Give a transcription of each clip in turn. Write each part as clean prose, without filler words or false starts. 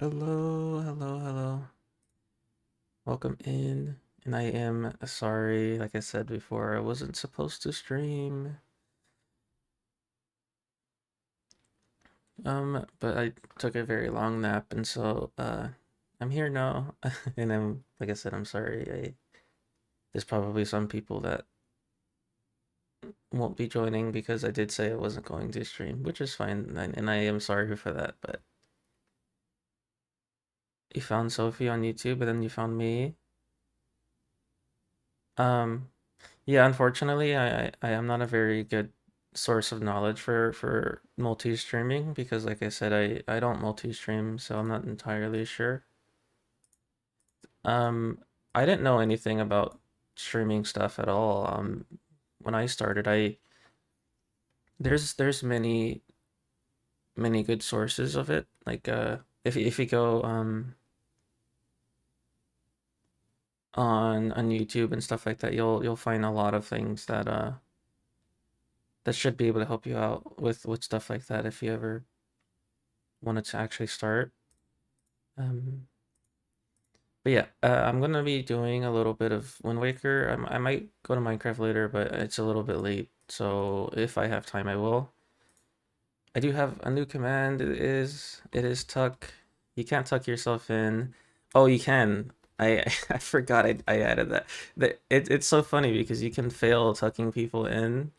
Hello, hello, hello. Welcome in. And I am sorry, like I said before, I wasn't supposed to stream. But I took a very long nap and so I'm here now. And I'm like I said, I'm sorry. There's probably some people that won't be joining because I did say I wasn't going to stream, which is fine, and I am sorry for that, but you found Sophie on YouTube and then you found me. Um, Yeah, unfortunately, I am not a very good source of knowledge for multi-streaming because like I said, I don't multi-stream, so I'm not entirely sure. Um, I didn't know anything about streaming stuff at all. When I started, I there's many good sources of it. Like if you go on YouTube and stuff like that, you'll find a lot of things that should be able to help you out with stuff like that if you ever wanted to actually start. Um, but yeah, I'm gonna be doing a little bit of Wind Waker. I might go to Minecraft later, but it's a little bit late. So if I have time, I will. I do have a new command. It is tuck. You can't tuck yourself in. Oh, you can. I I forgot I added that. It's so funny because you can fail tucking people in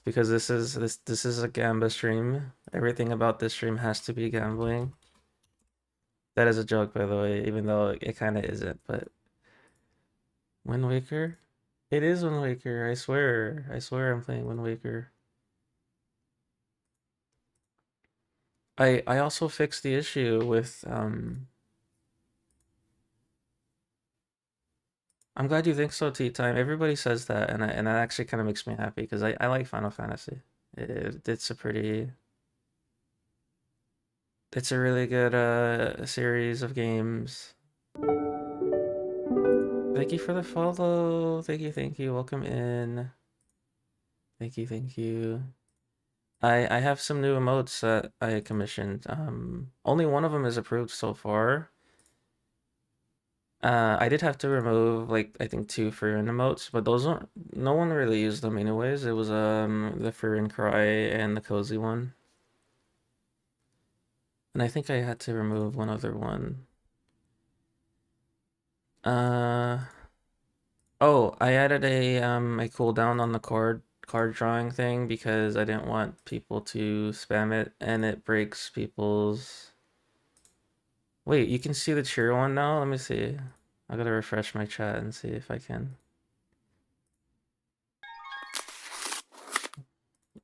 because this is a Gamba stream. Everything about this stream has to be gambling. That is a joke, by the way, even though it kind of isn't. But Wind Waker? It is Wind Waker, I swear. I swear I'm playing Wind Waker. I also fixed the issue with I'm glad you think so, Tea Time. Everybody says that and that actually kind of makes me happy because I like Final Fantasy. It's a really good series of games. Thank you for the follow. Thank you. Welcome in. Thank you, thank you. I have some new emotes that I commissioned. Only one of them is approved so far. I did have to remove like I think two Furin emotes, but those aren't. No one really used them anyways. It was the Furin Cry and the Cozy one, and I think I had to remove one other one. Uh oh, I added a cooldown on the card drawing thing because I didn't want people to spam it, and it breaks people's. Wait, you can see the cheer one now? Let me see. I gotta refresh my chat and see if I can.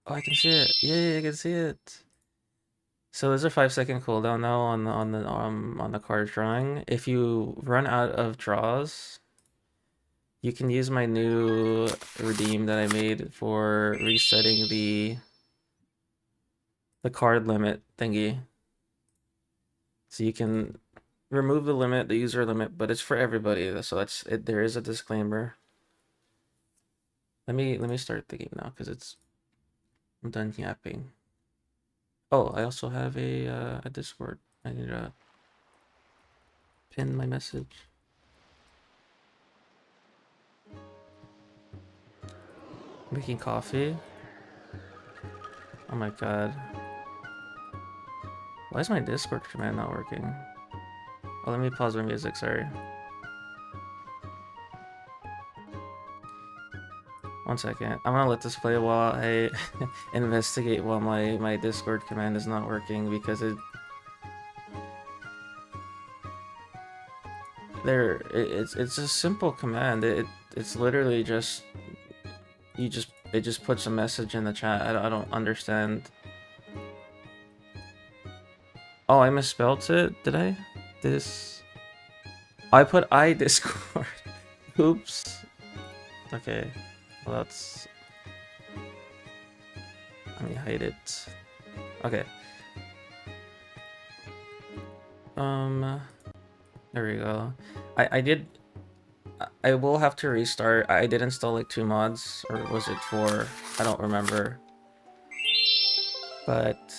Oh, I can see it. Yay, I can see it. So there's a 5-second cooldown now on the card drawing. If you run out of draws, you can use my new redeem that I made for resetting the card limit thingy. So you can remove the limit, the user limit, but it's for everybody. So that's it. There is a disclaimer. Let me start the game now because I'm done yapping. Oh, I also have a Discord. I need to pin my message. Making coffee. Oh my god. Why is my Discord command not working? Oh, let me pause my music, sorry. One second. I'm gonna let this play while I investigate while my Discord command is not working because it's a simple command. It's literally just it just puts a message in the chat. I don't understand. Oh, I misspelled it. Did I? This I put I Discord. Oops. Okay. Well, that's let me hide it. Okay. Um there we go. I did I will have to restart. I did install like two mods, or was it four? I don't remember. But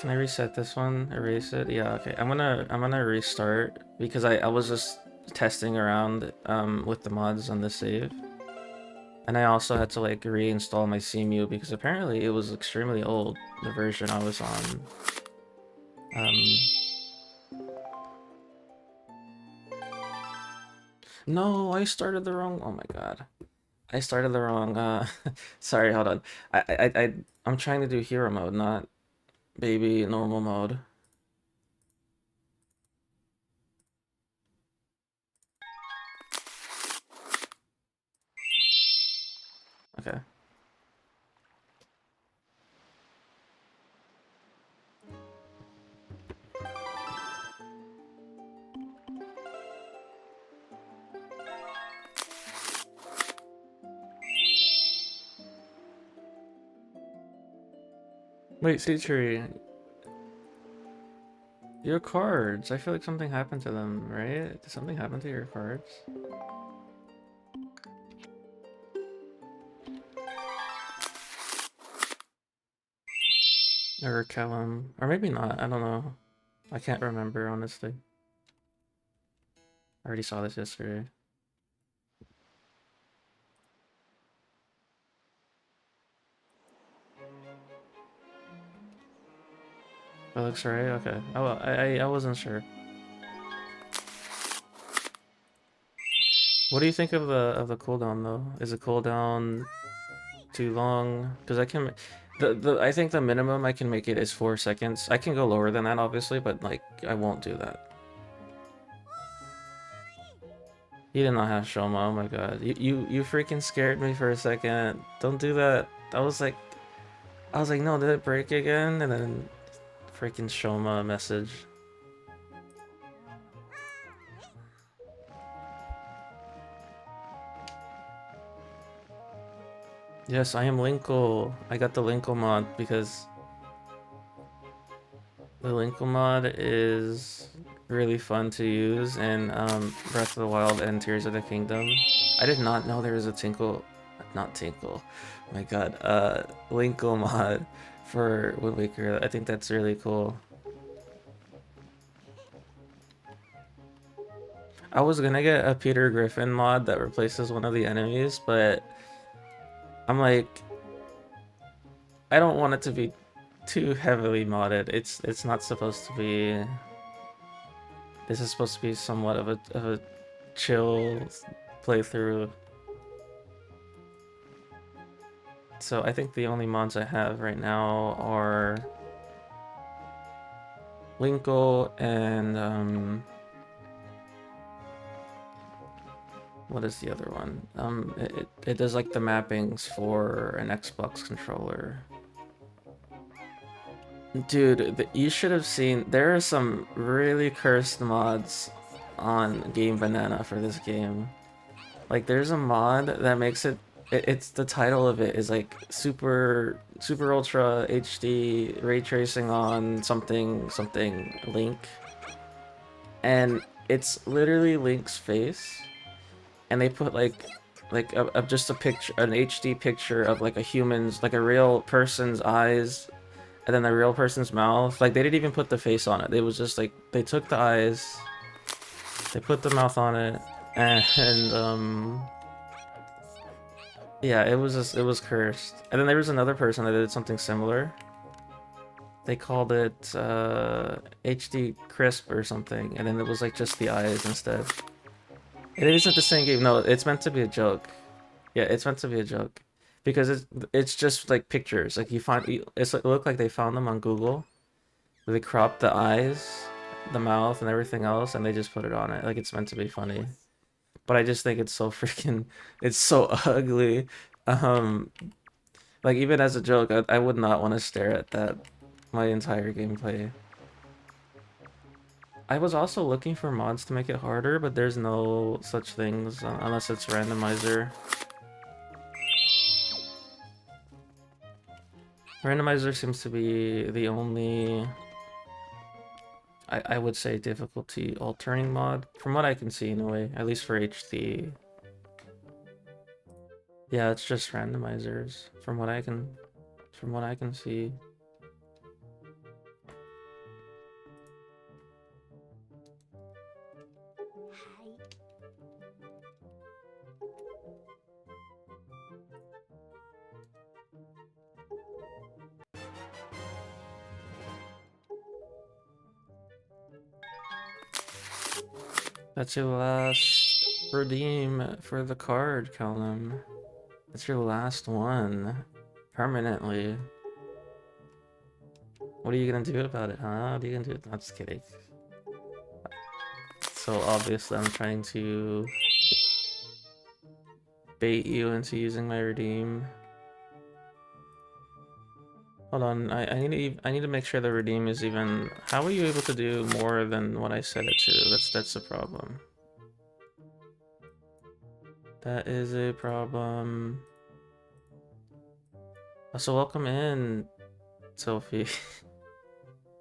Can I reset this one? Erase it? Yeah, okay. I'm gonna restart because I was just testing around with the mods on the save. And I also had to like reinstall my CMU because apparently it was extremely old, the version I was on. No, I started the wrong. Oh my god. I started the wrong sorry, hold on. I'm trying to do hero mode, not baby normal mode. Okay. Wait, Suchiri, your cards. I feel like something happened to them, right? Did something happen to your cards? Or Callum. Or maybe not. I don't know. I can't remember, honestly. I already saw this yesterday. That looks right? Okay. Oh, well, I wasn't sure. What do you think of the cooldown though? Is the cooldown too long? Because I can, I think the minimum I can make it is 4 seconds. I can go lower than that, obviously, but like I won't do that. He did not have Shoma. Oh my god, you freaking scared me for a second. Don't do that. I was like, no, did it break again? And then freaking Shoma message. Yes, I am Linkle. I got the Linkle mod because the Linkle mod is really fun to use in Breath of the Wild and Tears of the Kingdom. I did not know there was a not Tinkle, my god, Linkle mod for Wind Waker. I think that's really cool. I was gonna get a Peter Griffin mod that replaces one of the enemies, but I'm like, I don't want it to be too heavily modded. It's not supposed to be. This is supposed to be somewhat of a chill playthrough. So I think the only mods I have right now are Winkle and what is the other one? It does like the mappings for an Xbox controller. Dude, you should have seen. There are some really cursed mods on Game Banana for this game. Like, there's a mod that makes it's the title of it is like super ultra HD ray tracing on something something Link, and it's literally Link's face, and they put like just a picture, an HD picture of like a human's, like a real person's eyes, and then the real person's mouth. Like, they didn't even put the face on it. It was just like they took the eyes, they put the mouth on it, and yeah, it was cursed. And then there was another person that did something similar. They called it HD crisp or something, and then it was like just the eyes instead. It isn't the same game. No, it's meant to be a joke. Yeah, it's meant to be a joke because it's just like pictures. Like, it looked like they found them on Google. They cropped the eyes, the mouth, and everything else, and they just put it on it. Like, it's meant to be funny. But I just think it's so freaking, it's so ugly. Um, like, even as a joke, I would not want to stare at that my entire gameplay. I was also looking for mods to make it harder, but there's no such things unless it's randomizer. Randomizer seems to be the only, I would say, difficulty altering mod, from what I can see in a way, at least for HD. Yeah, it's just randomizers, from what I can see. That's your last redeem for the card, Callum. That's your last one. Permanently. What are you gonna do about it, huh? What are you gonna do? I'm just kidding. So obviously I'm trying to bait you into using my redeem. Hold on, I need to make sure the redeem is even. How are you able to do more than what I set it to? That's the problem. That is a problem. Also, welcome in, Sophie.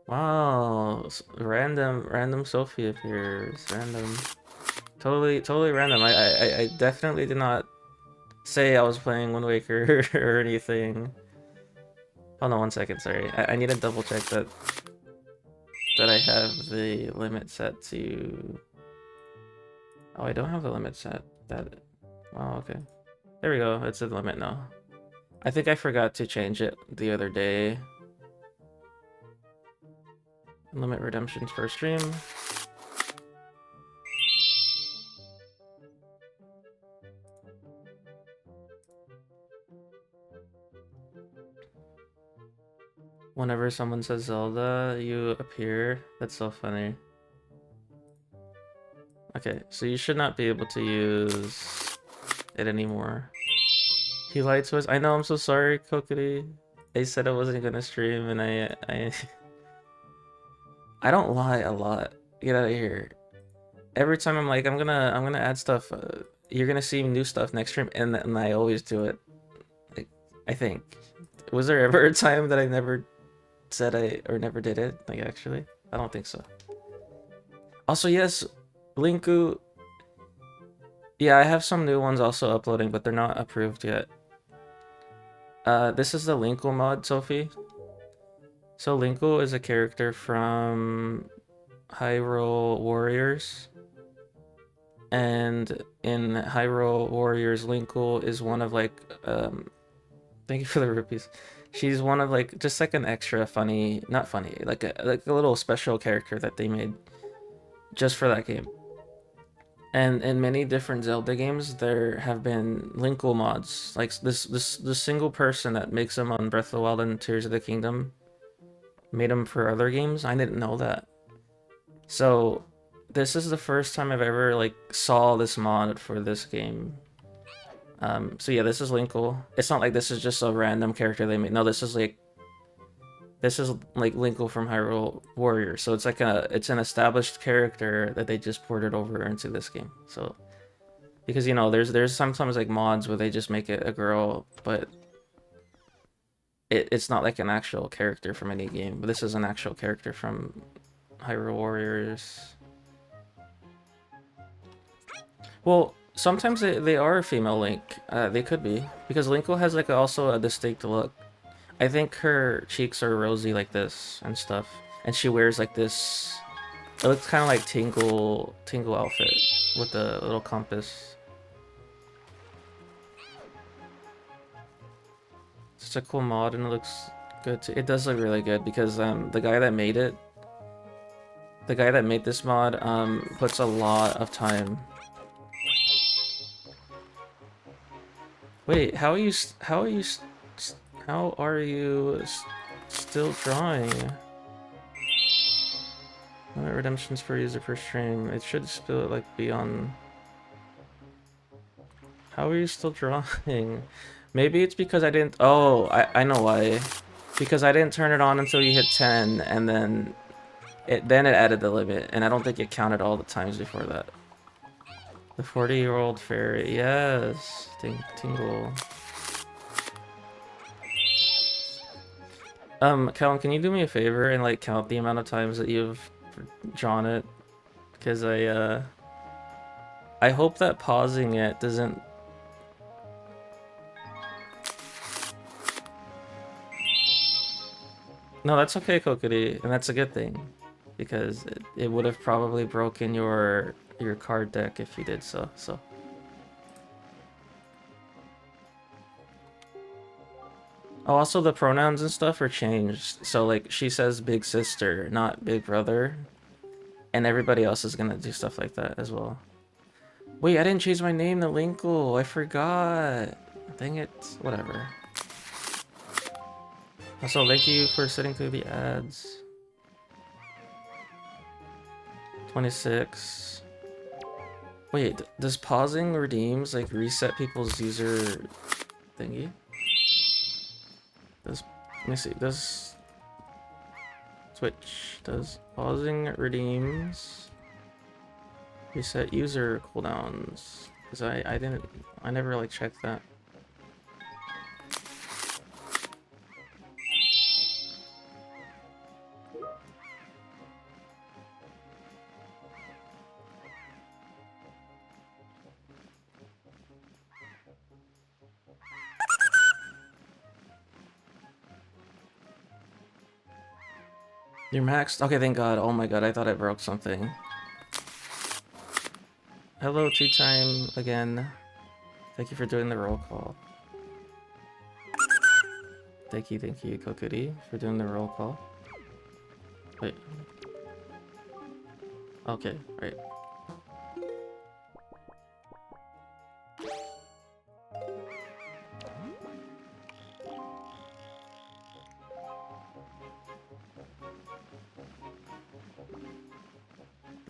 Wow, random Sophie appears. Random, totally random. I definitely did not say I was playing Wind Waker or anything. Hold on one second. Sorry, I need to double check that I have the limit set to. Oh, I don't have the limit set. That. Oh, okay. There we go. It's a limit now. I think I forgot to change it the other day. Limit redemptions per stream. Whenever someone says Zelda, you appear. That's so funny. Okay, so you should not be able to use it anymore. He lied to us. I know, I'm so sorry, Kokiri. I said I wasn't gonna stream and I don't lie a lot. Get out of here. Every time I'm like, I'm gonna add stuff, you're gonna see new stuff next stream, and I always do it. Like, I think. Was there ever a time that I never said or never did it? Like, actually? I don't think so. Also, yes, Linku. Yeah, I have some new ones also uploading, but they're not approved yet. This is the Linkle mod, Sophie. So Linkle is a character from Hyrule Warriors. And in Hyrule Warriors, Linkle is one of like, thank you for the rupees. She's one of like, just like an extra funny, not funny, like a little special character that they made just for that game. And in many different Zelda games, there have been Linkle mods. Like this single person that makes them on Breath of the Wild and Tears of the Kingdom made them for other games. I didn't know that. So this is the first time I've ever like saw this mod for this game. So yeah, this is Linkle. It's not like this is just a random character they made. No, this is like Linkle from Hyrule Warriors. So it's an established character that they just ported over into this game. So because you know there's sometimes like mods where they just make it a girl, but it's not like an actual character from any game. But this is an actual character from Hyrule Warriors. Well, sometimes they are a female Link. They could be because Linkle has like also a distinct look. I think her cheeks are rosy like this and stuff, and she wears like this. It looks kind of like Tingle outfit with the little compass. It's a cool mod and it looks good too. It does look really good because the guy that made it, the guy that made this mod puts a lot of time. Wait, how are you still drawing? Limit redemptions per user per stream. It should still like be on. How are you still drawing? Maybe it's because I didn't. Oh, I know why. Because I didn't turn it on until you hit 10, and then it added the limit, and I don't think it counted all the times before that. The 40-year-old fairy, yes, Tingle. Callum, can you do me a favor and like count the amount of times that you've drawn it? Because I hope that pausing it doesn't. No, that's okay, Kokiri, and that's a good thing, because it would have probably broken your card deck if you did so. So. Oh, also the pronouns and stuff are changed. So like she says big sister, not big brother. And everybody else is gonna do stuff like that as well. Wait, I didn't change my name to Linkle. I forgot. Dang it. Whatever. Also, thank you for sitting through the ads. 26. Wait, does pausing redeems like reset people's user thingy? Does, let me see. Does Twitch does pausing redeems reset user cooldowns? Cause I never like checked that. You're maxed? Okay, thank God. Oh my God, I thought I broke something. Hello, two-time again. Thank you for doing the roll call. Thank you, Kokuri, for doing the roll call. Wait. Okay, right.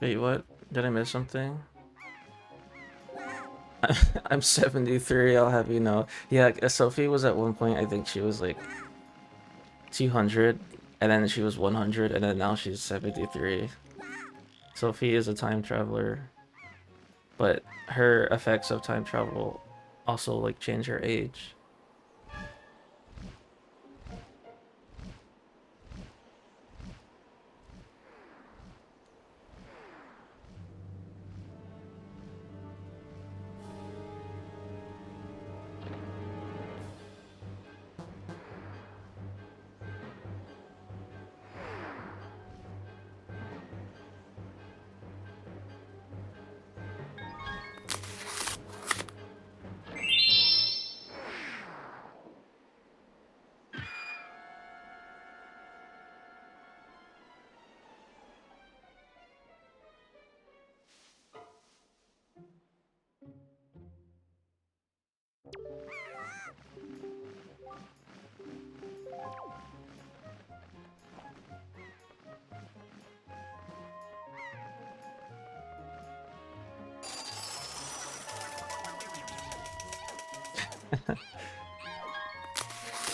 Wait, what? Did I miss something? I'm 73, I'll have you know. Yeah, Sophie was at one point, I think she was like 200, and then she was 100, and then now she's 73. Sophie is a time traveler, but her effects of time travel also like change her age.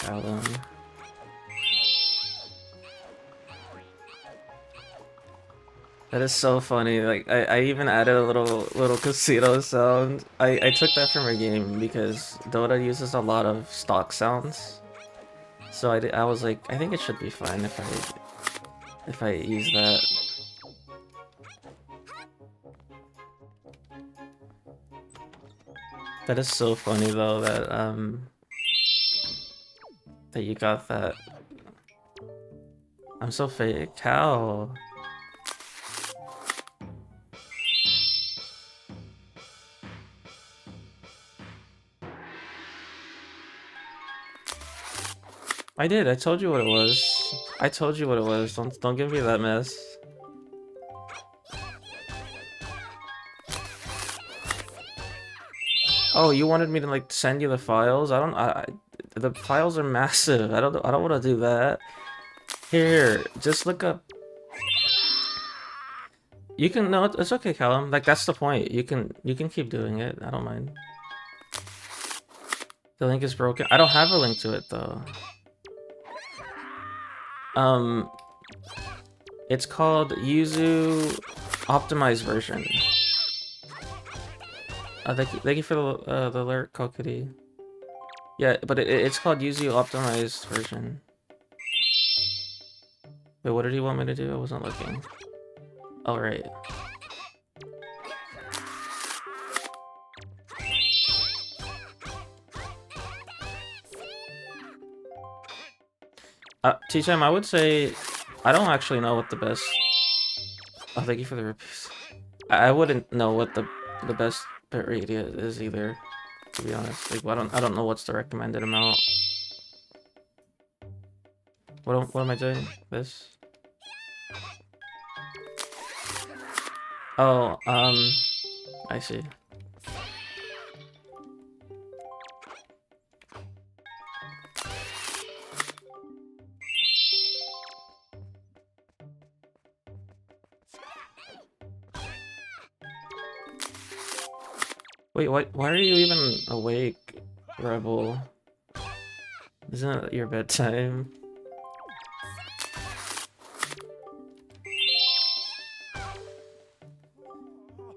Callum. That is so funny. Like I even added a little casino sound. I took that from a game because Dota uses a lot of stock sounds. So I was like, I think it should be fine if I use that. That is so funny though that you got that. I'm so fake. Cow. I did. I told you what it was. I told you what it was. Don't give me that mess. Oh, you wanted me to like send you the files? The files are massive. I don't want to do that. Here, just look up. You can no, it's okay, Callum. Like that's the point. You can keep doing it. I don't mind. The link is broken. I don't have a link to it though. It's called Yuzu Optimized version. Thank you for the alert, Kokiri. Yeah, but it's called Yuzu Optimized version. Wait, what did he want me to do? I wasn't looking. Oh, right. T-Time, I would say I don't actually know what the best. Oh, thank you for the rupees. I wouldn't know what the best bit rate is either, to be honest. Like, I don't know what's the recommended amount. What am I doing? This? Oh, I see. Wait, why are you even awake, Rebel? Isn't it your bedtime?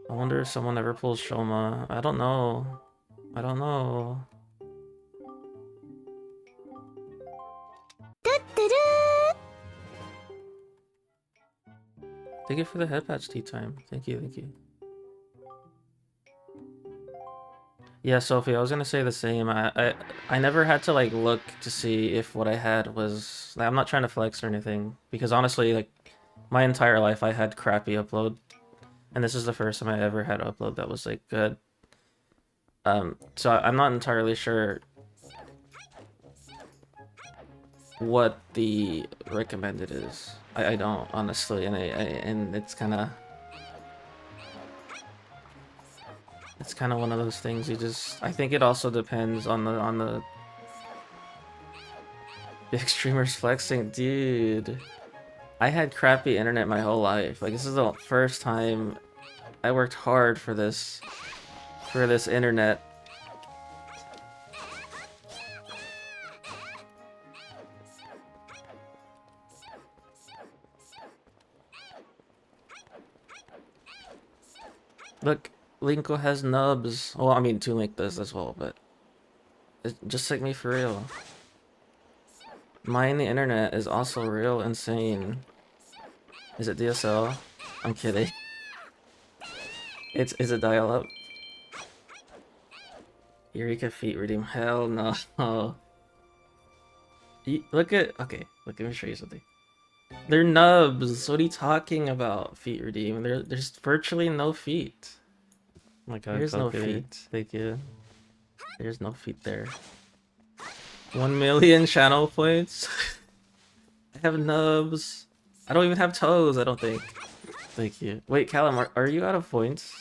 I wonder if someone ever pulls Shoma. I don't know. I don't know. Thank you for the head patch tea time. Thank you, thank you. Yeah, Sophie, I was gonna say the same. I never had to like look to see if what I had was like, I'm not trying to flex or anything because honestly, like my entire life I had crappy upload, and this is the first time I ever had upload that was like good. So I'm not entirely sure what the recommended is. I don't honestly, and it's kind of one of those things you just. I think it also depends on the big streamers flexing, dude. I had crappy internet my whole life. Like this is the first time I worked hard for this internet. Look, Linko has nubs. Well, I mean, Link does as well, but it's just like me for real. Mine the internet is also real insane. Is it DSL? I'm kidding. Is it dial-up? Eureka feet redeem. Hell no. Look at let me show you something. They're nubs. What are you talking about? Feet redeem. There's virtually no feet. Oh my god, There's no Koku. feet. Thank you. There's no feet there. 1 million channel points. I have nubs. I don't even have toes, I don't think. Thank you. Wait, Callum, are you out of points?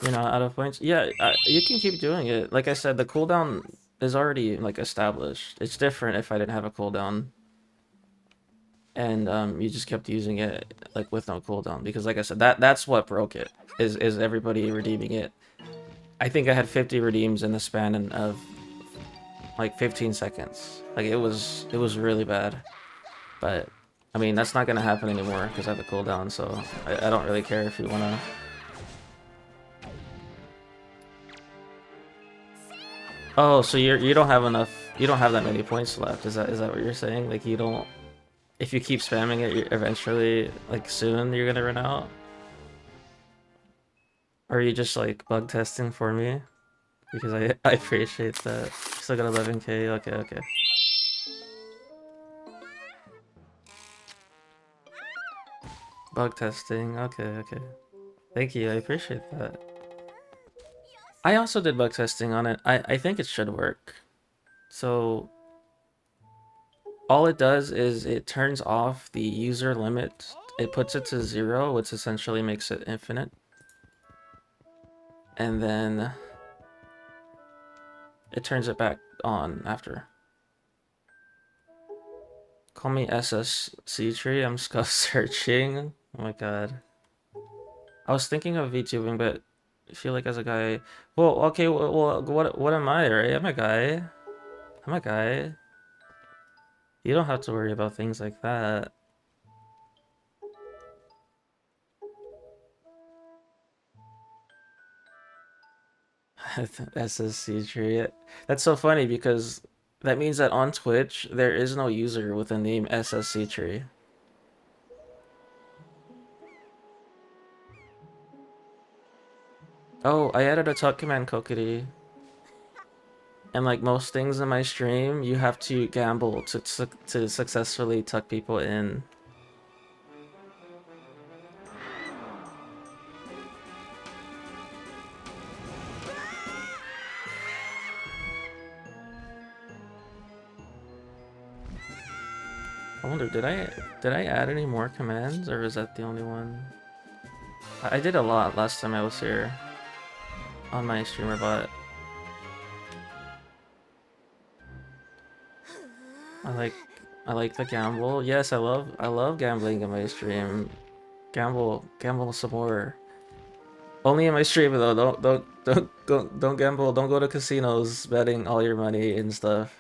You're not out of points? Yeah, you can keep doing it. Like I said, the cooldown is already like established. It's different if I didn't have a cooldown. And you just kept using it like with no cooldown because like I said, that's what broke it. Is everybody redeeming it. I think I had 50 redeems in the span of like 15 seconds. Like it was really bad. But I mean, that's not gonna happen anymore because I have the cooldown, so I don't really care if you wanna. Oh, so you don't have enough. You don't have that many points left. Is that what you're saying? Like you don't. If you keep spamming it, you're eventually, like soon, you're gonna run out. Or are you just like bug testing for me? Because I appreciate that. Still got 11k. Okay, okay. Bug testing. Okay, okay. Thank you. I appreciate that. I also did bug testing on it. I think it should work. So all it does is it turns off the user limit. It puts it to 0, which essentially makes it infinite. And then it turns it back on after. Call me SSC tree. I'm scuff searching. Oh my god. I was thinking of VTubing, but I feel like as a guy. Well, okay. Well, what am I? Right? I'm a guy. I'm a guy. You don't have to worry about things like that. SSC tree. That's so funny because that means that on Twitch there is no user with the name SSC tree. Oh, I added a tuck command, Kokiri. And like most things in my stream, you have to gamble to successfully tuck people in. I wonder, did I add any more commands, or is that the only one? I did a lot last time I was here on my streamer bot. I like I like the gamble. Yes, I love gambling in my stream. Gamble some more. Only in my stream though. Don't gamble. Don't go to casinos betting all your money and stuff.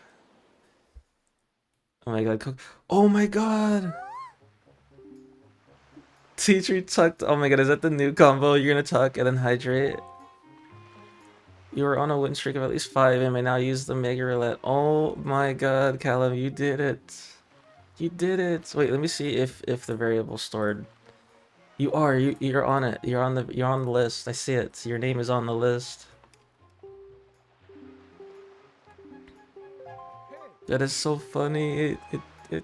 Oh my god. Oh my god. Tea tree tucked. Oh my god, is that the new combo? You're gonna tuck and then hydrate. You were on a win streak of at least 5 and may now use the Mega Roulette. Oh my god, Callum, you did it. You did it. Wait, let me see if the variable's stored. You are. You're on it. You're on the list. I see it. Your name is on the list. That is so funny. It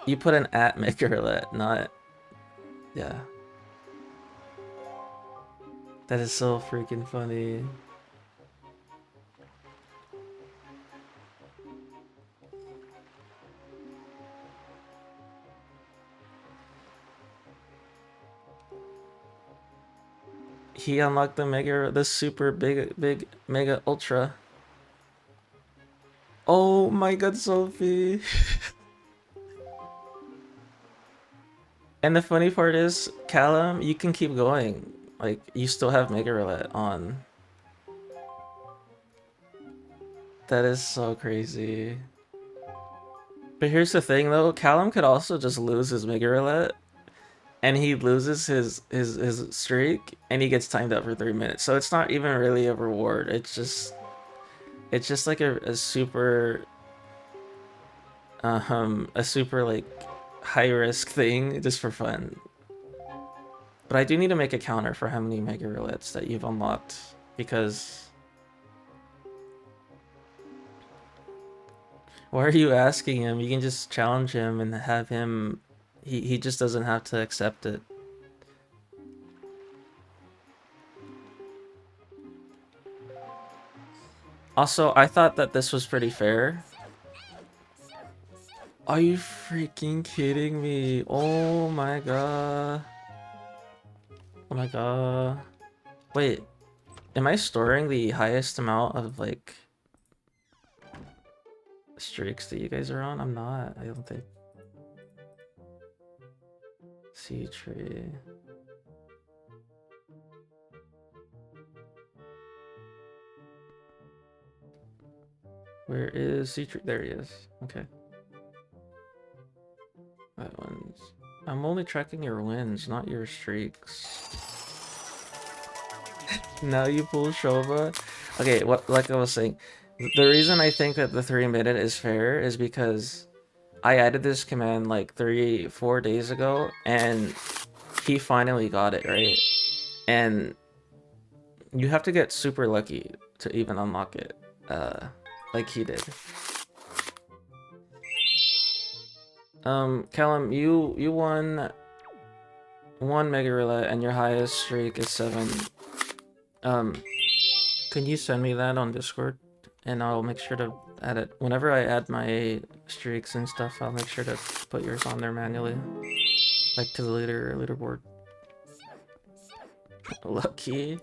You put an at Mega Roulette, not yeah. That is so freaking funny. He unlocked the super big mega ultra. Oh my god, Sophie. And the funny part is, Callum, you can keep going. Like, you still have Mega Roulette on. That is so crazy. But here's the thing though, Callum could also just lose his Mega Roulette and he loses his streak and he gets timed up for 3 minutes. So it's not even really a reward. It's just like a super like high risk thing just for fun. But I do need to make a counter for how many Mega Roulettes that you've unlocked, because why are you asking him? You can just challenge him and have him. He just doesn't have to accept it. Also, I thought that this was pretty fair. Are you freaking kidding me? Oh my god. Oh my god. Wait, am I storing the highest amount of like streaks that you guys are on? I'm not, I don't think. Sea tree. Where is Sea tree? There he is. Okay. That one's. I'm only tracking your wins, not your streaks. Now you pull Shova. Okay, like I was saying, the reason I think that the 3-minute is fair is because I added this command like 4 days ago, and he finally got it, right? And you have to get super lucky to even unlock it, like he did. Callum, you won 1 Mega Roulette and your highest streak is 7. Can you send me that on Discord? And I'll make sure to add it. Whenever I add my streaks and stuff, I'll make sure to put yours on there manually. Like to the leaderboard. Lucky.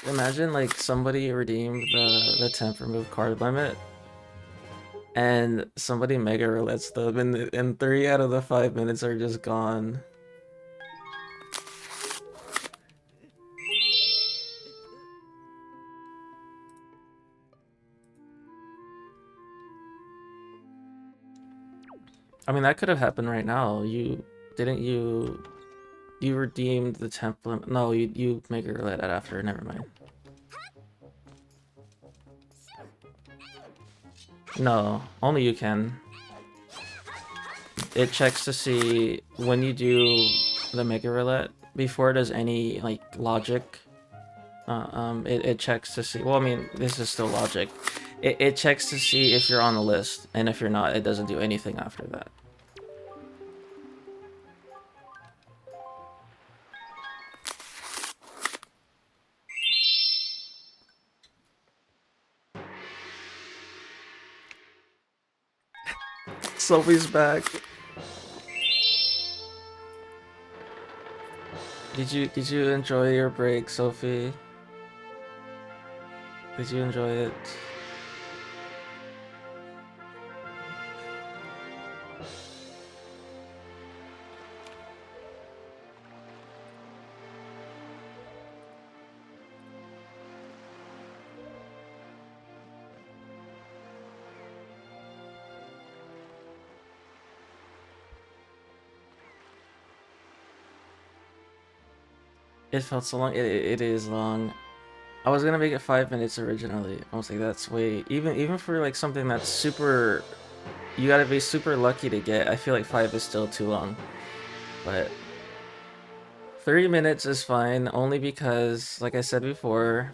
Imagine like somebody redeemed the temp remove card limit and somebody mega roulettes them and 3 out of the 5 minutes are just gone. I mean, that could have happened right now. You redeemed the temp limit. No, you mega roulette it after. Never mind. No, only you can. It checks to see when you do the mega roulette before it does any like logic. It checks to see. Well, I mean, this is still logic. It checks to see if you're on the list, and if you're not, it doesn't do anything after that. Sophie's back. Did you enjoy your break, Sophie? Did you enjoy it? It felt so long. It is long. I was gonna make it 5 minutes originally. I was like, that's way even for like something that's super. You gotta be super lucky to get. I feel like 5 is still too long, but 3 minutes is fine. Only because, like I said before,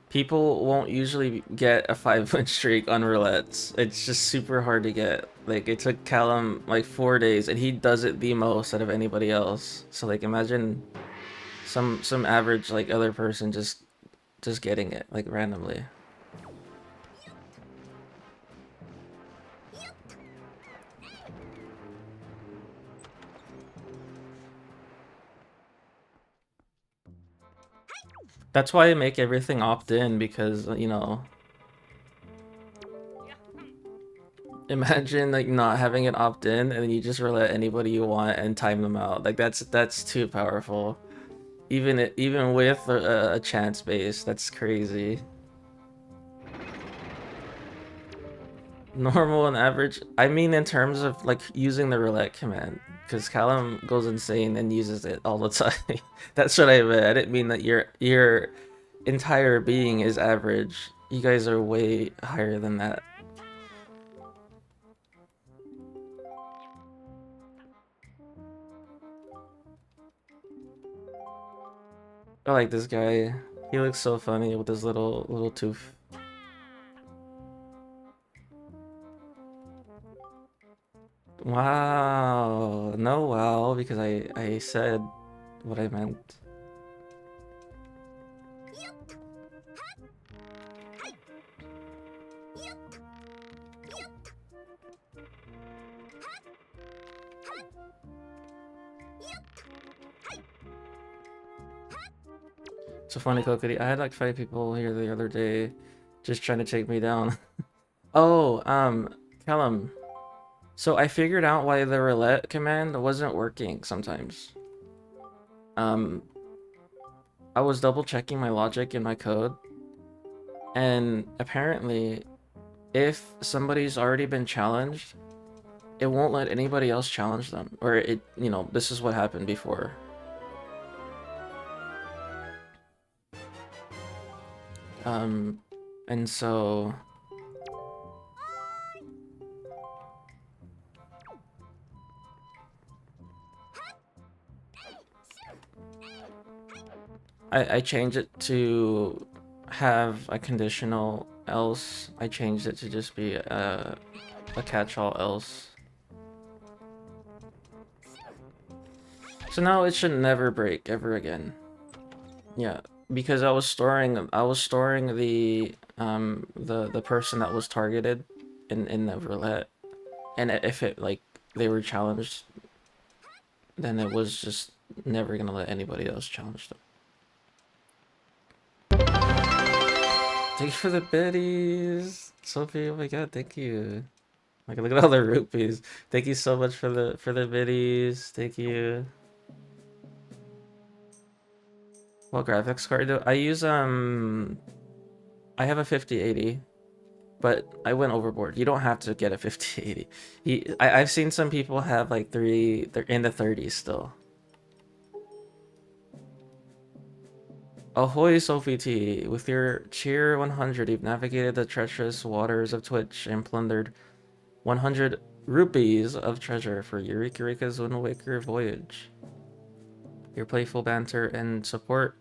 people won't usually get a 5 win streak on roulettes. It's just super hard to get. Like it took Callum like 4 days, and he does it the most out of anybody else. So like imagine some average like other person just getting it like randomly. That's why I make everything opt-in, because you know, imagine like not having it opt-in and then you just roulette anybody you want and time them out. Like that's too powerful. Even with a chance base, that's crazy. Normal and average. I mean, in terms of like using the roulette command, because Callum goes insane and uses it all the time. That's what I meant. I didn't mean that your entire being is average. You guys are way higher than that. I like this guy. He looks so funny with his little tooth. Wow. No wow, because I said what I meant. So funny, Kokiri. I had like 5 people here the other day just trying to take me down. Oh, Callum. So I figured out why the roulette command wasn't working sometimes. Um, I was double checking my logic in my code, and apparently, if somebody's already been challenged, it won't let anybody else challenge them. Or this is what happened before. Um, and so I changed it to have a conditional else. I changed it to just be a catch-all else. So now it should never break ever again. Yeah, because I was storing the person that was targeted in the roulette, and if it like they were challenged, then it was just never gonna let anybody else challenge them. Thank you for the biddies, Sophie. Oh my god, thank you. Like look at all the rupees. Thank you so much for the biddies. Thank you. What graphics card do I use? I have a 5080, but I went overboard. You don't have to get a 5080. I've seen some people have like they're in the 30s still. Ahoy, Sophie T! With your cheer 100, you've navigated the treacherous waters of Twitch and plundered 100 rupees of treasure for Eureka Rika's Wind Waker voyage. Your playful banter and support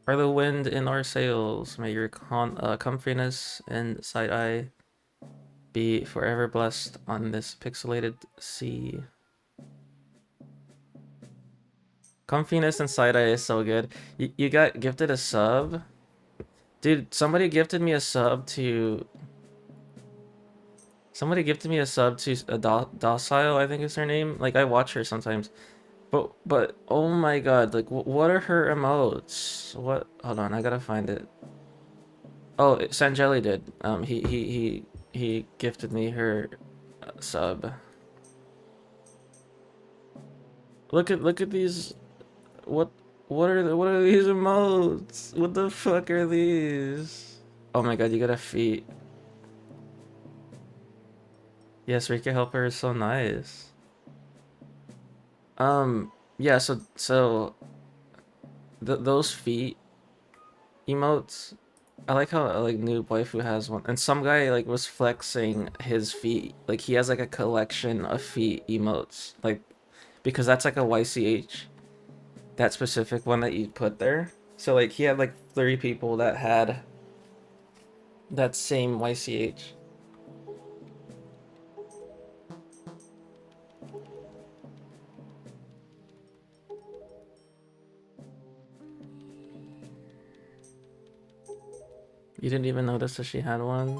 are the wind in our sails. May your comfiness and side eye be forever blessed on this pixelated sea. Comfiness and side eye is so good. You got gifted a sub? Dude, somebody gifted me a sub to... Somebody gifted me a sub to a Docile, I think is her name. Like, I watch her sometimes. But oh my god, like, what are her emotes? What? Hold on, I gotta find it. Oh, Sanjeli did. He gifted me her sub. Look at these. What what are these emotes? What the fuck are these? Oh my god, you got a feet. Yes, Rika Helper is so nice. Yeah, so those feet emotes, I like how like new waifu has one, and some guy like was flexing his feet. Like he has like a collection of feet emotes, like because that's like a YCH, that specific one that you put there. So like he had like 30 people that had that same YCH. You didn't even notice that she had one.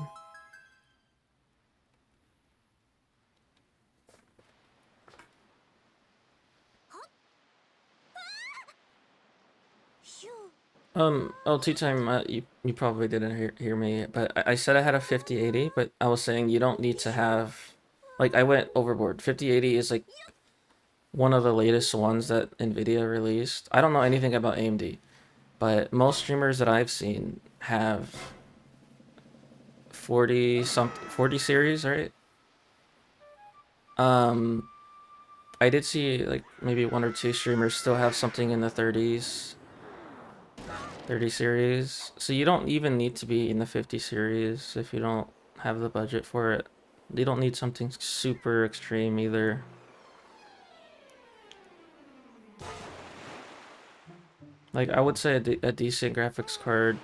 Oh, tea time, you probably didn't hear me, but I said I had a 5080, but I was saying you don't need to have, like, I went overboard. 5080 is like one of the latest ones that Nvidia released. I don't know anything about AMD, but most streamers that I've seen have 40 series, right? Um, I did see like maybe one or two streamers still have something in the 30 series. So you don't even need to be in the 50 series if you don't have the budget for it. You don't need something super extreme either. Like I would say a decent graphics card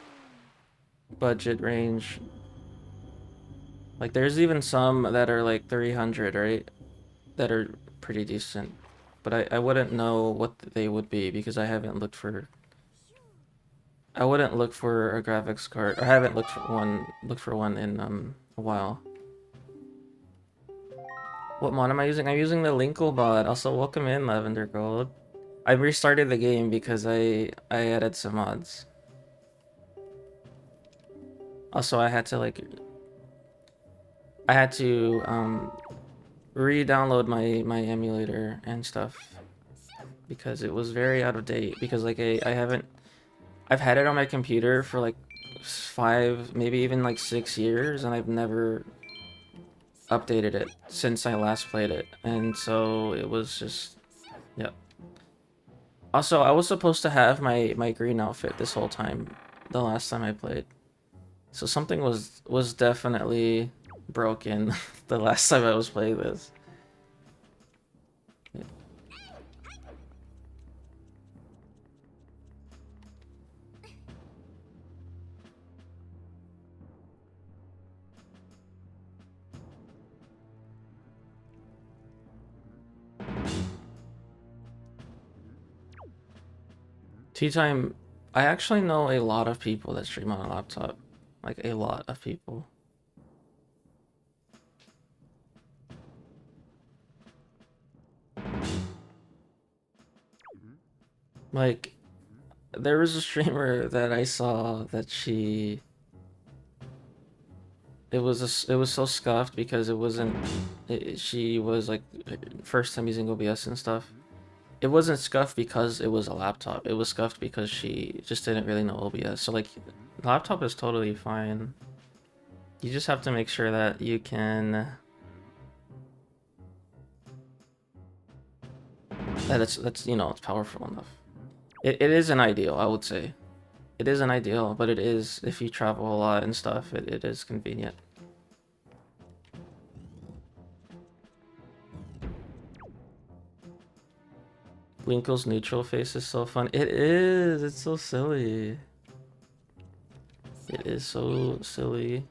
budget range. Like there's even some that are like 300, right? That are pretty decent. But I wouldn't know what they would be because I haven't looked for... I wouldn't look for a graphics card. I haven't looked for one in a while. What mod am I using? I'm using the Linkle mod. Also, welcome in, Lavender Gold. I restarted the game because I added some mods. Also, I had to re-download my emulator and stuff because it was very out of date. Because like I've had it on my computer for like 5, maybe even like 6 years, and I've never updated it since I last played it, and so it was just, yeah. Also, I was supposed to have my green outfit this whole time, the last time I played. So something was definitely broken the last time I was playing this. Yeah. Tea time. I actually know a lot of people that stream on a laptop, like a lot of people. Like there was a streamer that I saw that it was so scuffed because it wasn't she was like first time using OBS and stuff. It wasn't scuffed because it was a laptop. It was scuffed because she just didn't really know OBS. So like laptop is totally fine. You just have to make sure that you can that's you know, it's powerful enough. It isn't ideal, I would say. It isn't ideal, but it is if you travel a lot and stuff, it is convenient. Linkle's neutral face is so fun. It is. It's so silly. It is so silly.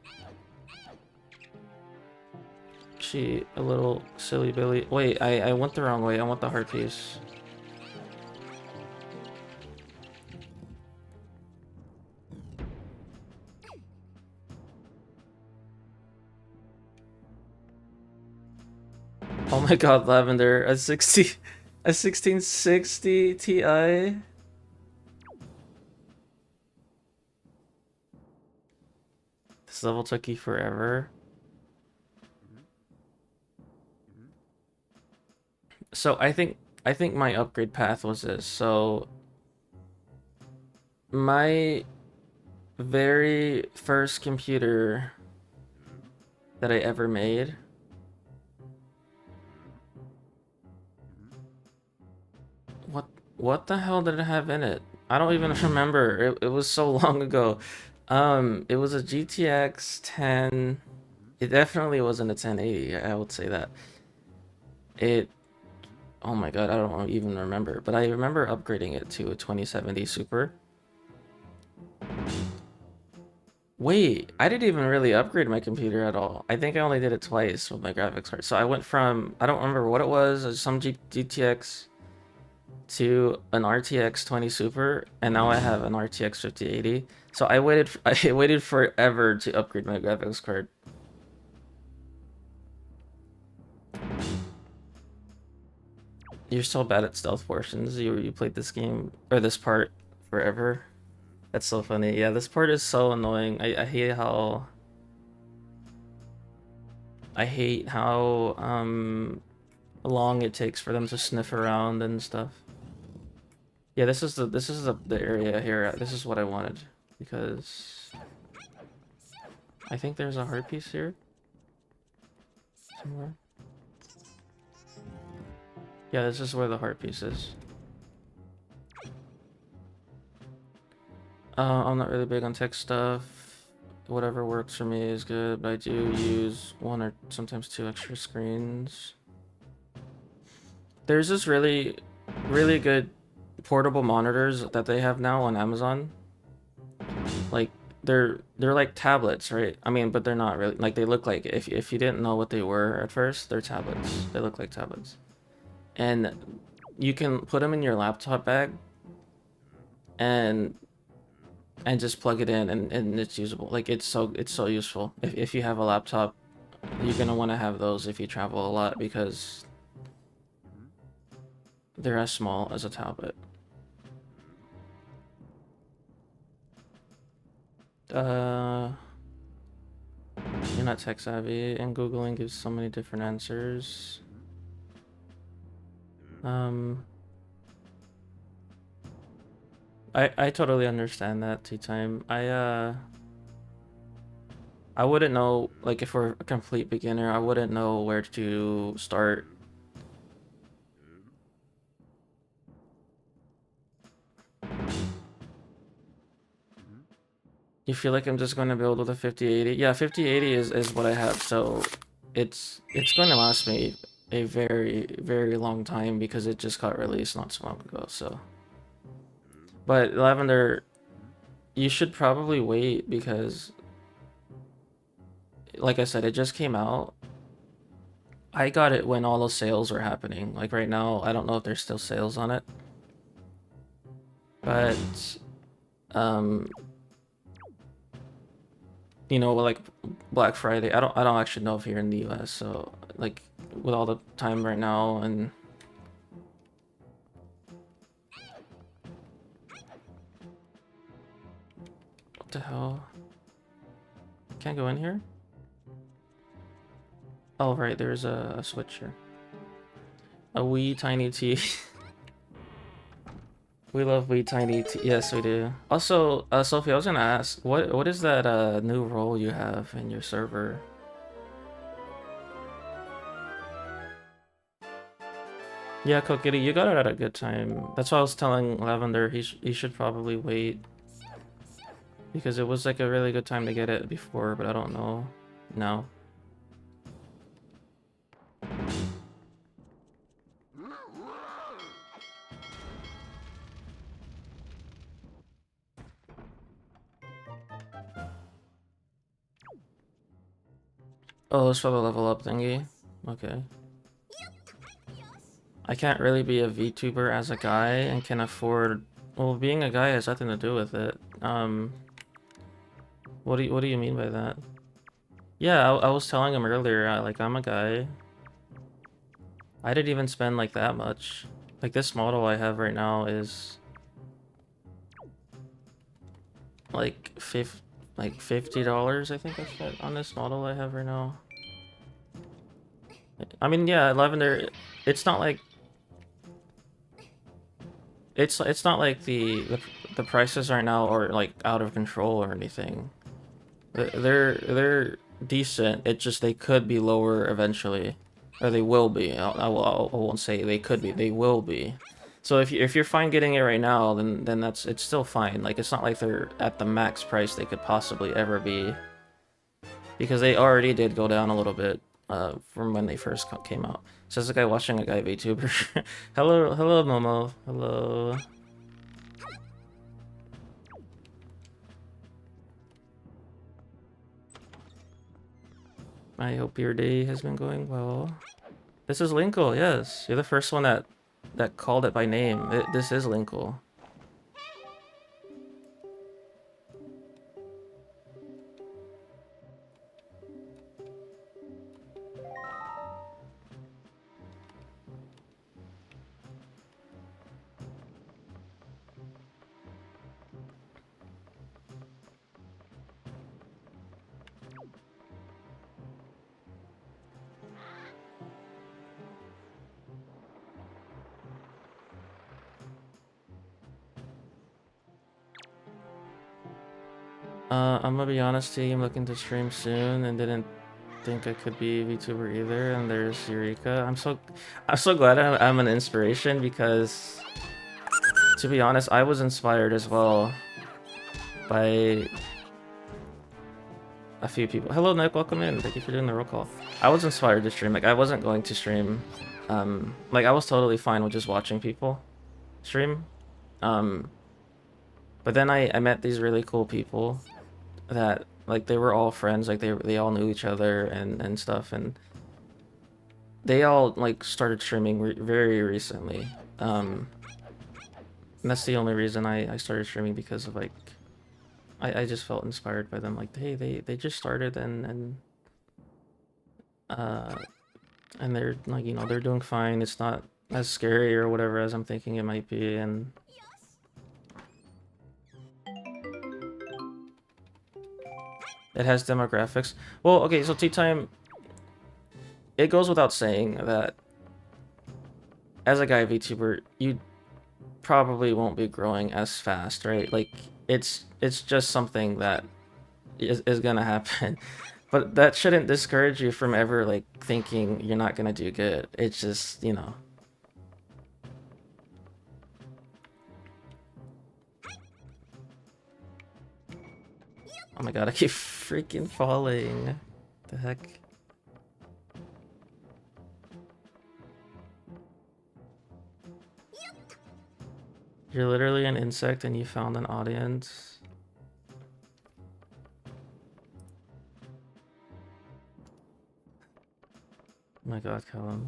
She a little silly Billy. Wait, I went the wrong way. I want the heart piece. Oh my god, Lavender, a 1660 Ti. This level took you forever. So I think my upgrade path was this. So my very first computer that I ever made. What the hell did it have in it? I don't even remember. It was so long ago. It was a GTX 10. It definitely wasn't a 1080. I would say that. It Oh my god, I don't even remember, but I remember upgrading it to a 2070 Super. Wait, I didn't even really upgrade my computer at all. I think I only did it twice with my graphics card. So I went from, I don't remember what it was, some GTX to an RTX 20 Super, and now I have an RTX 5080. So I waited forever to upgrade my graphics card. You're so bad at stealth portions. You played this game or this part forever. That's so funny. Yeah, this part is so annoying. I hate how long it takes for them to sniff around and stuff. Yeah, this is the area here. This is what I wanted because I think there's a heart piece here somewhere. Yeah, this is where the heart piece is. I'm not really big on tech stuff. Whatever works for me is good, but I do use one or sometimes two extra screens. There's this really good portable monitors that they have now on Amazon. Like they're like tablets, right? I mean, but they're not really like they look like if you didn't know what they were at first, they're tablets. They look like tablets. And you can put them in your laptop bag and just plug it in and it's usable. Like it's so useful. If you have a laptop, you're gonna want to have those if you travel a lot because they're as small as a tablet. Uh, you're not tech savvy, and Googling gives so many different answers. Um, I totally understand that, tea time. I wouldn't know, like, if we're a complete beginner, I wouldn't know where to start. You feel like I'm just going to build with a 5080? Yeah, 5080 is what I have, so it's going to last me a very long time because it just got released not so long ago, so. But Lavender, you should probably wait because, like I said, it just came out. I got it when all the sales were happening. Like right now, I don't know if there's still sales on it. But um you know, like Black Friday, I don't actually know if you're in the US, so like with all the time right now and what the hell? Can't go in here? Oh right, there's a switch here. A wee tiny T. We love wee tiny T. Yes, we do. Also, Sophie, I was gonna ask, what is that new role you have in your server? Yeah, Kokiri, you got it at a good time. That's why I was telling Lavender he should probably wait. Because it was like a really good time to get it before, but I don't know now. Oh, it's for the level up thingy. Okay. I can't really be a VTuber as a guy and can afford. Well, being a guy has nothing to do with it. What do you mean by that? Yeah, I was telling him earlier. Like I'm a guy. I didn't even spend like that much. Like this model I have right now is like $50. I think I spent on this model I have right now. I mean, yeah, lavender. It's not like it's not like the prices right now are like out of control or anything. They're decent. It just they could be lower eventually, or they will be. I won't say they could be. They will be. So if you're fine getting it right now, then it's still fine. Like it's not like they're at the max price they could possibly ever be, because they already did go down a little bit from when they first came out. Says the guy watching a guy VTuber. Hello Momo. Hello. I hope your day has been going well. This is Linkle, yes. You're the first one that called it by name. This is Linkle. I'm gonna be honest to you, I'm looking to stream soon and didn't think I could be a VTuber either. And there's Eureka. I'm so glad I'm an inspiration, because to be honest, I was inspired as well by a few people. Hello Nick, welcome in. Thank you for doing the roll call. I was inspired to stream. Like I wasn't going to stream. Like I was totally fine with just watching people stream. But then I met these really cool people that like they were all friends, like they all knew each other and stuff, and they all like started streaming very recently. And that's the only reason I started streaming, because of like I just felt inspired by them. Like hey, they just started uh and they're like, you know, they're doing fine. It's not as scary or whatever as I'm thinking it might be. And it has demographics. Well, okay, so Tea Time, it goes without saying that as a guy VTuber, you probably won't be growing as fast, right? Like it's just something that is gonna happen. But that shouldn't discourage you from ever like thinking you're not gonna do good. It's just, you know. Oh my god, I keep freaking falling. The heck? You're literally an insect and you found an audience. Oh my god, Callum.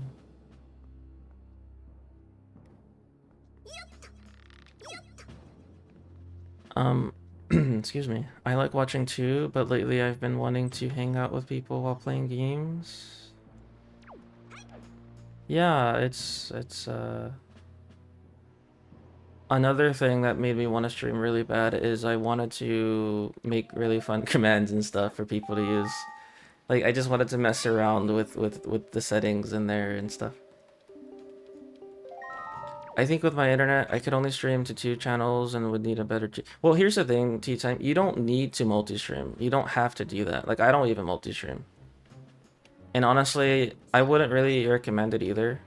Excuse me. I like watching too, but lately I've been wanting to hang out with people while playing games. Yeah, it's another thing that made me want to stream really bad is I wanted to make really fun commands and stuff for people to use. Like I just wanted to mess around with the settings in there and stuff. I think with my internet, I could only stream to 2 channels and would need a better. Well, here's the thing, Tea Time. You don't need to multi-stream. You don't have to do that. Like I don't even multi-stream. And honestly, I wouldn't really recommend it either,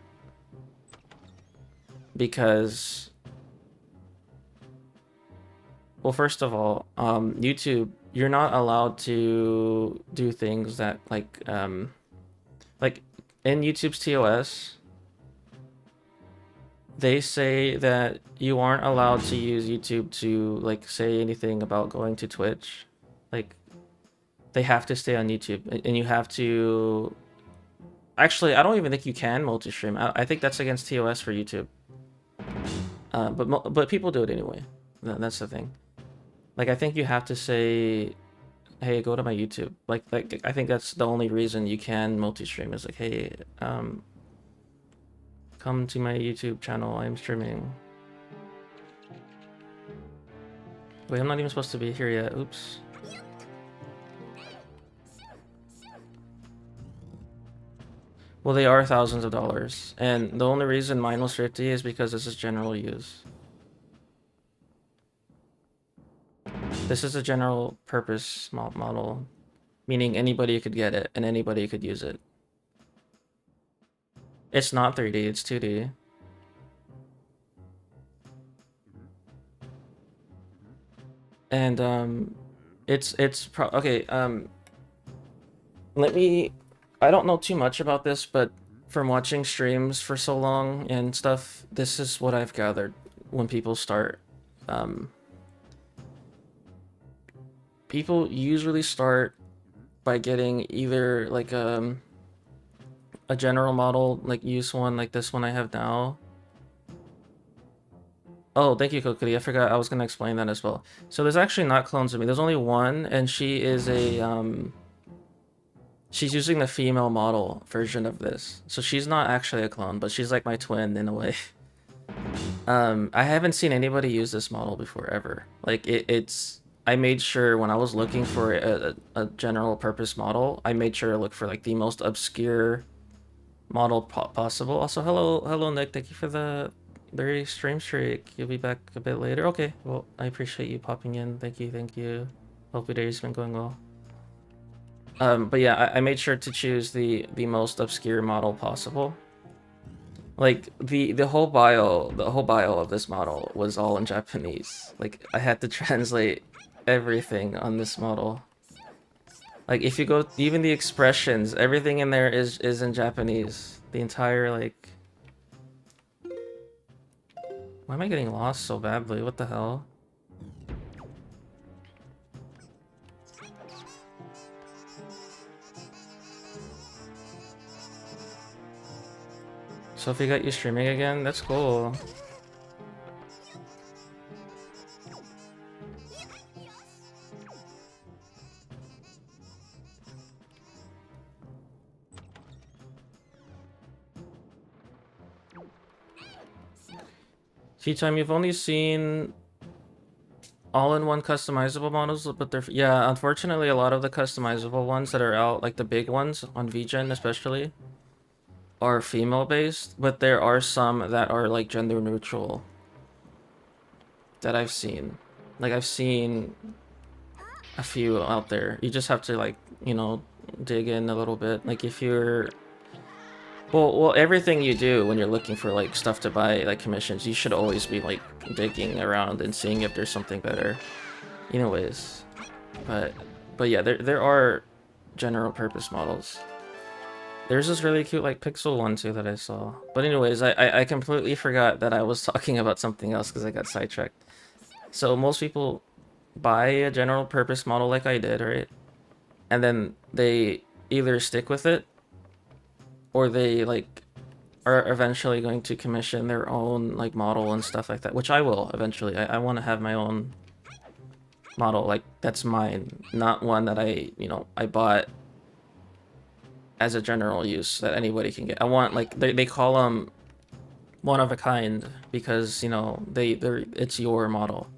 because, well, first of all, YouTube, you're not allowed to do things that like in YouTube's TOS, they say that you aren't allowed to use YouTube to like say anything about going to Twitch. Like they have to stay on YouTube, and you have to. Actually, I don't even think you can multi-stream. I think that's against TOS for YouTube. But people do it anyway. That's the thing. Like I think you have to say, "Hey, go to my YouTube." Like I think that's the only reason you can multi-stream is like, "Hey, come to my YouTube channel. I'm streaming." Wait, I'm not even supposed to be here yet. Oops. Well, they are thousands of dollars, and the only reason mine was 50 is because this is general use. This is a general purpose model, meaning anybody could get it and anybody could use it. It's not 3D, it's 2D. And okay, I don't know too much about this, but from watching streams for so long and stuff, this is what I've gathered when people start. People usually start by getting either like a general model, like use one like this one I have now. Oh, thank you, Kokiri. I forgot I was gonna explain that as well. So there's actually not clones of me. There's only one, and she is a she's using the female model version of this. So she's not actually a clone, but she's like my twin in a way. I haven't seen anybody use this model before ever. Like it's I made sure when I was looking for a general purpose model, I made sure to look for like the most obscure model possible. Also, hello Nick, thank you for the stream streak. You'll be back a bit later. Okay, well, I appreciate you popping in. Thank you. Hope your day's been going well. But yeah, I made sure to choose the most obscure model possible. Like the whole bio of this model was all in Japanese. Like I had to translate everything on this model. Like if you go, even the expressions, everything in there is in Japanese. The entire like. Why am I getting lost so badly? What the hell? Sophie got you streaming again? That's cool. Tea-time, you've only seen all-in-one customizable models, but they're... Yeah, unfortunately, a lot of the customizable ones that are out, like the big ones, on VGen especially, are female-based, but there are some that are, like, gender-neutral that I've seen. Like, I've seen a few out there. You just have to, like, you know, dig in a little bit. Like, if you're... Well, everything you do when you're looking for, like, stuff to buy, like, commissions, you should always be, like, digging around and seeing if there's something better. Anyways. But yeah, there are general purpose models. There's this really cute, like, pixel one, too, that I saw. But anyways, I completely forgot that I was talking about something else because I got sidetracked. So most people buy a general purpose model like I did, right? And then they either stick with it or they like are eventually going to commission their own like model and stuff like that, which I will eventually. I want to have my own model, like that's mine, not one that I bought as a general use that anybody can get. I want, like, they call them one of a kind because, you know, it's your model.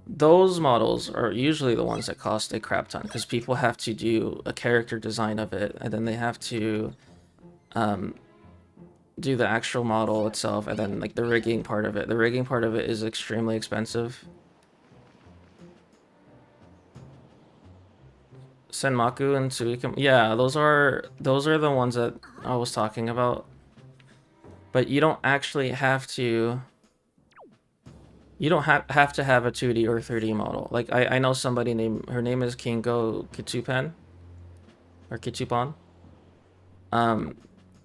Those models are usually the ones that cost a crap ton because people have to do a character design of it, and then they have to do the actual model itself, and then like the rigging part of it. The rigging part of it is extremely expensive. Senmaku and Suikum, yeah, those are the ones that I was talking about. But you don't actually have to. You don't have to have a 2D or 3D model. Like I know somebody her name is Kingo Kitsupan or Kitsupan.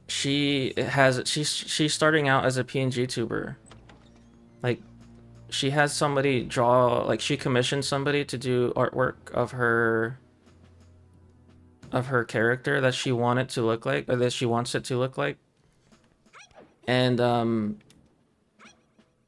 She's starting out as a PNG tuber. Like she has somebody draw, like she commissioned somebody to do artwork of her of her character that she wanted to look like, or that she wants it to look like. And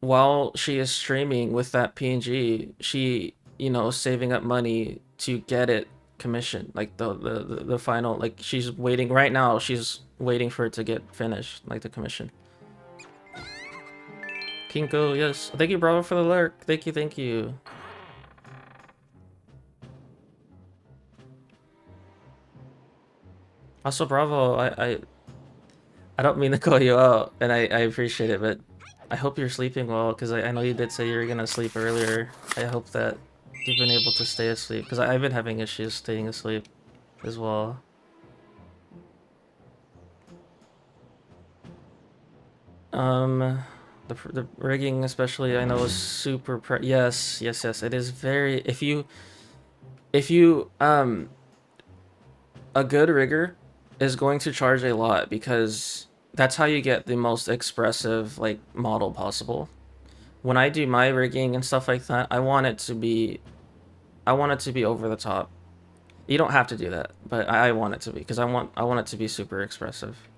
while she is streaming with that PNG, she, you know, saving up money to get it commissioned, like the final, like she's waiting right now, she's waiting for it to get finished, like the commission. Kinko, yes. Thank you, Bravo, for the lurk. Thank you, thank you. Also, Bravo, I don't mean to call you out, and I appreciate it, but I hope you're sleeping well, because I know you did say you were gonna sleep earlier. I hope that you've been able to stay asleep, because I've been having issues staying asleep as well. The rigging especially, I know, is super yes, yes, yes. It is very, if you a good rigger is going to charge a lot, because that's how you get the most expressive like model possible. When I do my rigging and stuff like that, I want it to be over the top. You don't have to do that, but I want it to be, because I want it to be super expressive.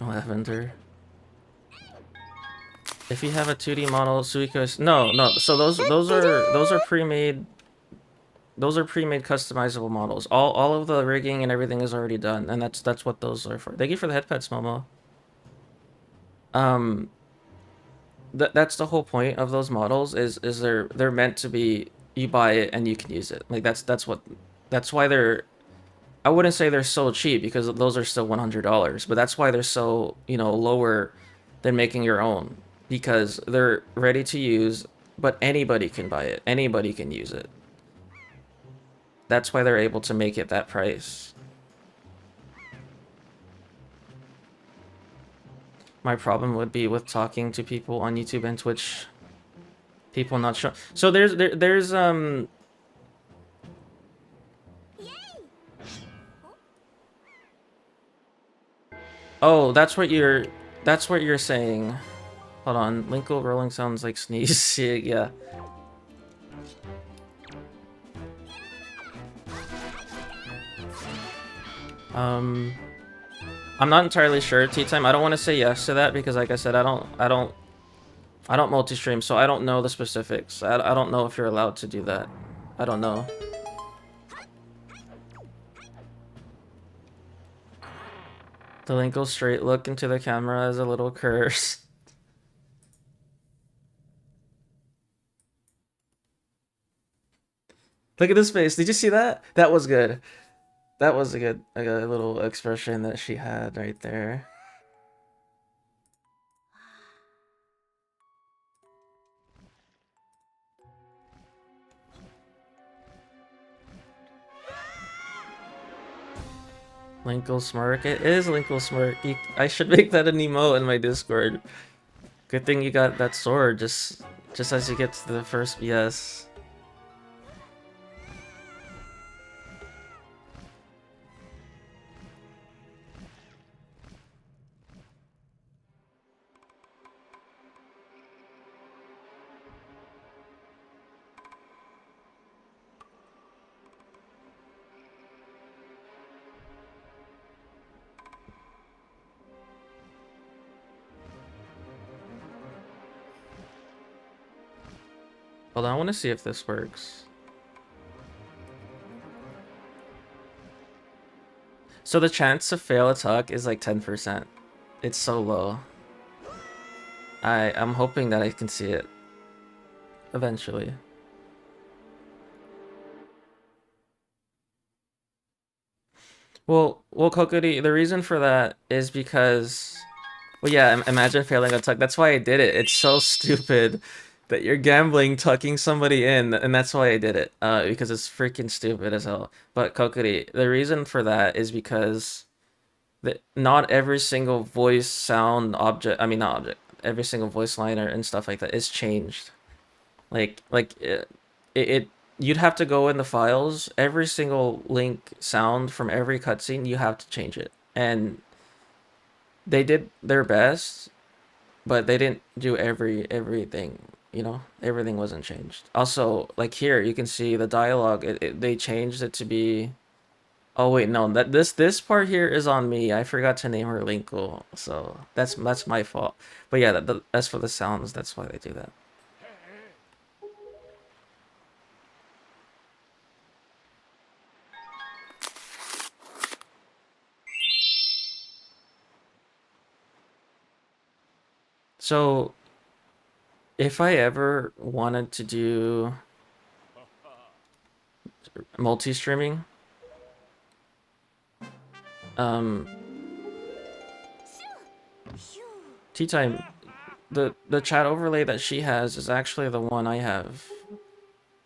Lavender. If you have a 2D model, Suiko is no. So those are pre-made. Those are pre-made customizable models. All of the rigging and everything is already done, and that's what those are for. Thank you for the head pets, Momo. Um, that's the whole point of those models, is they're meant to be, you buy it and you can use it. Like that's why they're, I wouldn't say they're so cheap, because those are still $100, but that's why they're so, you know, lower than making your own, because they're ready to use, but anybody can buy it. Anybody can use it. That's why they're able to make it that price. My problem would be with talking to people on YouTube and Twitch. People not sure. So there's oh, that's what you're saying. Hold on, Linkle rolling sounds like sneeze. Yeah. I'm not entirely sure, Tea Time. I don't want to say yes to that, because like I said, I don't multi-stream, so I don't know the specifics. I don't know if you're allowed to do that. I don't know. The Linkle straight look into the camera as a little curse. Look at this face. Did you see that? That was good. That was a good, like, a little expression that she had right there. Linkle smirk. It is Linkle smirk. I should make that an emote in my Discord. Good thing you got that sword just as you get to the first yes. Hold on, I want to see if this works. So the chance to fail a tuck is like 10%. It's so low. I'm hoping that I can see it eventually. Well, Kokiri, the reason for that is because, well, yeah, imagine failing a tuck. That's why I did it. It's so stupid that you're gambling tucking somebody in, and that's why I did it. Because it's freaking stupid as hell. But Kokiri, the reason for that is because not every single voice sound object, I mean not object, every single voice liner and stuff like that is changed. Like it you'd have to go in the files, every single Link sound from every cutscene, you have to change it. And they did their best, but they didn't do everything. you know, everything wasn't changed. Also, like here, you can see the dialogue. They changed it to be. Oh wait, no, this part here is on me. I forgot to name her Linkle, so that's my fault. But yeah, that's for the sounds. That's why they do that. So if I ever wanted to do multi-streaming, um, tea time, the chat overlay that she has is actually the one I have.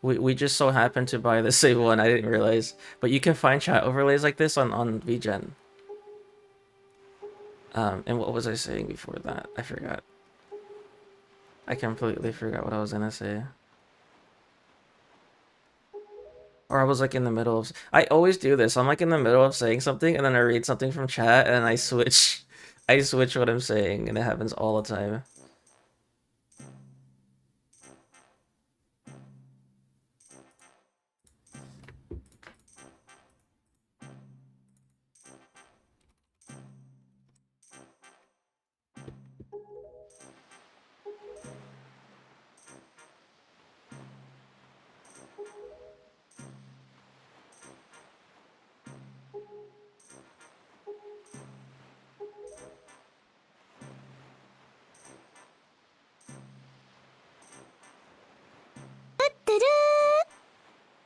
We just so happened to buy the same one. I didn't realize, but you can find chat overlays like this on VGen. And what was I saying before that? I forgot. I completely forgot what I was gonna say. Or I was like in the middle of. I always do this. I'm like in the middle of saying something, and then I read something from chat, and I switch. I switch what I'm saying, and it happens all the time.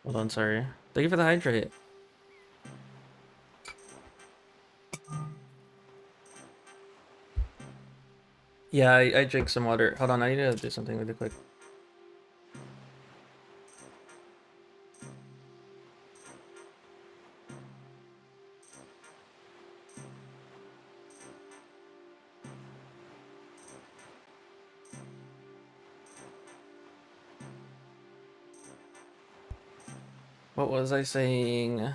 Hold on, sorry. Thank you for the hydrate. Yeah, I drink some water. Hold on, I need to do something really quick. What was I saying?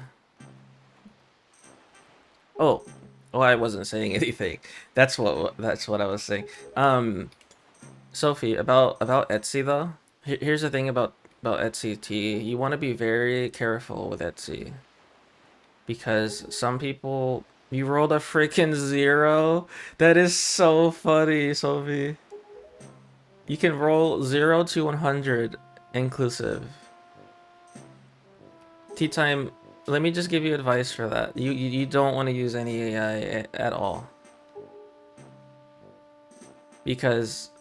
Oh, oh, I wasn't saying anything. That's what I was saying. Sophie, about Etsy though. Here's the thing about Etsy T. You want to be very careful with Etsy because some people you rolled a freaking 0. That is so funny, Sophie. You can roll 0 to 100 inclusive. Tea time. Let me just give you advice for that. You don't want to use any AI at all because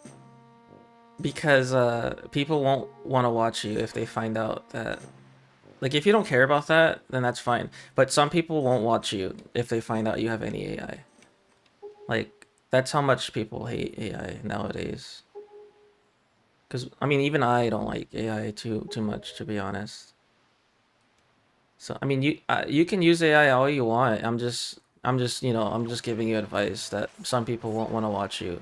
people won't want to watch you if they find out that, like, if you don't care about that, then that's fine, but some people won't watch you if they find out you have any AI. Like, that's how much people hate AI nowadays, because I mean, even I don't like AI too much, to be honest. So I mean, you can use AI all you want. I'm just I'm just giving you advice that some people won't want to watch you.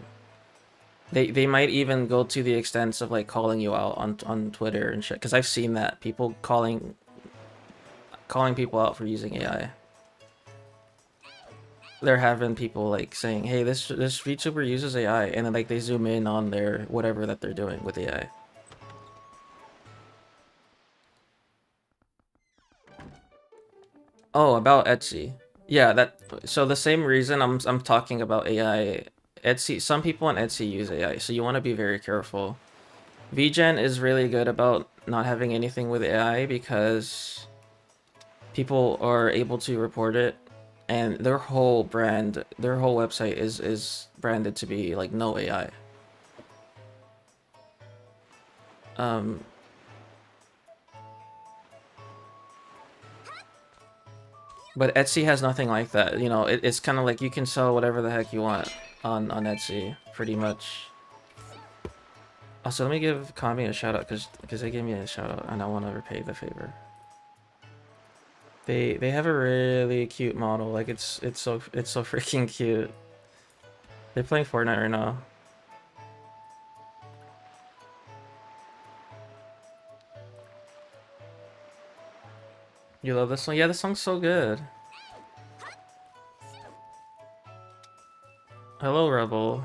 They might even go to the extents of like calling you out on Twitter and shit. Because I've seen that people calling people out for using AI. There have been people like saying, "Hey, this VTuber uses AI," and then like they zoom in on their whatever that they're doing with AI. Oh, about Etsy. Yeah, that. So the same reason I'm talking about AI. Etsy. Some people on Etsy use AI, so you want to be very careful. VGen is really good about not having anything with AI because people are able to report it, and their whole website is branded to be like no AI. Um, but Etsy has nothing like that. You know, it's kind of like you can sell whatever the heck you want on Etsy, pretty much. Also, let me give Kami a shout out because they gave me a shout out and I want to repay the favor. They have a really cute model. Like it's so freaking cute. They're playing Fortnite right now. You love this song? Yeah, this song's so good. Hello, Rebel.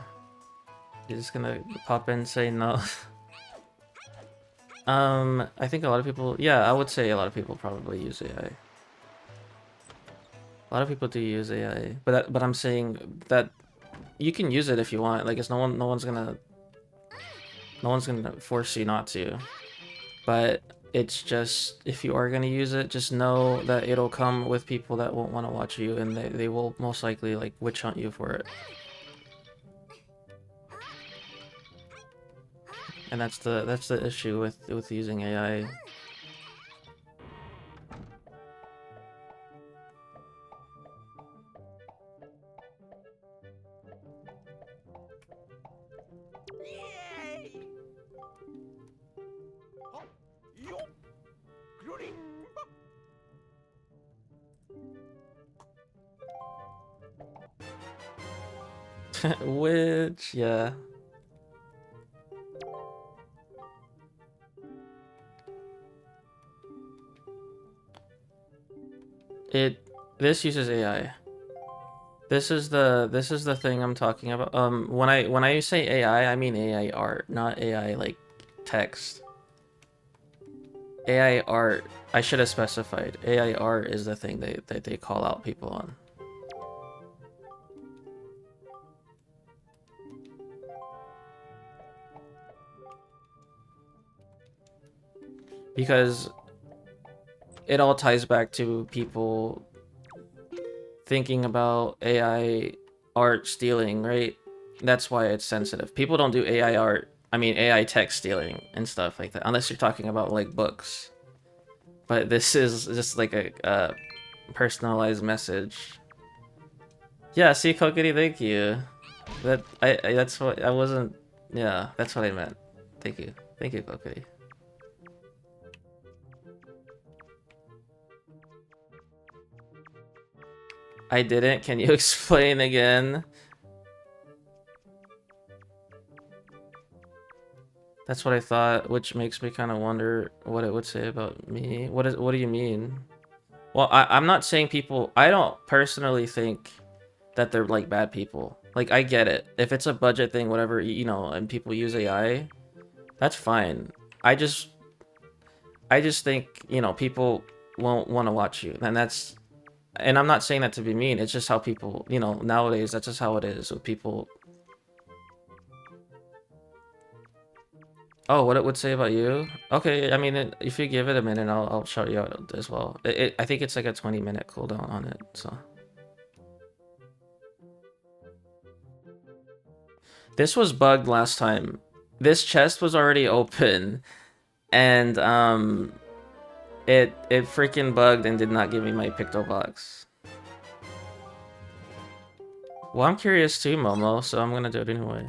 You're just gonna pop in and say no. I think a lot of people, yeah, I would say a lot of people probably use AI. A lot of people do use AI, but I'm saying that you can use it if you want. Like, it's no one's gonna force you not to. But it's just, if you are gonna use it, just know that it'll come with people that won't want to watch you, and they will most likely like witch hunt you for it. And that's the issue with using AI. Which, yeah. This uses AI. This is the thing I'm talking about. When I say AI, I mean AI art, not AI like text. AI art, I should have specified. AI art is the thing that they call out people on. Because it all ties back to people thinking about AI art stealing, right? That's why it's sensitive. People don't do AI art, I mean AI text stealing and stuff like that, unless you're talking about like books. But this is just like a personalized message. Yeah, see, Kokiri, thank you. That's what I wasn't. Yeah, that's what I meant. Thank you, Kokiri. I didn't. Can you explain again? That's what I thought, which makes me kind of wonder what it would say about me. What do you mean? Well, I'm not saying people. I don't personally think that they're like bad people. Like, I get it. If it's a budget thing, whatever, you know, and people use AI, that's fine. I just I just think, you know, people won't want to watch you. And I'm not saying that to be mean. It's just how people, you know, nowadays, that's just how it is with people. Oh, what it would say about you? Okay, I mean, if you give it a minute, I'll shout you out as well. I think it's like a 20-minute cooldown on it, so. This was bugged last time. This chest was already open, and it freaking bugged and did not give me my Picto box. Well, I'm curious too, Momo, so I'm gonna do it anyway.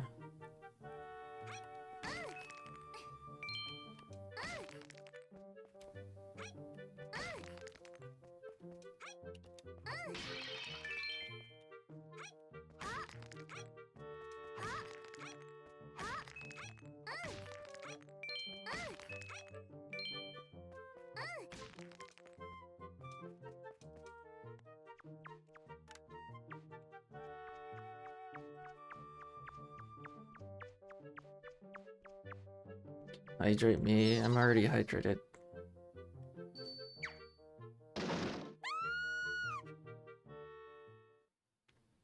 Hydrate me. I'm already hydrated.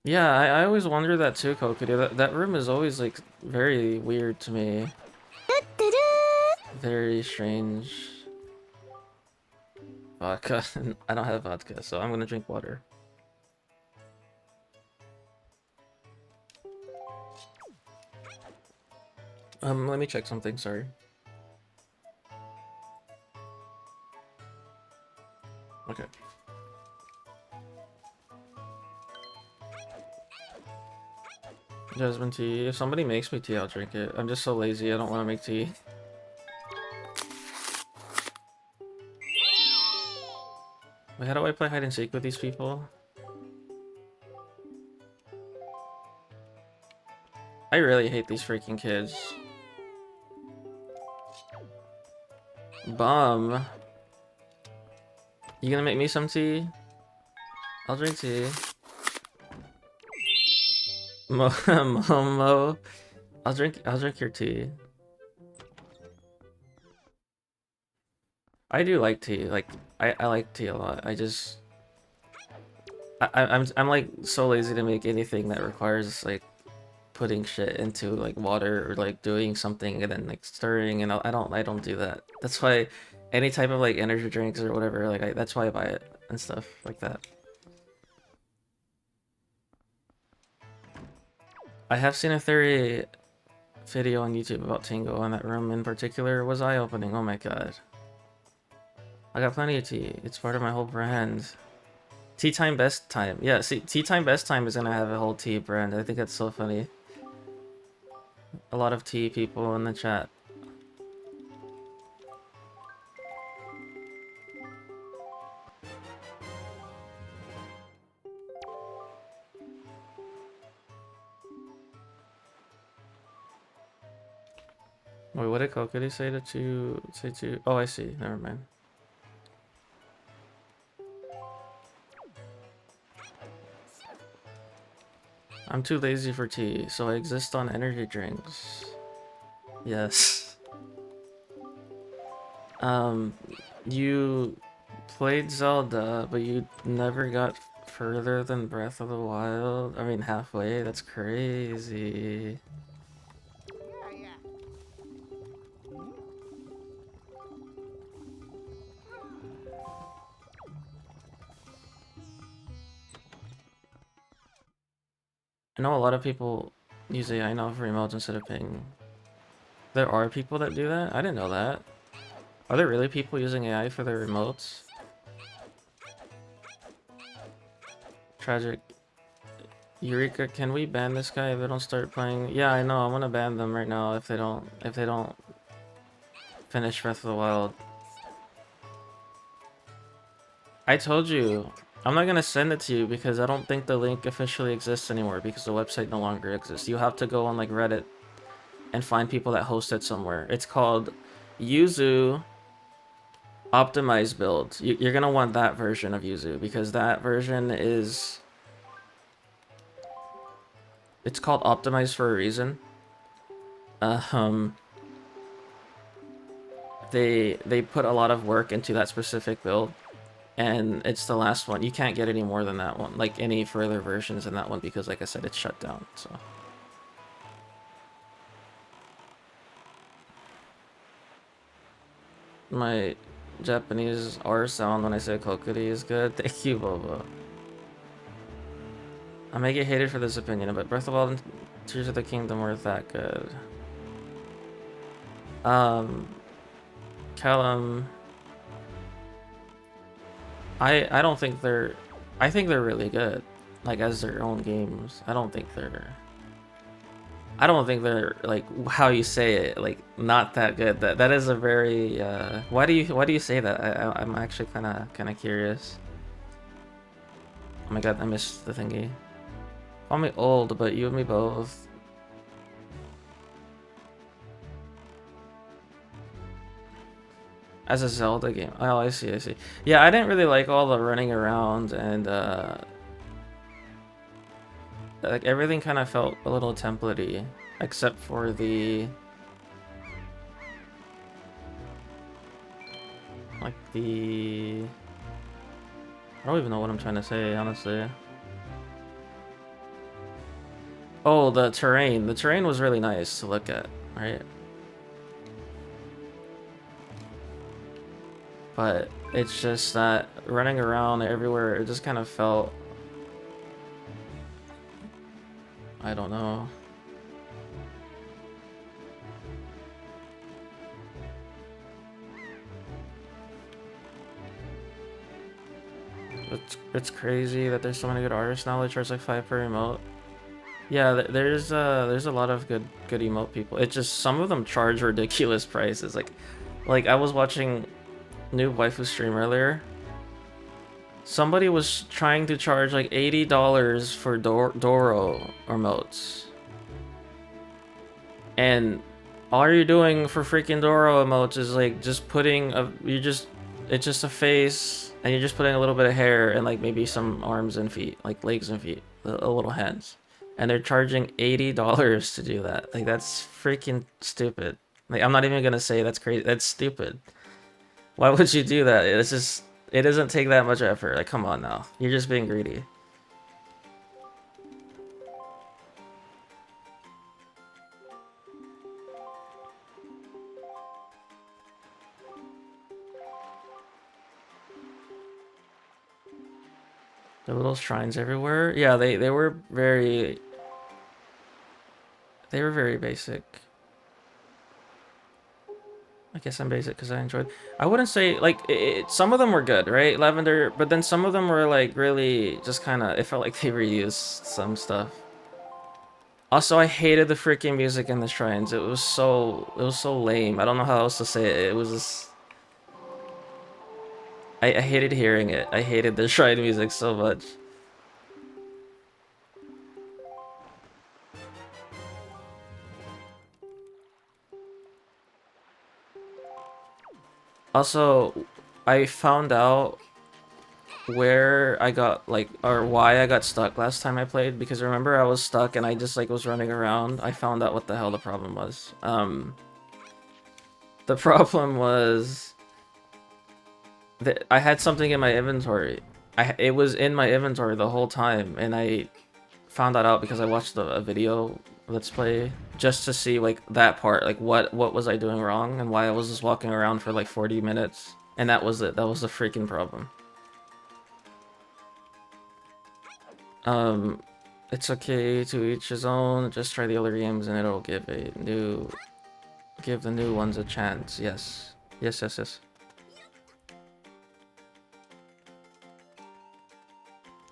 Yeah, I always wonder that too, Kokudu. That room is always like very weird to me. Very strange. Vodka. I don't have vodka, so I'm gonna drink water. Let me check something, sorry. Okay. Jasmine tea. If somebody makes me tea, I'll drink it. I'm just so lazy, I don't want to make tea. Wait, how do I play hide and seek with these people? I really hate these freaking kids. Bum. You gonna make me some tea? I'll drink tea. Momo. I'll drink your tea. I do like tea. Like I like tea a lot. I'm like so lazy to make anything that requires like putting shit into like water or like doing something and then like stirring, and I don't do that. That's why any type of like energy drinks or whatever, like that's why I buy it and stuff like that. I have seen a theory video on YouTube about Tango, and that room in particular was eye-opening. Oh my god. I got plenty of tea. It's part of my whole brand. Tea time best time. Yeah, see, tea time best time is gonna have a whole tea brand. I think that's so funny. A lot of tea people in the chat. Wait, what did Kokiri say to? Oh, I see. Never mind. I'm too lazy for tea, so I exist on energy drinks. Yes. Um, you played Zelda, but you never got further than Breath of the Wild? I mean, halfway? That's crazy. I know a lot of people use AI now for remotes instead of ping. There are people that do that? I didn't know that. Are there really people using AI for their remotes? Tragic. Eureka, can we ban this guy if they don't start playing? Yeah, I know. I'm gonna ban them right now if they don't finish Breath of the Wild. I told you. I'm not gonna send it to you because I don't think the link officially exists anymore because the website no longer exists. You have to go on like Reddit and find people that host it somewhere. It's called Yuzu Optimized Build. You're gonna want that version of Yuzu because that version is... It's called Optimized for a reason. Um, they put a lot of work into that specific build, and it's the last one. You can't get any more than that one, like any further versions than that one, because like I said, it's shut down. So my Japanese R sound when I say kokuri is good. Thank you, Bobo. I may get hated for this opinion, but Breath of the Wild and Tears of the Kingdom weren't that good. Um, Callum, I don't think they're... I think they're really good, like as their own games. I don't think they're like how you say it, like not that good. That is a very why do you say that? I'm actually kind of curious. Oh my god, I missed the thingy. Call me old, but you and me both. As a Zelda game. Oh, I see, I see. Yeah, I didn't really like all the running around and like everything kind of felt a little templatey, except for the I don't even know what I'm trying to say, honestly. Oh, the terrain. The terrain was really nice to look at, right? But it's just that running around everywhere, it just kind of felt... I don't know. It's crazy that there's so many good artists now that charge like 5 per emote. Yeah, there's a lot of good emote people. It's just some of them charge ridiculous prices. Like I was watching New Waifu stream earlier. Somebody was trying to charge like $80 for Doro emotes. And all you're doing for freaking Doro emotes is like just putting it's just a face, and you're just putting a little bit of hair and like maybe some arms and feet, like legs and feet, a little hands. And they're charging $80 to do that. Like that's freaking stupid. Like I'm not even gonna say that's crazy. That's stupid. Why would you do that? It's just, it doesn't take that much effort. Like, come on now. You're just being greedy. The little shrines everywhere. Yeah, they were very, they were very basic. I guess I'm basic because I enjoyed. I wouldn't say like some of them were good, right? Lavender, but then some of them were like really just kind of. It felt like they reused some stuff. Also, I hated the freaking music in the shrines. It was so lame. I don't know how else to say it. It was just. I hated hearing it. I hated the shrine music so much. Also, I found out where I got like or why I got stuck last time I played because remember I was stuck and I just like was running around. I found out what the hell the problem was. The problem was that I had something in my inventory. It was in my inventory the whole time and I found that out because I watched a video let's play just to see like that part, like what was I doing wrong and why I was just walking around for like 40 minutes. And that was it. That was the freaking problem. It's okay to each his own. Just try the other games and it'll give the new ones a chance. Yes. Yes, yes, yes.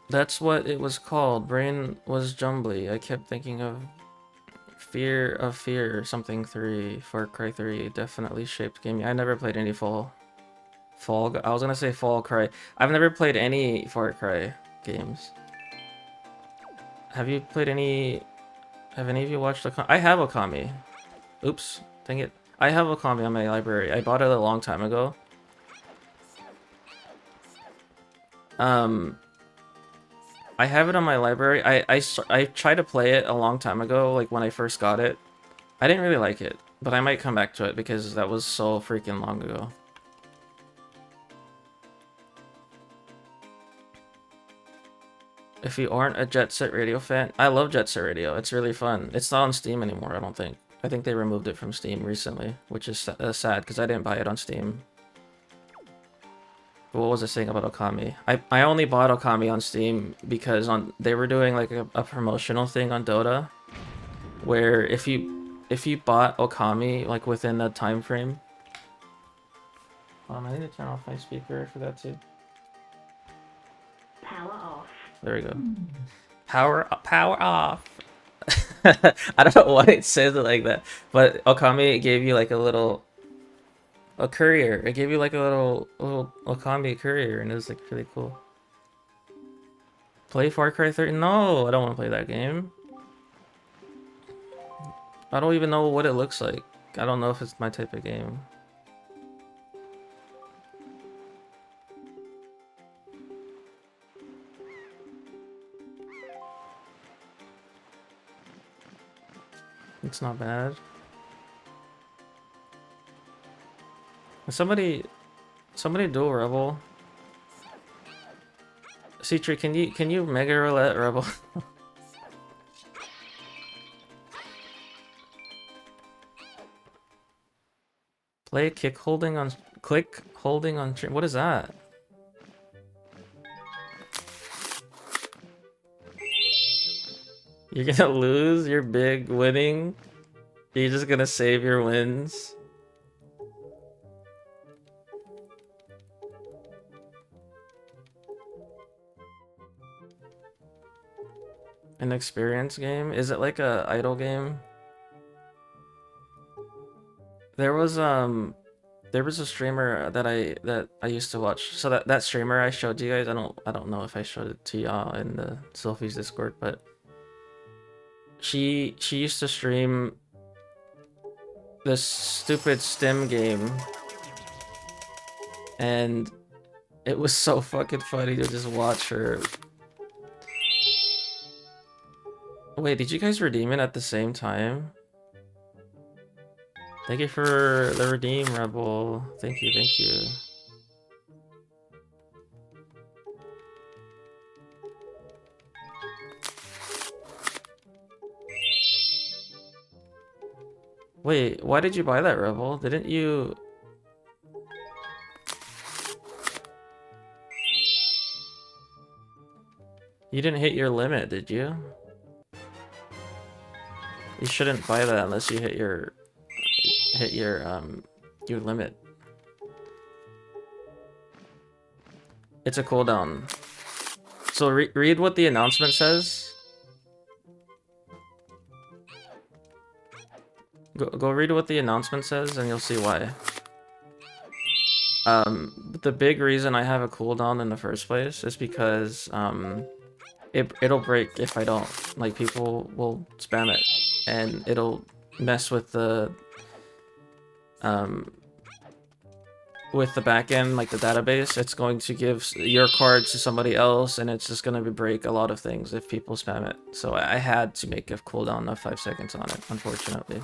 That's what it was called. Brain was jumbly. I kept thinking of Fear or something 3. Far Cry 3 definitely shaped gaming. I never played any I was gonna say Fall Cry. I've never played any Far Cry games. Have you played any? Have any of you watched I have Okami. Oops, dang it. I have Okami on my library. I bought it a long time ago. I have it on my library. I tried to play it a long time ago, like when I first got it. I didn't really like it, but I might come back to it because that was so freaking long ago. If you aren't a Jet Set Radio fan, I love Jet Set Radio. It's really fun. It's not on Steam anymore, I don't think. I think they removed it from Steam recently, which is sad because I didn't buy it on Steam. But what was I saying about Okami? I only bought Okami on Steam because they were doing like a promotional thing on Dota, where if you bought Okami like within a time frame. I need to turn off my speaker for that too. Power off. There we go. Power off. I don't know why it says it like that, but Okami gave you like a courier. It gave you like a little Okami courier, and it was like really cool. Play Far Cry 3? No, I don't want to play that game. I don't even know what it looks like. I don't know if it's my type of game. It's not bad. Somebody dual rebel. Citri, can you mega roulette rebel? Play click holding on what is that? You're gonna lose your big winning? You're just gonna save your wins? An experience game? Is it like a idle game? There was a streamer that I used to watch. So that streamer I showed you guys, I don't know if I showed it to y'all in the Sophie's Discord, but she used to stream this stupid STEM game, and it was so fucking funny to just watch her. Wait, did you guys redeem it at the same time? Thank you for the redeem, Rebel. Thank you, thank you. Wait, why did you buy that Rebel? Didn't you... You didn't hit your limit, did you? You shouldn't buy that unless you hit your limit. It's a cooldown. So read what the announcement says. Go read what the announcement says and you'll see why. The big reason I have a cooldown in the first place is because it'll break if I don't. Like, people will spam it and it'll mess with the back end, like the database. It's going to give your card to somebody else and it's just going to break a lot of things if people spam it. So I had to make a cooldown of 5 seconds on it, unfortunately.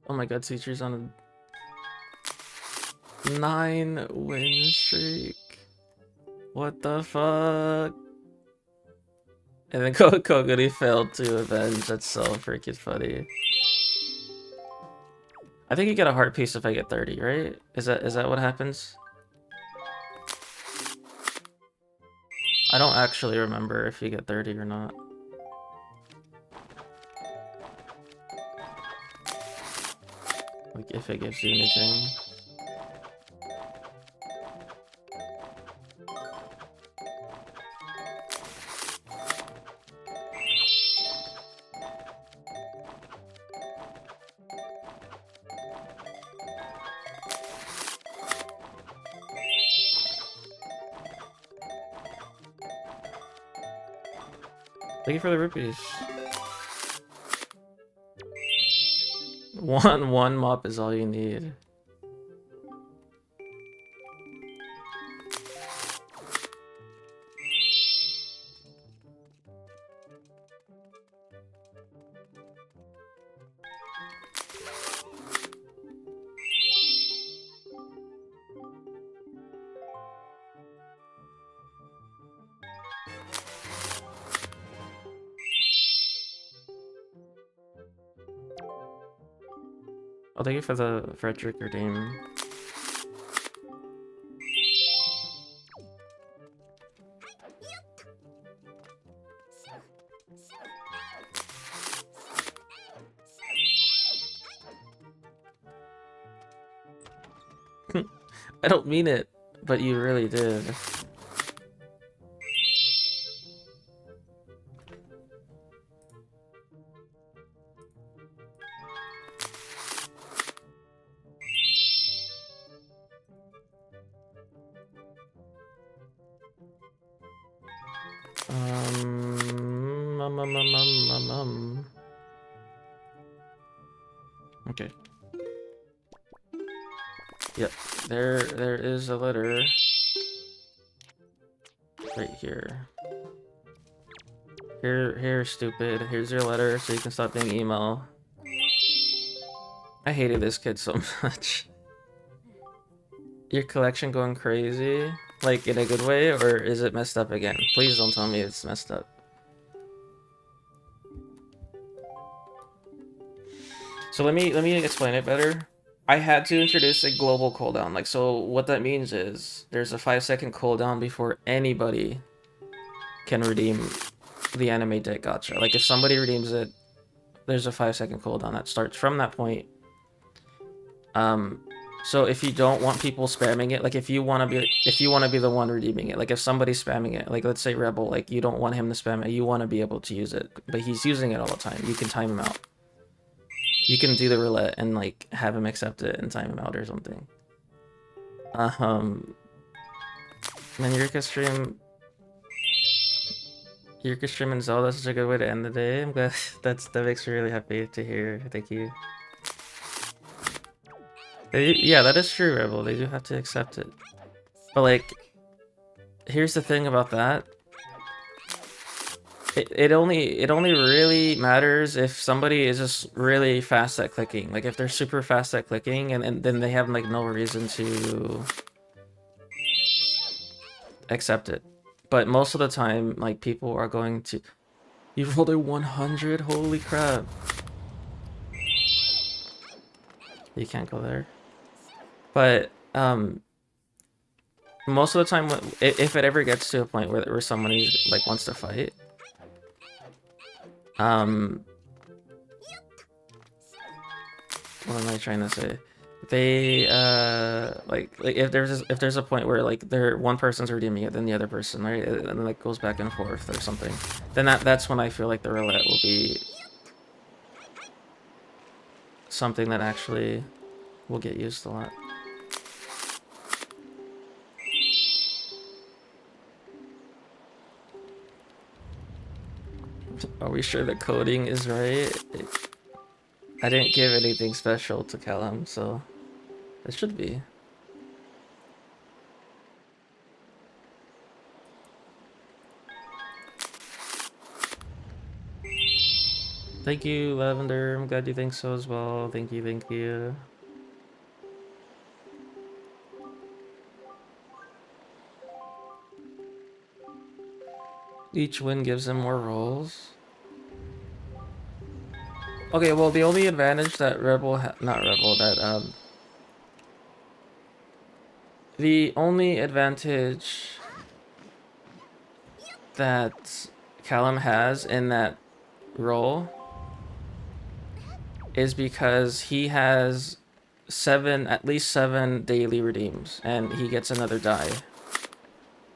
Oh my god, teacher's on a 9-win streak. What the fuck? And then Koguri failed to avenge. That's so freaking funny. I think you get a heart piece if I get 30, right? Is that what happens? I don't actually remember if you get 30 or not. Like, if it gives you anything. Thank you for the rupees. One mop is all you need. Oh, thank you for the Frederick redeem. I don't mean it, but you really did. Okay. Yep, there is a letter right here. Here, stupid. Here's your letter, so you can stop being emo. I hated this kid so much. Your collection going crazy? Like, in a good way, or is it messed up again? Please don't tell me it's messed up. So let me explain it better. I had to introduce a global cooldown. Like, so what that means is there's a 5-second cooldown before anybody can redeem the anime deck gacha. Like, if somebody redeems it, there's a 5-second cooldown that starts from that point. So if you don't want people spamming it, like if you want to be the one redeeming it, like if somebody's spamming it, like let's say Rebel, like you don't want him to spam it, you want to be able to use it, but he's using it all the time. You can time him out. You can do the roulette and like have him accept it and time him out or something. Then Yurika stream and Zelda is such a good way to end the day. I'm glad that makes me really happy to hear. Thank you. Yeah, that is true, Rebel. They do have to accept it. But like, here's the thing about that. It only really matters if somebody is just really fast at clicking. Like if they're super fast at clicking and then they have like no reason to accept it. But most of the time, like people are going to. You rolled a 100. Holy crap! You can't go there. But most of the time, if it ever gets to a point where somebody like wants to fight, what am I trying to say? They like if there's a point where like one person's redeeming it, then the other person, right, and then like goes back and forth or something, then that's when I feel like the roulette will be something that actually will get used a lot. Are we sure the coding is right? I didn't give anything special to Callum, so it should be. Thank you, Lavender. I'm glad you think so as well. Thank you, thank you. Each win gives him more rolls. Okay, well, the only advantage that the only advantage that Callum has in that role is because he has at least seven daily redeems, and he gets another die.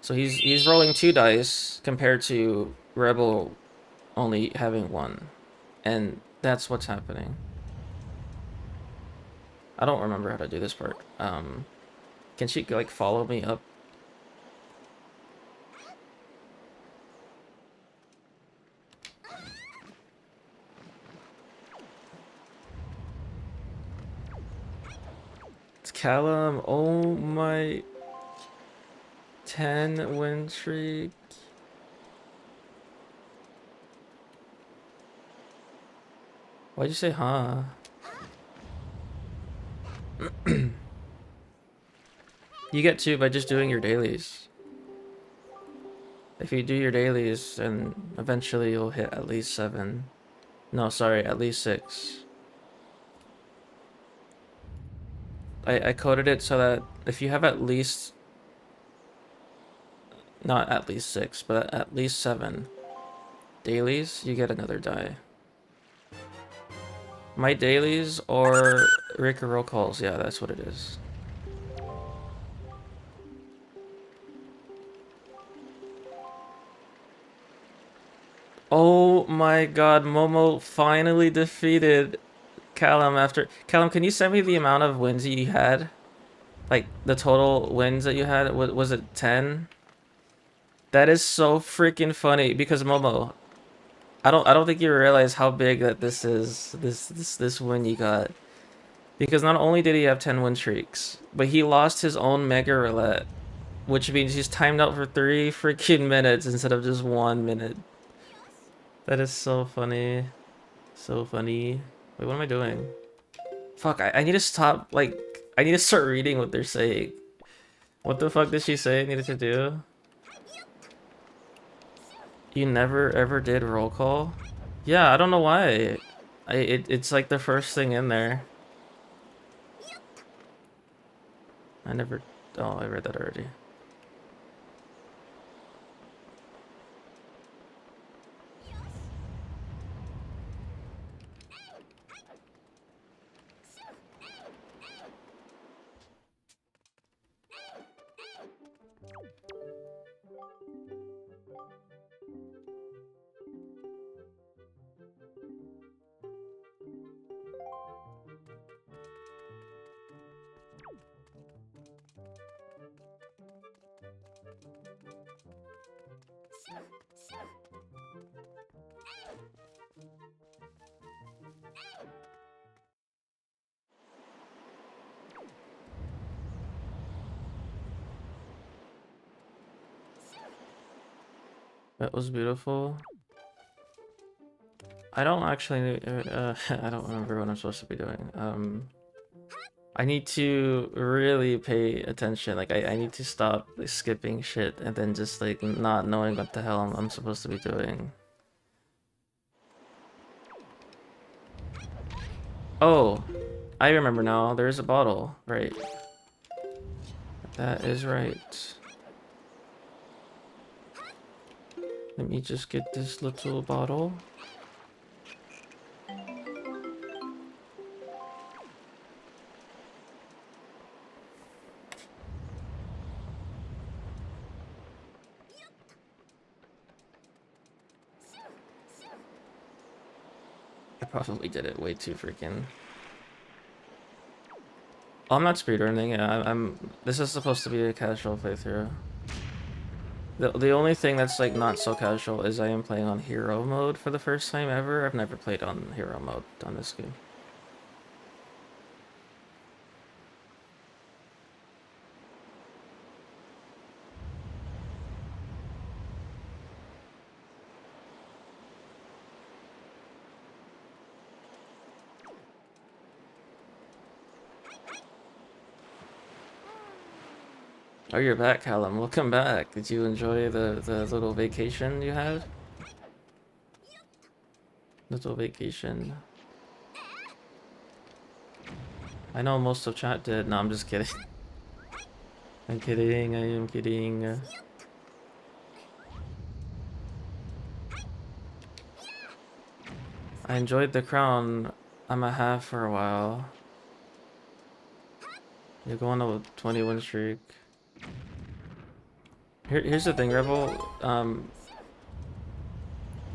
So he's rolling 2 dice compared to Rebel only having 1, and that's what's happening. I don't remember how to do this part. Can she like follow me up? It's Callum. Oh my. 10 win streak. Why'd you say huh? You get 2 by just doing your dailies. If you do your dailies, then eventually you'll hit at least 7. No, sorry, at least 6. I coded it so that if you have at least, not at least 6, but at least 7 dailies, you get another die. My dailies or Rick roll calls, yeah, that's what it is. Oh my god, Momo finally defeated Callum after... Callum, can you send me the amount of wins you had? Like, the total wins that you had? Was it 10? That is so freaking funny, because Momo, I don't think you realize how big that this is, this win you got. Because not only did he have 10 win streaks, but he lost his own Mega Roulette, which means he's timed out for 3 freaking minutes instead of just 1 minute. That is so funny. So funny. Wait, what am I doing? Fuck, I need to stop, like, I need to start reading what they're saying. What the fuck did she say I needed to do? You never ever did roll call? Yeah, I don't know why. It's like the first thing in there. I never... Oh, I read that already. That was beautiful. I don't actually, I don't remember what I'm supposed to be doing. I need to really pay attention. Like, I need to stop like, skipping shit and then just like not knowing what the hell I'm supposed to be doing. Oh, I remember now. There's a bottle. Right. That is right. Let me just get this little bottle. I probably did it way too freaking. Oh, I'm not speedrunning. Yeah, I'm. This is supposed to be a casual playthrough. The only thing that's like not so casual is I am playing on hero mode for the first time ever. I've never played on hero mode on this game. Oh, you're back, Callum. Welcome back. Did you enjoy the little vacation you had? Little vacation. I know most of chat did. No, I'm just kidding. I'm kidding. I am kidding. I enjoyed the crown I'm a half for a while. You're going on a 21 streak. Here's the thing, Rebel.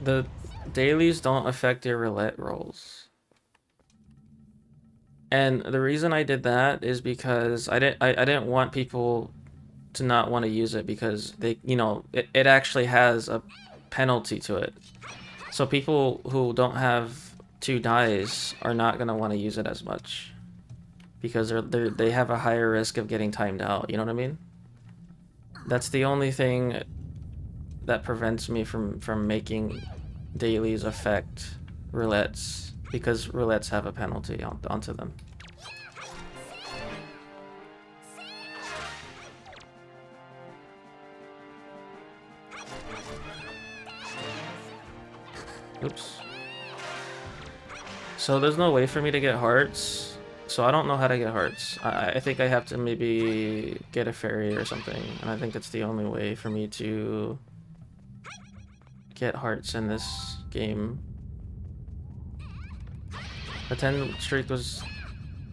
The dailies don't affect your roulette rolls. And the reason I did that is because I didn't want people to not want to use it because they, you know, it actually has a penalty to it. So people who don't have 2 dies are not gonna want to use it as much because they have a higher risk of getting timed out. You know what I mean? That's the only thing that prevents me from making dailies affect roulettes because roulettes have a penalty onto them. Oops. So there's no way for me to get hearts. So I don't know how to get hearts. I think I have to maybe get a fairy or something. And I think that's the only way for me to get hearts in this game. The 10 streak was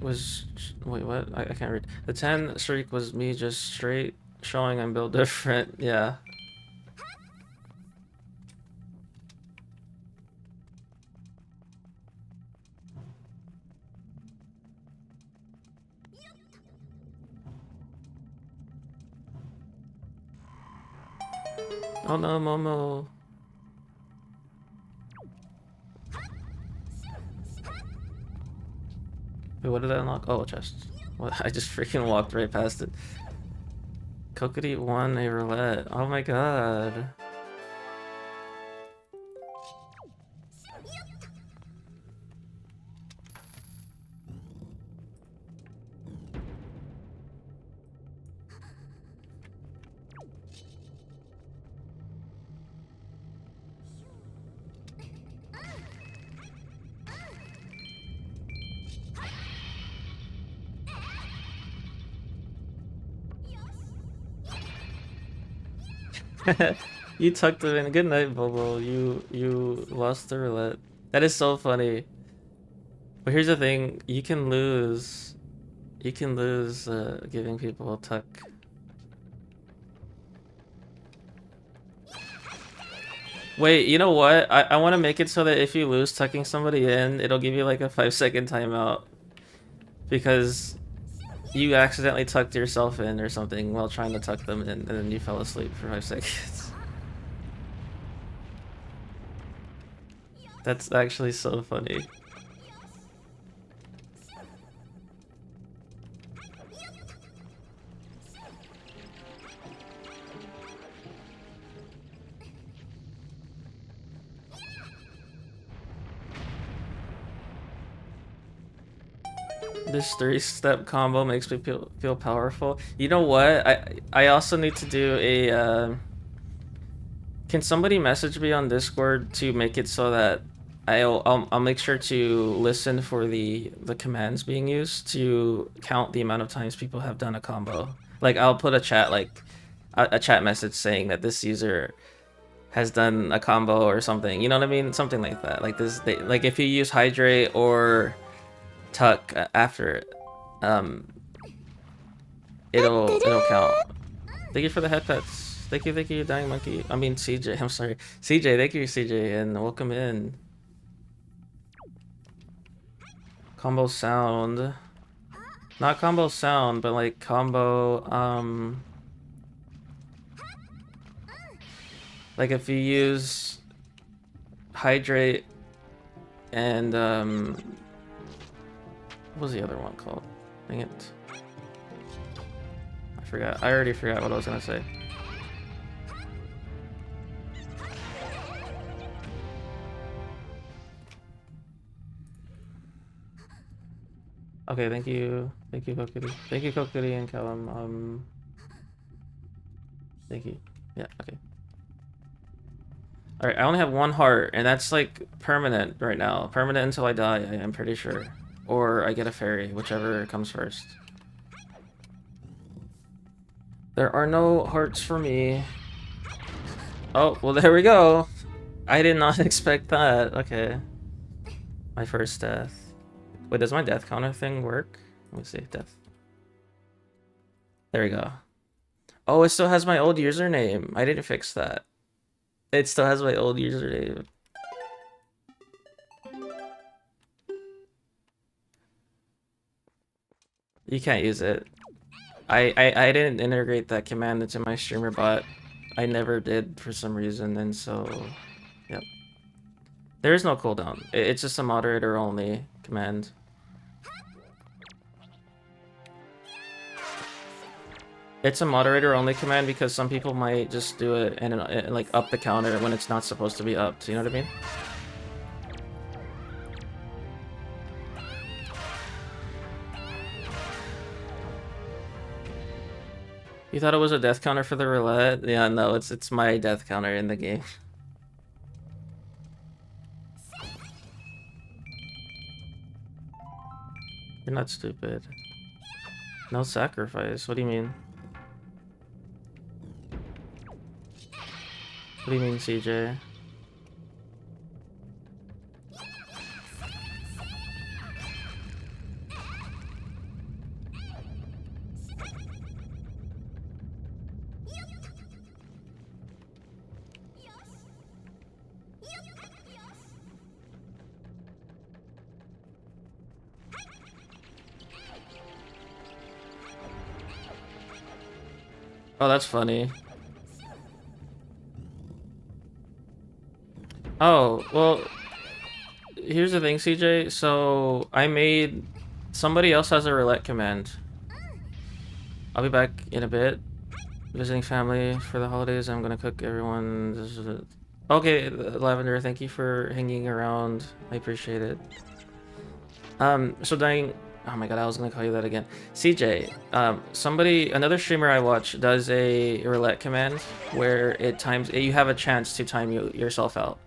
wait, what? I can't read. The 10 streak was me just straight showing I'm built different. Yeah. Oh no, Momo. Wait, what did I unlock? Oh, a chest. What? I just freaking walked right past it. Kokiri won a roulette. Oh my god. You tucked it in. Good night, Bobo. You lost the roulette. That is so funny. But here's the thing, you can lose. You can lose giving people a tuck. Wait, you know what? I want to make it so that if you lose tucking somebody in, it'll give you like a 5-second timeout. Because you accidentally tucked yourself in or something while trying to tuck them in, and then you fell asleep for 5 seconds. That's actually so funny. This 3-step combo makes me feel powerful. You know what? I also need to do a. Can somebody message me on Discord to make it so that I'll make sure to listen for the commands being used to count the amount of times people have done a combo. Like I'll put a chat like a chat message saying that this user has done a combo or something. You know what I mean? Something like that. Like this, like if you use hydrate or tuck after it, it'll count. Thank you for the head pets. Thank you, Dying Monkey. I mean CJ. I'm sorry, CJ. Thank you, CJ, and welcome in. Combo sound, not combo sound, but like combo. Like if you use hydrate and what was the other one called? Dang it. I forgot. I already forgot what I was gonna say. Okay, thank you, Kokiri. Thank you, Kokiri and Callum. Thank you. Yeah, okay. All right, I only have one heart, and that's like permanent right now. Permanent until I die, I'm pretty sure. Or I get a fairy, whichever comes first. There are no hearts for me. Oh, well, there we go. I did not expect that. Okay. My first death. Wait, does my death counter thing work? Let me see. Death. There we go. Oh, it still has my old username. I didn't fix that. It still has my old username. You can't use it. I didn't integrate that command into my streamer bot. I never did for some reason, and so, yep. There is no cooldown. It's just a moderator only command. It's a moderator only command because some people might just do it and like up the counter when it's not supposed to be upped. You know what I mean? You thought it was a death counter for the roulette? Yeah, no, it's my death counter in the game. You're not stupid. No sacrifice. What do you mean? What do you mean, CJ? Oh, that's funny. Oh, well, here's the thing, CJ. So I made somebody else has a roulette command. I'll be back in a bit. Visiting family for the holidays. I'm gonna cook everyone. Okay, Lavender, thank you for hanging around. I appreciate it. So dying. Oh my god, I was gonna call you that again. CJ, another streamer I watch does a roulette command where it times. You have a chance to time yourself out.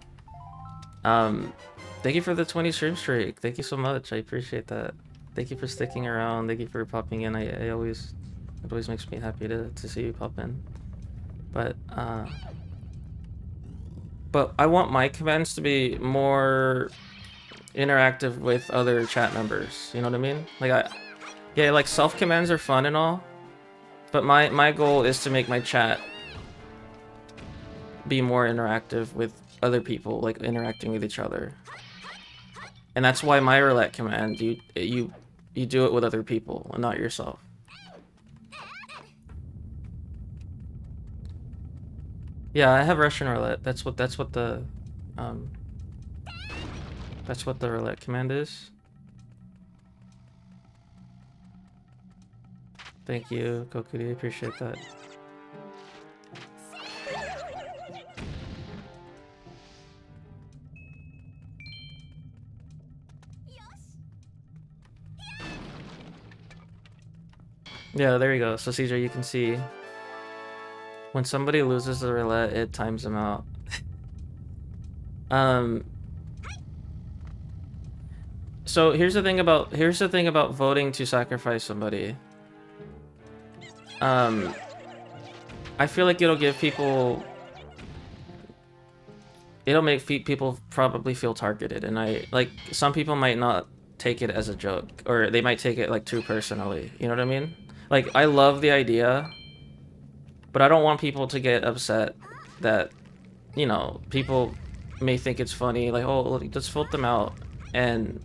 Thank you for the 20 stream streak. Thank you so much. I appreciate that. Thank you for sticking around. Thank you for popping in. It always makes me happy to see you pop in. But I want my commands to be more interactive with other chat members. You know what I mean? Like yeah, like self commands are fun and all, but my goal is to make my chat be more interactive with other people, like interacting with each other. And that's why my roulette command, you do it with other people and not yourself. Yeah, I have Russian roulette. That's what the roulette command is. Thank you, Kokuri. Appreciate that. Yeah, there you go. So Caesar, you can see when somebody loses the roulette, it times them out. Um, so here's the thing about voting to sacrifice somebody. Um, I feel like it'll make people probably feel targeted, and some people might not take it as a joke, or they might take it like too personally. You know what I mean? Like, I love the idea, but I don't want people to get upset that, people may think it's funny, like, oh, let's vote them out, and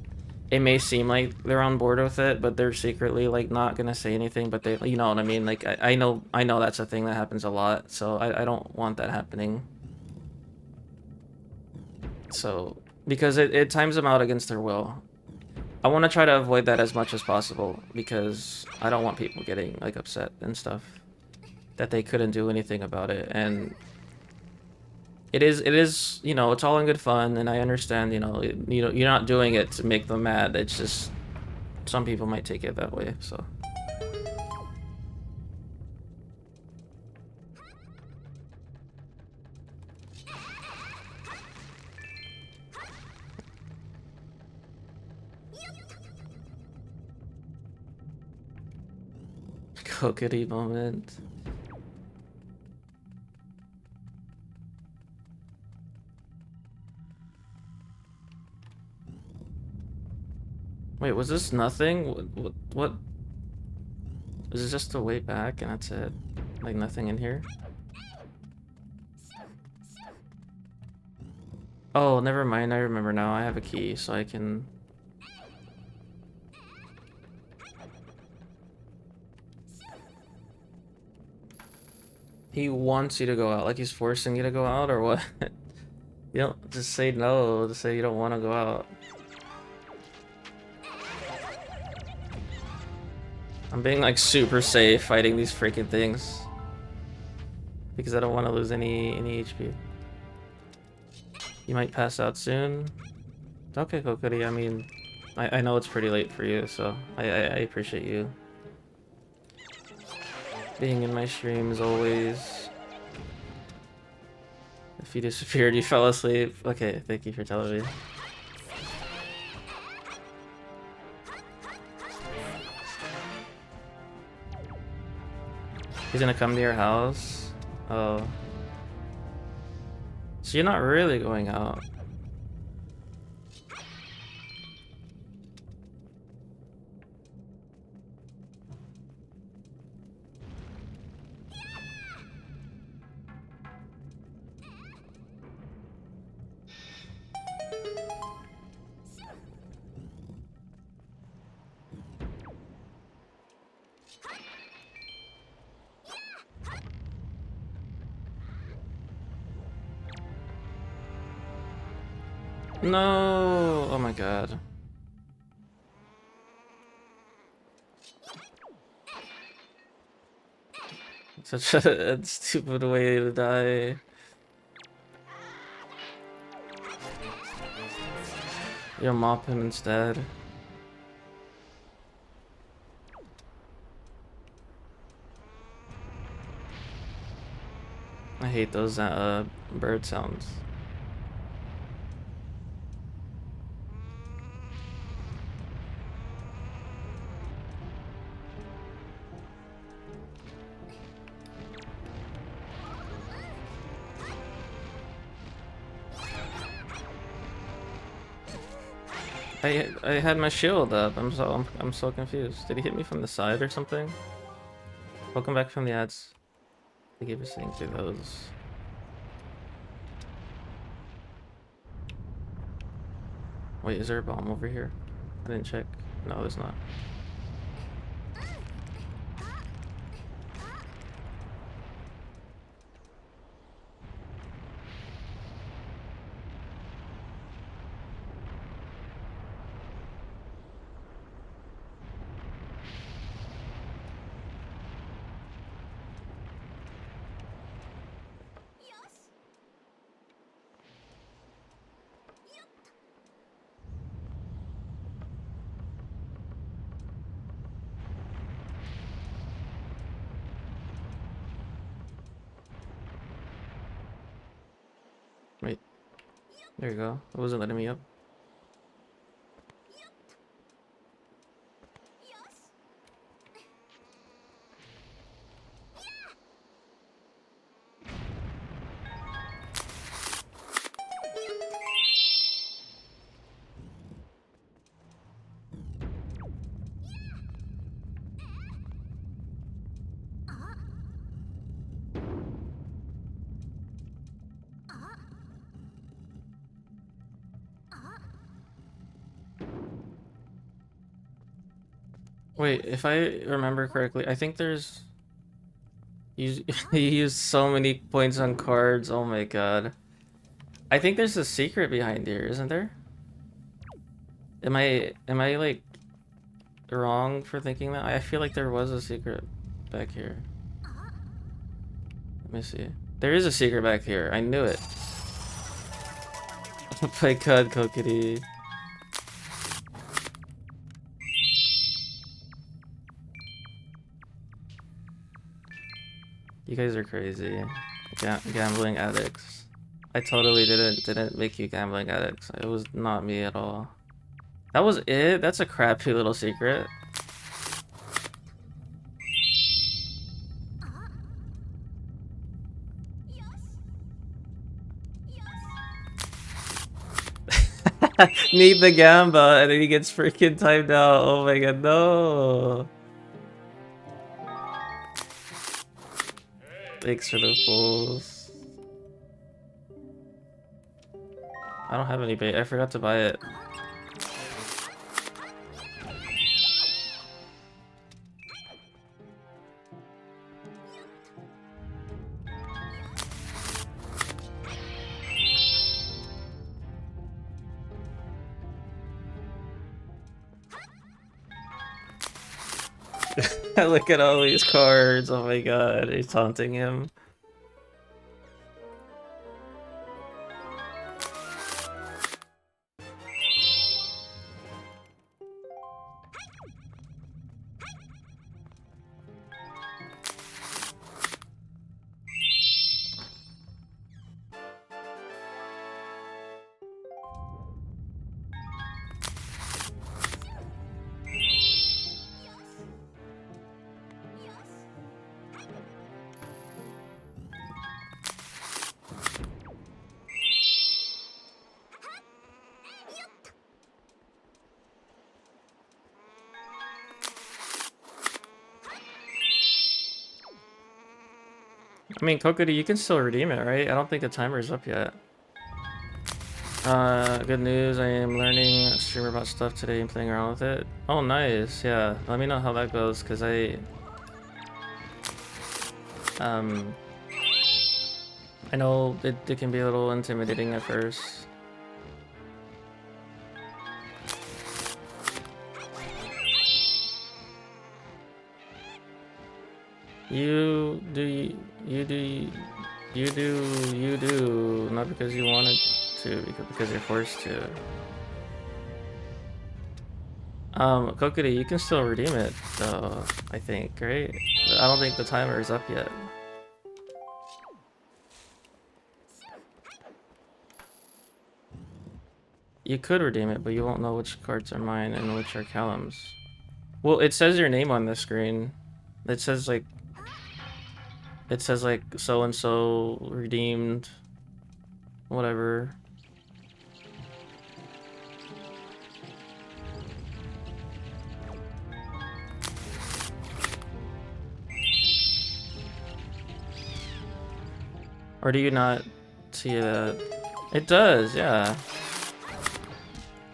it may seem like they're on board with it, but they're secretly like not gonna say anything, but they, you know what I mean? Like, I know that's a thing that happens a lot, so I don't want that happening. So, because it times them out against their will. I want to try to avoid that as much as possible, because I don't want people getting like upset and stuff that they couldn't do anything about it. And it is, it's all in good fun, and I understand, you're not doing it to make them mad. It's just some people might take it that way, so. Kokiri moment. Wait, was this nothing? What? Is this just a way back and that's it? Like, nothing in here? Oh, never mind. I remember now. I have a key, so I can... He wants you to go out. Like, he's forcing you to go out, or what? You don't just say no. Just say you don't want to go out. I'm being, like, super safe fighting these freaking things, because I don't want to lose any HP. You might pass out soon. Okay, Kokori, I mean, I know it's pretty late for you, so I appreciate you being in my streams always. If you disappeared, you fell asleep. Okay, thank you for telling me. He's gonna come to your house? Oh. So you're not really going out. No! Oh my god. Such a stupid way to die. You'll mop him instead. I hate those bird sounds. I had my shield up. I'm so confused. Did he hit me from the side or something? Welcome back from the ads. They gave us thing through those. Wait, is there a bomb over here? I didn't check. No, there's not. There you go. It wasn't letting me up. Wait, if I remember correctly, I think there's... You, you used so many points on cards. Oh my god. I think there's a secret behind here, isn't there? Am I like wrong for thinking that? I feel like there was a secret back here. Let me see. There is a secret back here. I knew it. Oh my god, Kokiri. You guys are crazy. Gambling addicts. I totally didn't make you gambling addicts. It was not me at all. That was it? That's a crappy little secret. Need the gamba, and then he gets freaking timed out. Oh my god, no. Thanks for the fools. I don't have any bait. I forgot to buy it. Look at all these cards. Oh my god, he's taunting him. I mean, Kokiri, you can still redeem it, right? I don't think the timer's up yet. Good news, I am learning streamer bot stuff today and playing around with it. Oh, nice, yeah. Let me know how that goes, because um, I know it can be a little intimidating at first. You do, not because you wanted to, because you're forced to. Kokiri, you can still redeem it, though, I think, right? I don't think the timer is up yet. You could redeem it, but you won't know which cards are mine and which are Callum's. Well, it says your name on the screen. It says like so and so redeemed, whatever. Or do you not see that? It does, yeah.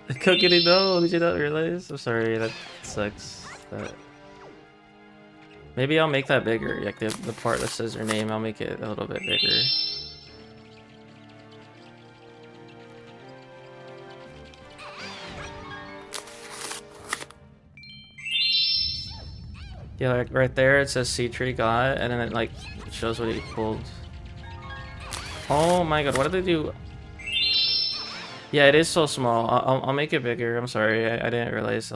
Kokiri, no, did you not realize? I'm sorry, that sucks. Maybe I'll make that bigger, like the part that says your name, I'll make it a little bit bigger. Yeah, like right there it says C-Tree got, and then it like shows what he pulled. Oh my god, what did they do? Yeah, it is so small. I'll make it bigger. I'm sorry, I didn't realize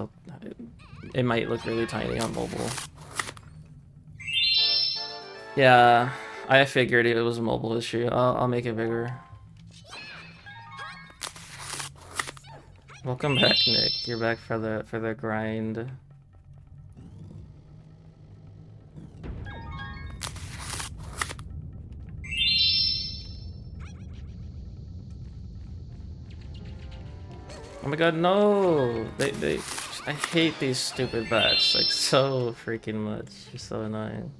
it might look really tiny on mobile. Yeah, I figured it was a mobile issue. I'll make it bigger. Welcome back, Nick. You're back for the grind. Oh my god, no! I hate these stupid bats, like, so freaking much. You're so annoying.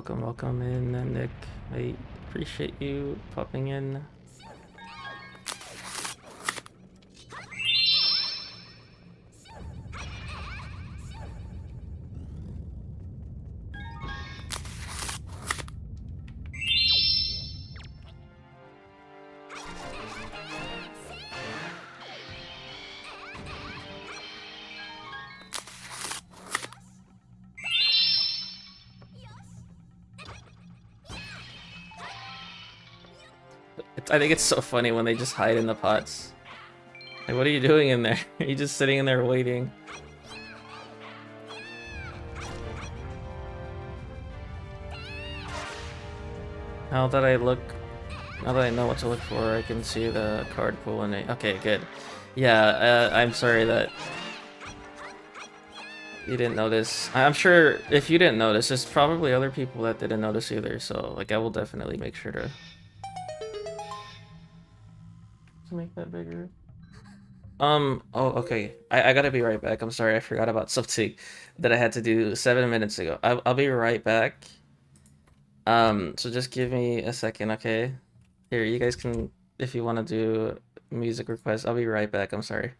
Welcome in, Nick. I appreciate you popping in. I think it's so funny when they just hide in the pots. Like, what are you doing in there? Are you just sitting in there waiting? Now that I look, now that I know what to look for, I can see the card pool and okay, good. Yeah, I'm sorry that you didn't notice. I'm sure if you didn't notice, there's probably other people that didn't notice either. So, like, I will definitely make sure to make that bigger. Oh, okay. I gotta be right back. I'm sorry, I forgot about something that I had to do 7 minutes ago. I'll be right back. So just give me a second, okay? Here, you guys can, if you want to do music requests, I'll be right back. I'm sorry.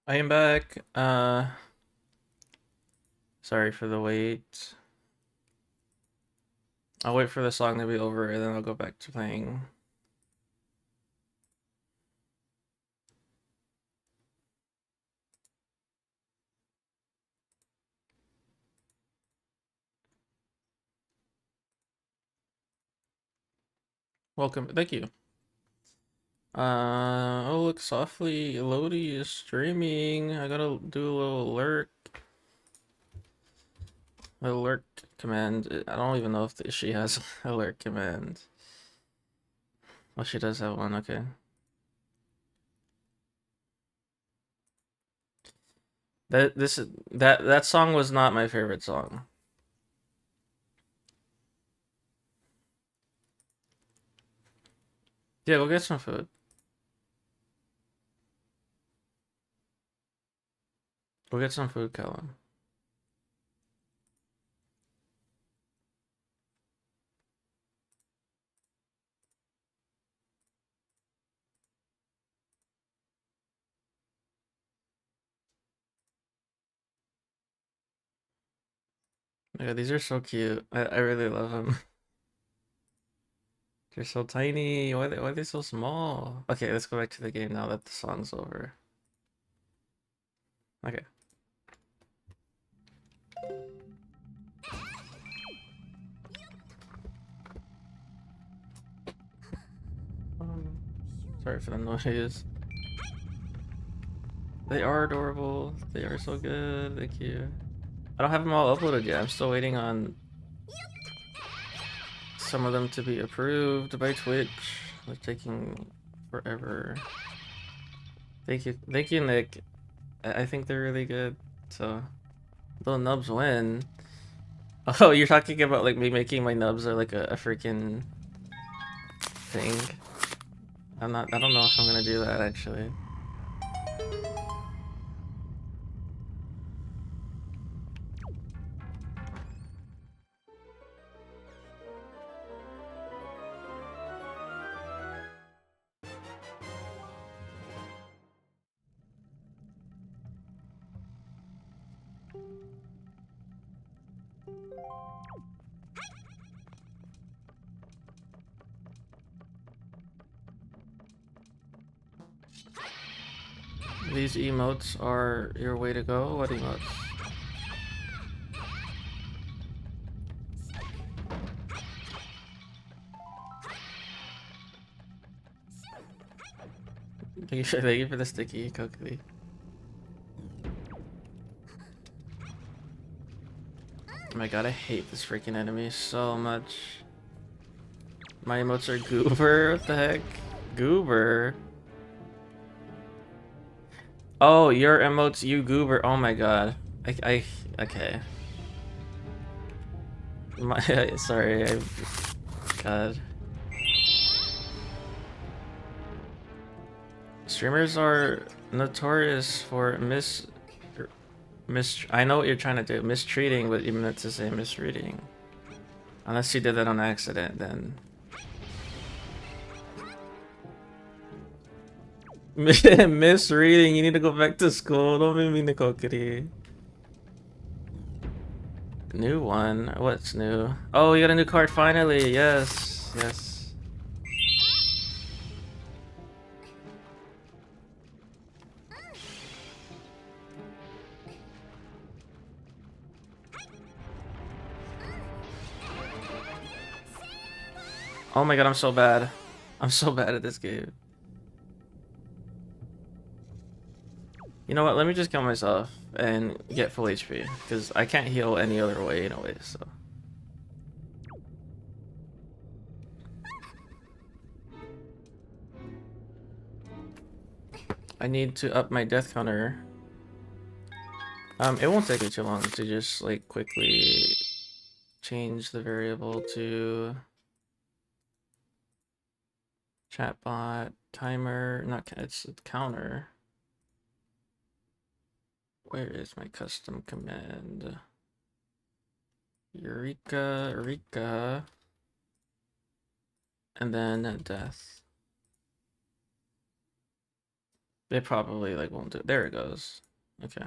I am back. Sorry for the wait. I'll wait for the song to be over and then I'll go back to playing. Welcome. Thank you. Oh, look, softly. Lodi is streaming. I gotta do a little lurk. A lurk command. I don't even know if she has a lurk command. Oh, she does have one. Okay. That song was not my favorite song. Yeah, go get some food. Go get some food, Callum. Yeah, these are so cute. I really love them. They're so tiny. Why are they so small? Okay, let's go back to the game now that the song's over. Okay. Sorry for the noise. They are adorable. They are so good. Thank you. I don't have them all uploaded yet. I'm still waiting on some of them to be approved by Twitch. They're taking forever. Thank you, Nick. I think they're really good. So, little nubs win. Oh, you're talking about like me making my nubs or like a freaking thing. I don't know if I'm gonna do that actually. These emotes are your way to go. What emotes? Thank you for the sticky cookie. Oh my god, I hate this freaking enemy so much. My emotes are goober. What the heck? Goober. Oh, your emotes, you goober. Oh my god. Okay. My, sorry. God. Streamers are notorious for I know what you're trying to do. Mistreating, but you meant to say misreading. Unless you did that on accident, then. Misreading, you need to go back to school. Don't be mean to Kokiri. New one? What's new? Oh, you got a new card finally. Yes. Yes. Oh my god, I'm so bad. I'm so bad at this game. You know what? Let me just kill myself and get full HP. Because I can't heal any other way anyway, so. I need to up my death counter. It won't take me too long to just like quickly change the variable to chatbot timer. Not it's counter. Where is my custom command? Eureka, and then death. It probably like won't do. There it goes. Okay.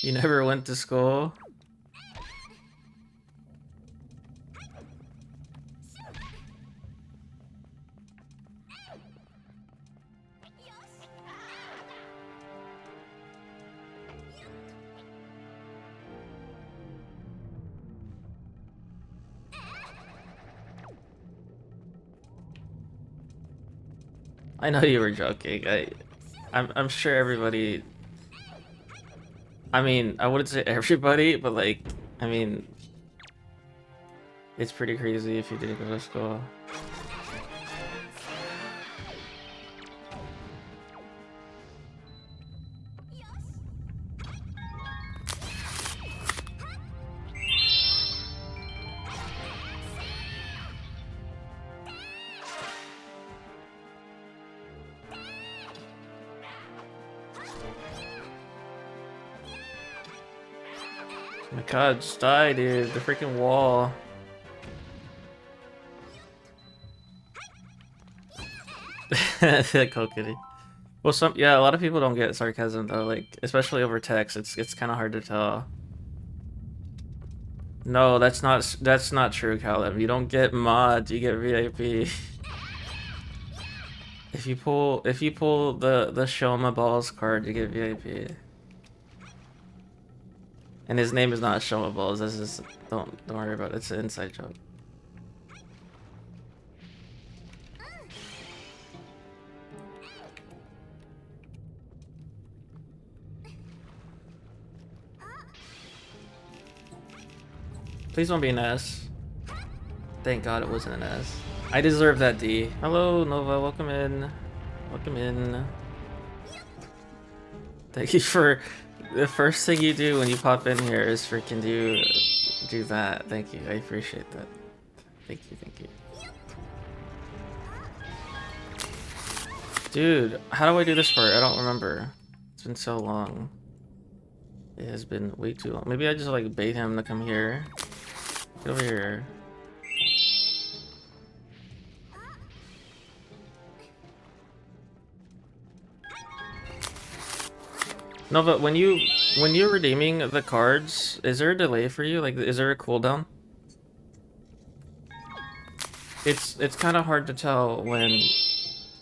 You never went to school? I know you were joking. I'm sure everybody. I mean, I wouldn't say everybody, but like, I mean, it's pretty crazy if you didn't go to school. Oh my god, just die, dude. The freaking wall. Kokiri. Well, yeah, a lot of people don't get sarcasm though, like especially over text. It's kind of hard to tell. No, that's not true, Callum. You don't get mods, you get VIP. If you pull the Shoma Balls card, you get VIP. And his name is not Shoma Balls. This is don't worry about it. It's an inside joke. Please don't be an S. Thank God it wasn't an S. I deserve that D. Hello, Nova. Welcome in. Welcome in. Thank you for the first thing you do when you pop in here is freaking do that. Thank you. I appreciate that. Thank you. Thank you. Dude, how do I do this part? I don't remember. It's been so long. It has been way too long. Maybe I just like bait him to come here. Get over here. No, but when you're redeeming the cards, is there a delay for you? Like, is there a cooldown? It's kind of hard to tell when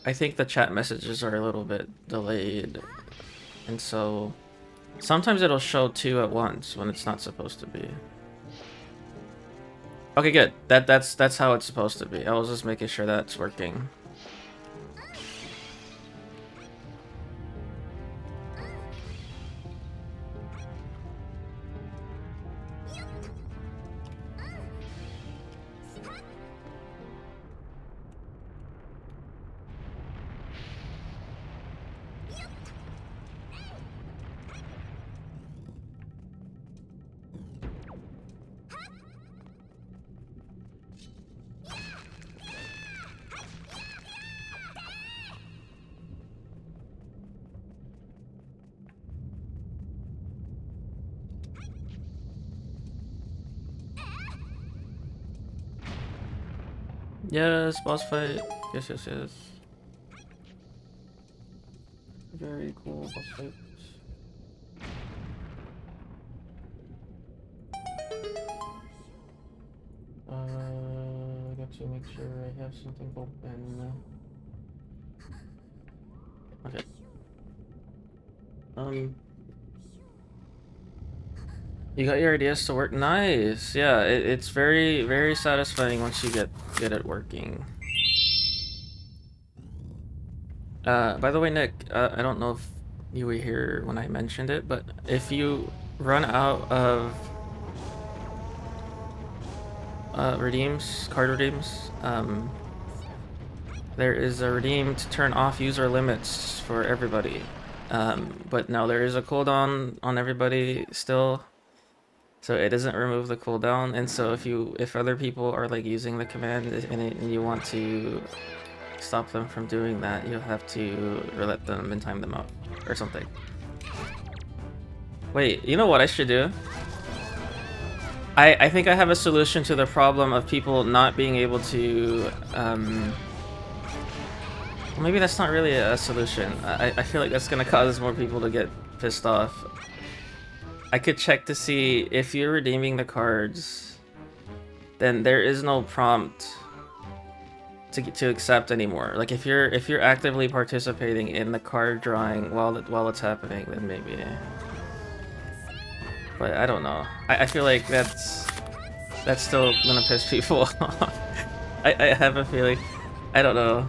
I think the chat messages are a little bit delayed, and so sometimes it'll show two at once when it's not supposed to be. Okay, good. That's how it's supposed to be. I was just making sure that's working. Yes, boss fight. Yes. Very cool boss fight. I got to make sure I have something open. Okay. You got your ideas to work. Nice. Yeah, it's very satisfying once you get it working. By the way, Nick, I don't know if you were here when I mentioned it, but if you run out of card redeems, there is a redeem to turn off user limits for everybody. But no, there is a cooldown on everybody still. So it doesn't remove the cooldown, and so if other people are like using the command and you want to stop them from doing that, you'll have to let them and time them out or something. Wait, you know what I should do? I think I have a solution to the problem of people not being able to, well, maybe that's not really a solution. I feel like that's gonna cause more people to get pissed off. I could check to see if you're redeeming the cards, then there is no prompt to accept anymore. Like if you're actively participating in the card drawing while it's happening, then maybe. But I don't know. I feel like that's still gonna piss people off. I have a feeling. I don't know.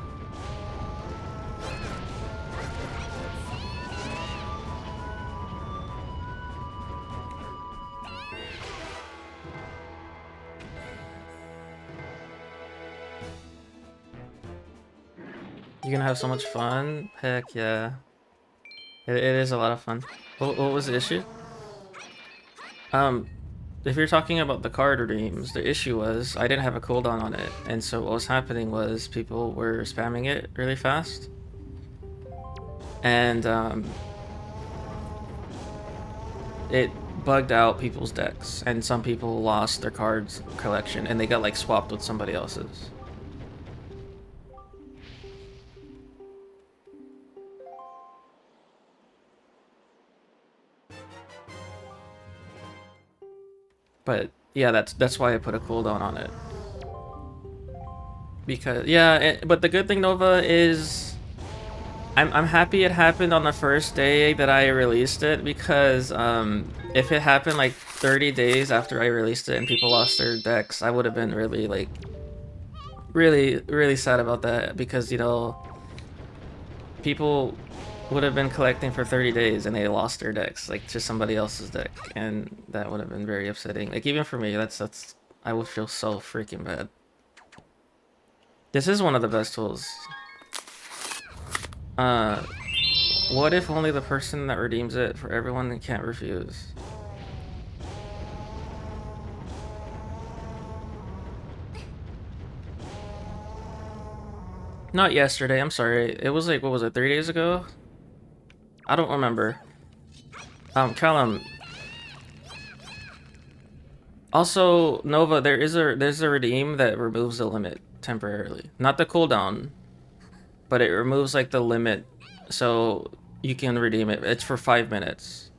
You're gonna have so much fun. Heck yeah. It is a lot of fun. What was the issue? Um, if you're talking about the card redeems, the issue was I didn't have a cooldown on it, and so what was happening was people were spamming it really fast, and it bugged out people's decks, and some people lost their cards collection, and they got like swapped with somebody else's. But yeah, that's why I put a cooldown on it. Because yeah, but the good thing, Nova, is I'm happy it happened on the first day that I released it, because if it happened like 30 days after I released it and people lost their decks, I would have been really like really sad about that, because you know people would have been collecting for 30 days and they lost their decks like to somebody else's deck, and that would have been very upsetting. Like even for me, that's I would feel so freaking bad. This is one of the best tools. What if only the person that redeems it for everyone can't refuse? Not yesterday, I'm sorry. It was like, what was it, 3 days ago? I don't remember. Callum. Also, Nova, there's a redeem that removes the limit temporarily. Not the cooldown, but it removes like the limit, so you can redeem it. It's for 5 minutes.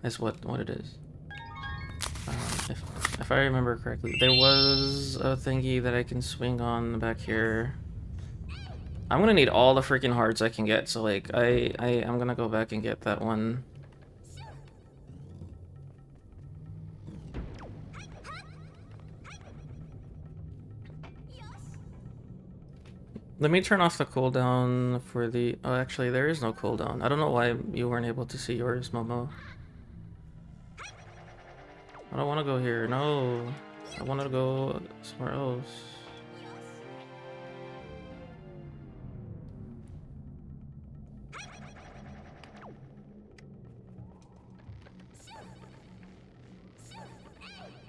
That's what it is. If I remember correctly, there was a thingy that I can swing on back here. I'm gonna need all the freaking hearts I can get, so like I'm gonna go back and get that one. Let me turn off the cooldown for the... Oh, actually, there is no cooldown. I don't know why you weren't able to see yours, Momo. I don't want to go here. No. I want to go somewhere else.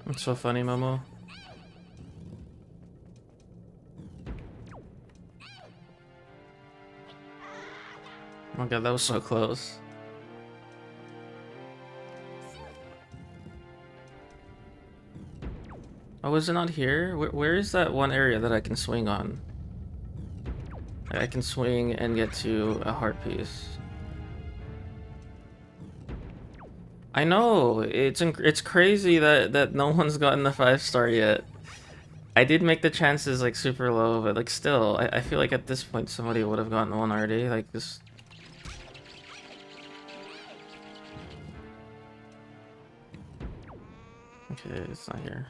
It's so funny, Momo. Oh my god, that was so close. Oh, is it not here? Where is that one area that I can swing on? I can swing and get to a heart piece. I know, it's crazy that no one's gotten the 5-star yet. I did make the chances like super low, but like still, I feel like at this point somebody would have gotten one already. Like this. Okay, it's not here.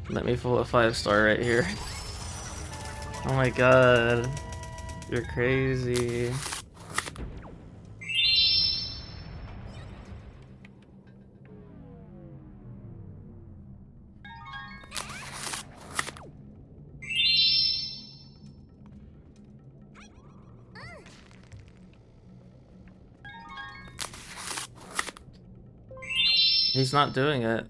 Let me pull a 5-star right here. Oh my god. You're crazy. He's not doing it.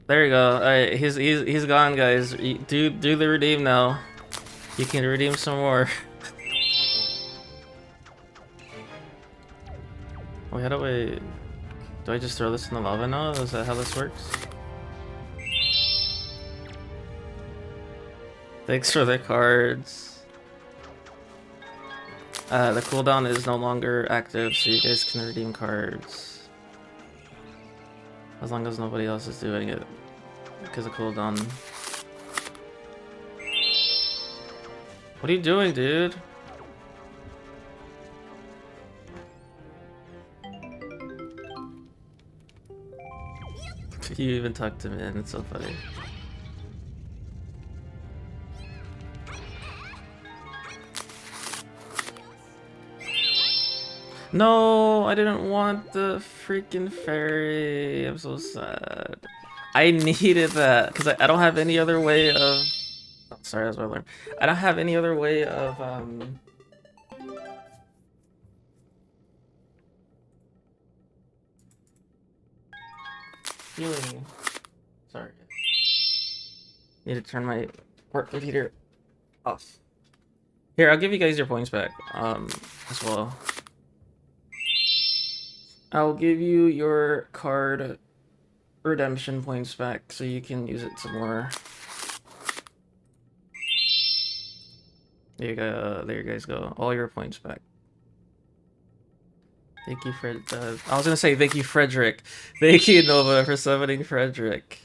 There you go. Alright, he's gone, guys. Do the redeem now. You can redeem some more. Wait, how do I... Do I just throw this in the lava now? Is that how this works? Thanks for the cards. The cooldown is no longer active, so you guys can redeem cards. As long as nobody else is doing it. Because of cooldown. What are you doing, dude? You even tucked him in, it's so funny. No, I didn't want the freaking fairy. I'm so sad. I needed that because I don't have any other way of... Oh, sorry, that's what I learned. I don't have any other way of healing. Sorry. Need to turn my work computer off. Here, I'll give you guys your points back as well. I'll give you your card redemption points back so you can use it some more. There you go. There you guys go. All your points back. Thank you, Fred. I was gonna say thank you, Frederick. Thank you, Nova, for summoning Frederick.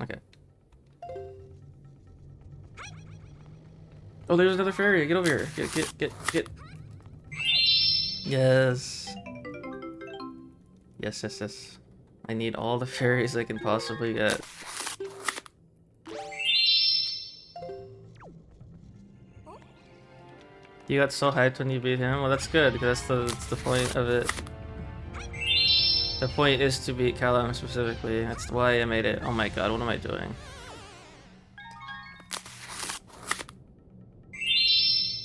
Okay. Oh, there's another fairy. Get over here. Get. Yes. Yes. I need all the fairies I can possibly get. You got so hyped when you beat him? Well, that's good, because that's the point of it. The point is to beat Callum specifically. That's why I made it. Oh my god, what am I doing?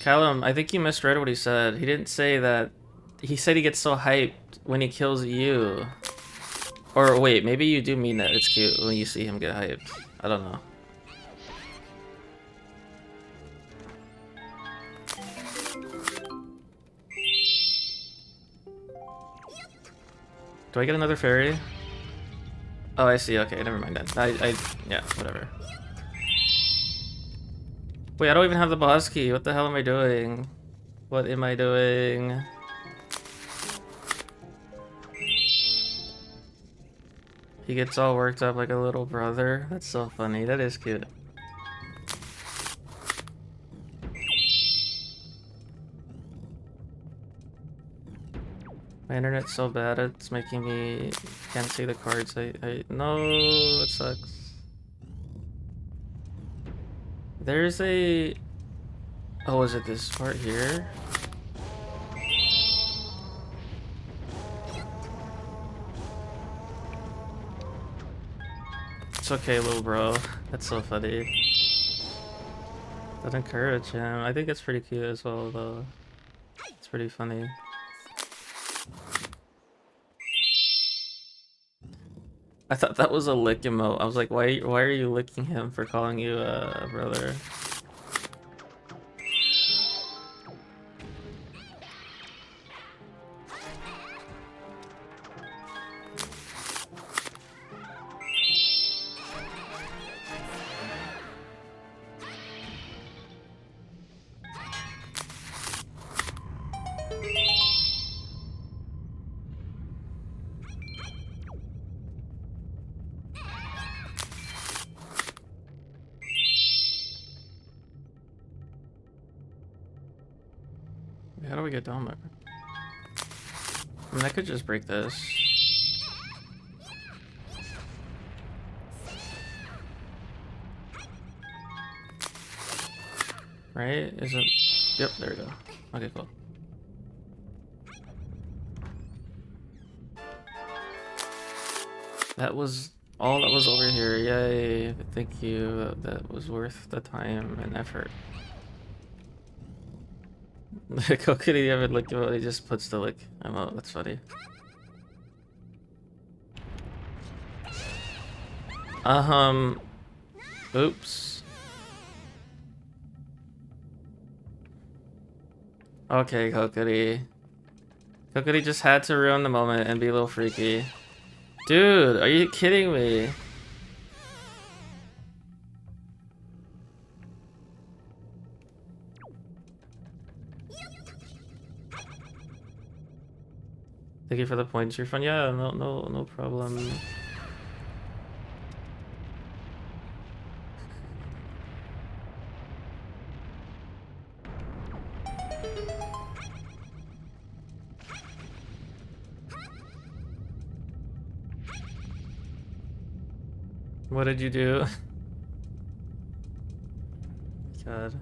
Callum, I think you misread what he said. He didn't say that. He said he gets so hyped when he kills you. Or wait, maybe you do mean that it's cute when you see him get hyped. I don't know. Do I get another fairy? Oh, I see. Okay, never mind then. Yeah, whatever. Wait, I don't even have the boss key. What the hell am I doing? What am I doing? He gets all worked up like a little brother. That's so funny. That is cute. My internet's so bad, it's making me can't see the cards. No, it sucks. There's a... Oh, is it this part here? It's okay, little bro. That's so funny. Don't encourage him. I think it's pretty cute as well, though. It's pretty funny. I thought that was a lick emote. I was like, why are you licking him for calling you a brother? How do we get down there? I mean, I could just break this. Right? Is it? Yep, there we go. Okay, cool. That was all that was over here. Yay. Thank you. That was worth the time and effort. How could he ever lick him? He just puts the lick emote. That's funny. Oops. Okay, Kokiri. Kokiri just had to ruin the moment and be a little freaky. Dude, are you kidding me? Thank you for the points. You're fun. Yeah, no problem. What did you do? God.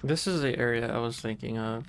This is the area I was thinking of.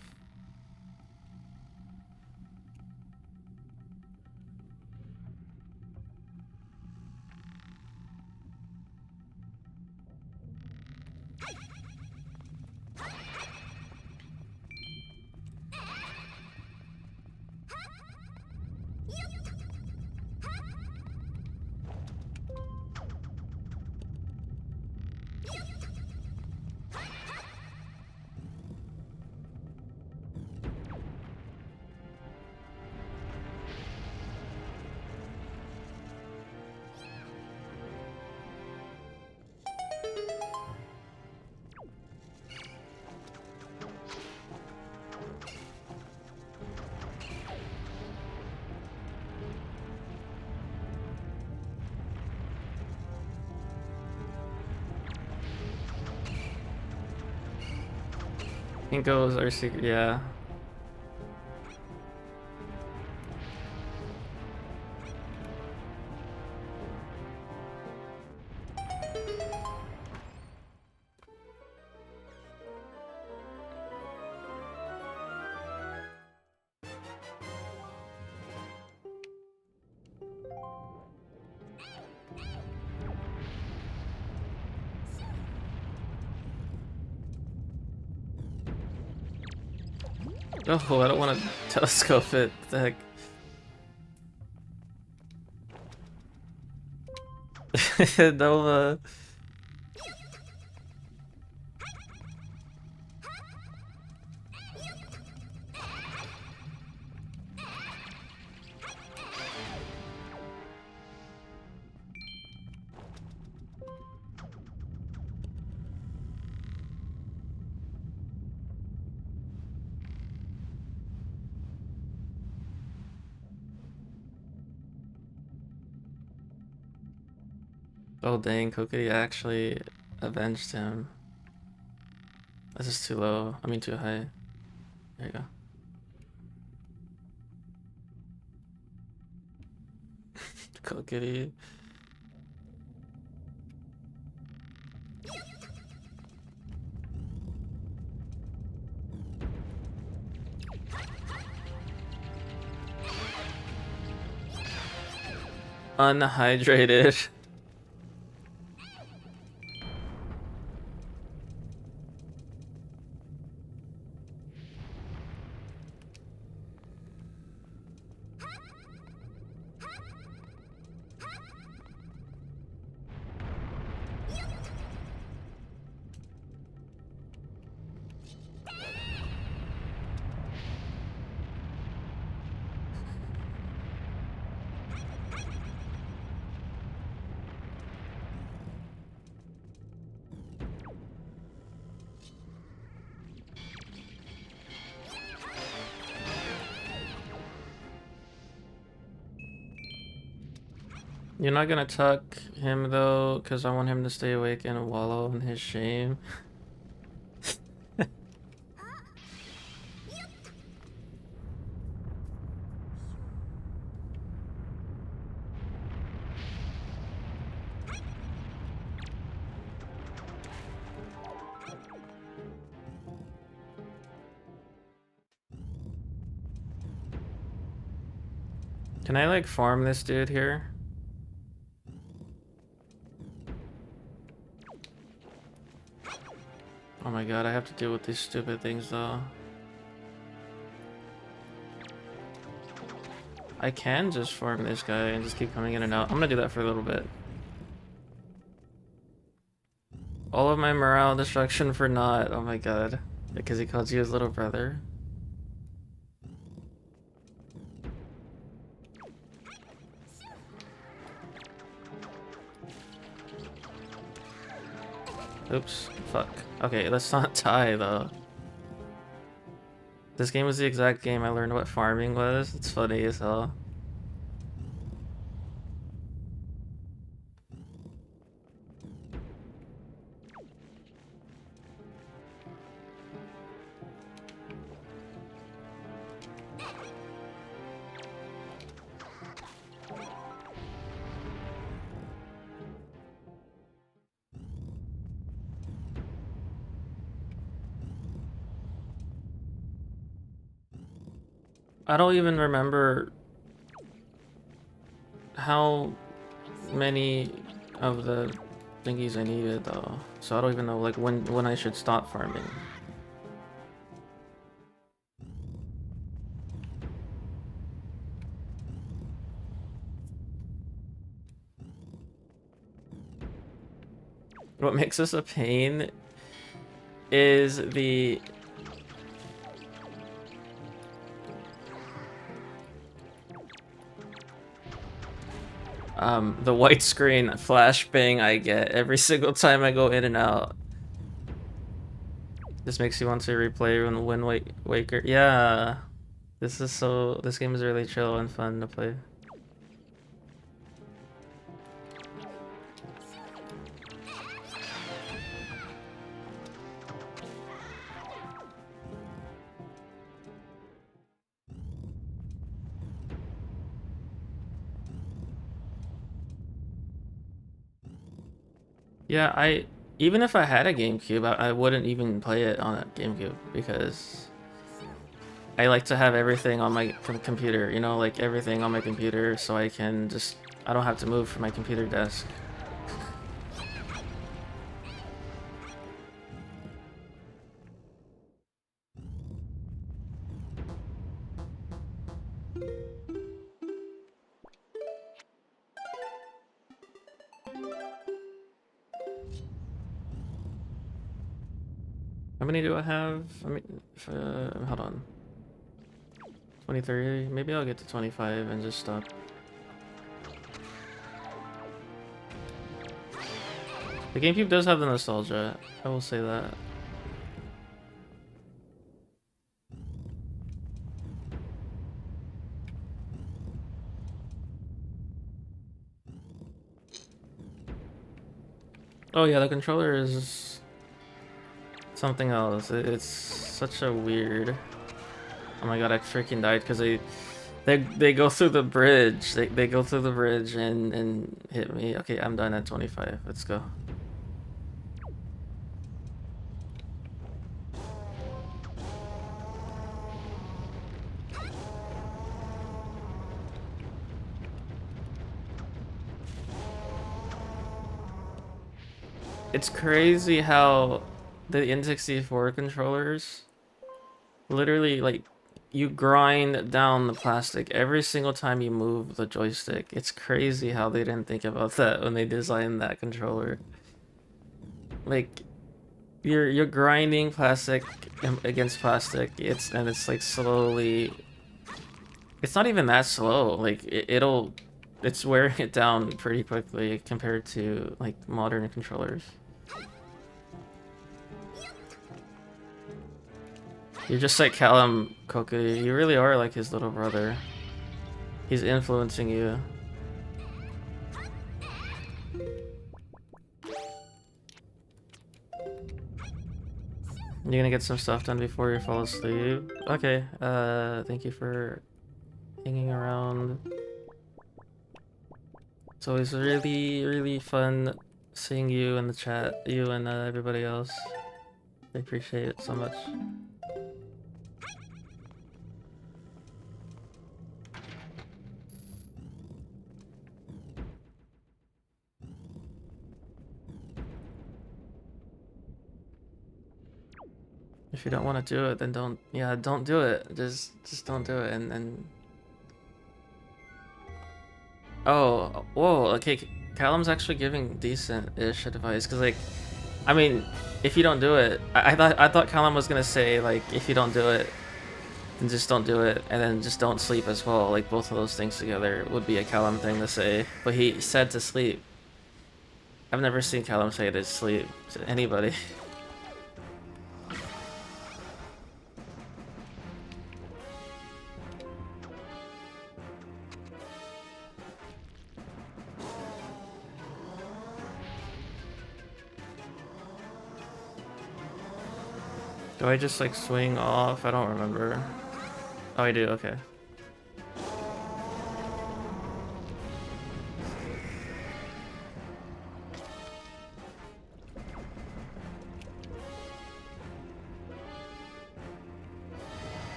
Inko's our secret, yeah. Oh, I don't want to telescope it. What the heck? Nova. Oh dang, Kokiri actually avenged him. This is too low. I mean too high. There you go. Kokiri. Unhydrated. You're not gonna tuck him though, because I want him to stay awake and wallow in his shame. Can I like farm this dude here? Oh my god, I have to deal with these stupid things though. I can just farm this guy and just keep coming in and out. I'm gonna do that for a little bit. All of my morale destruction for naught. Oh my god. Because he calls you his little brother. Oops. Fuck. Okay, let's not die though. This game was the exact game I learned what farming was. It's funny as hell. I don't even remember how many of the thingies I needed though. So I don't even know like when I should stop farming. What makes this a pain is the white screen flash bang I get every single time I go in and out. This makes you want to replay Wind Waker. Yeah, this game is really chill and fun to play. Yeah, even if I had a GameCube, I wouldn't even play it on a GameCube because I like to have everything on my computer, you know, like everything on my computer so I don't have to move from my computer desk. How many do I have? I mean, hold on. 23, maybe I'll get to 25 and just stop. The GameCube does have the nostalgia, I will say that. Oh yeah, the controller is something else. It's such a weird... Oh my god, I freaking died because they go through the bridge. They go through the bridge and hit me. Okay, I'm done at 25. Let's go. It's crazy how the N64 controllers literally like you grind down the plastic every single time you move the joystick. It's crazy how they didn't think about that when they designed that controller. Like you're grinding plastic against plastic. It's like slowly. It's not even that slow. Like it's wearing it down pretty quickly compared to like modern controllers. You're just like Callum Koku. You really are like his little brother. He's influencing you. You're gonna get some stuff done before you fall asleep. Okay, thank you for hanging around. It's always really, really fun seeing you in the chat, you and everybody else. I appreciate it so much. If you don't want to do it, then don't. Yeah, don't do it. Just don't do it. And oh, whoa. Okay, Callum's actually giving decent-ish advice because like, I mean, if you don't do it, I thought Callum was gonna say like, if you don't do it, then just don't do it, and then just don't sleep as well. Like both of those things together would be a Callum thing to say. But he said to sleep. I've never seen Callum say to sleep to anybody. Do I just like swing off? I don't remember. Oh, I do. Okay.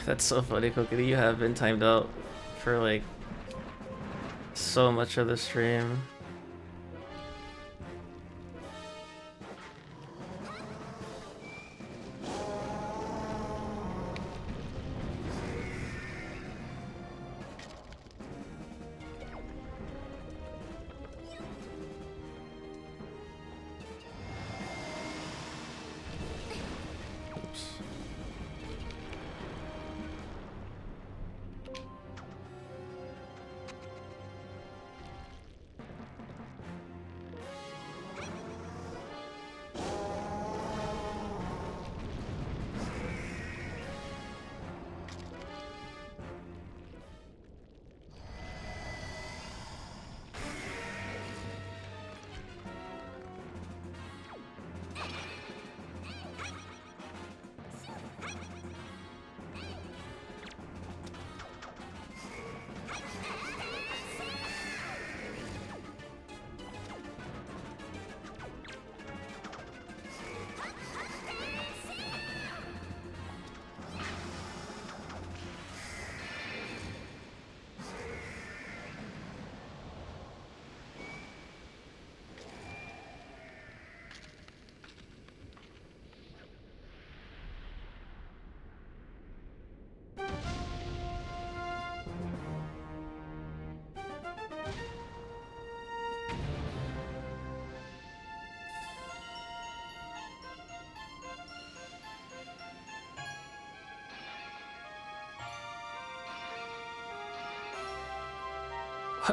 That's so funny, Cookie. You have been timed out for like so much of the stream. Oops.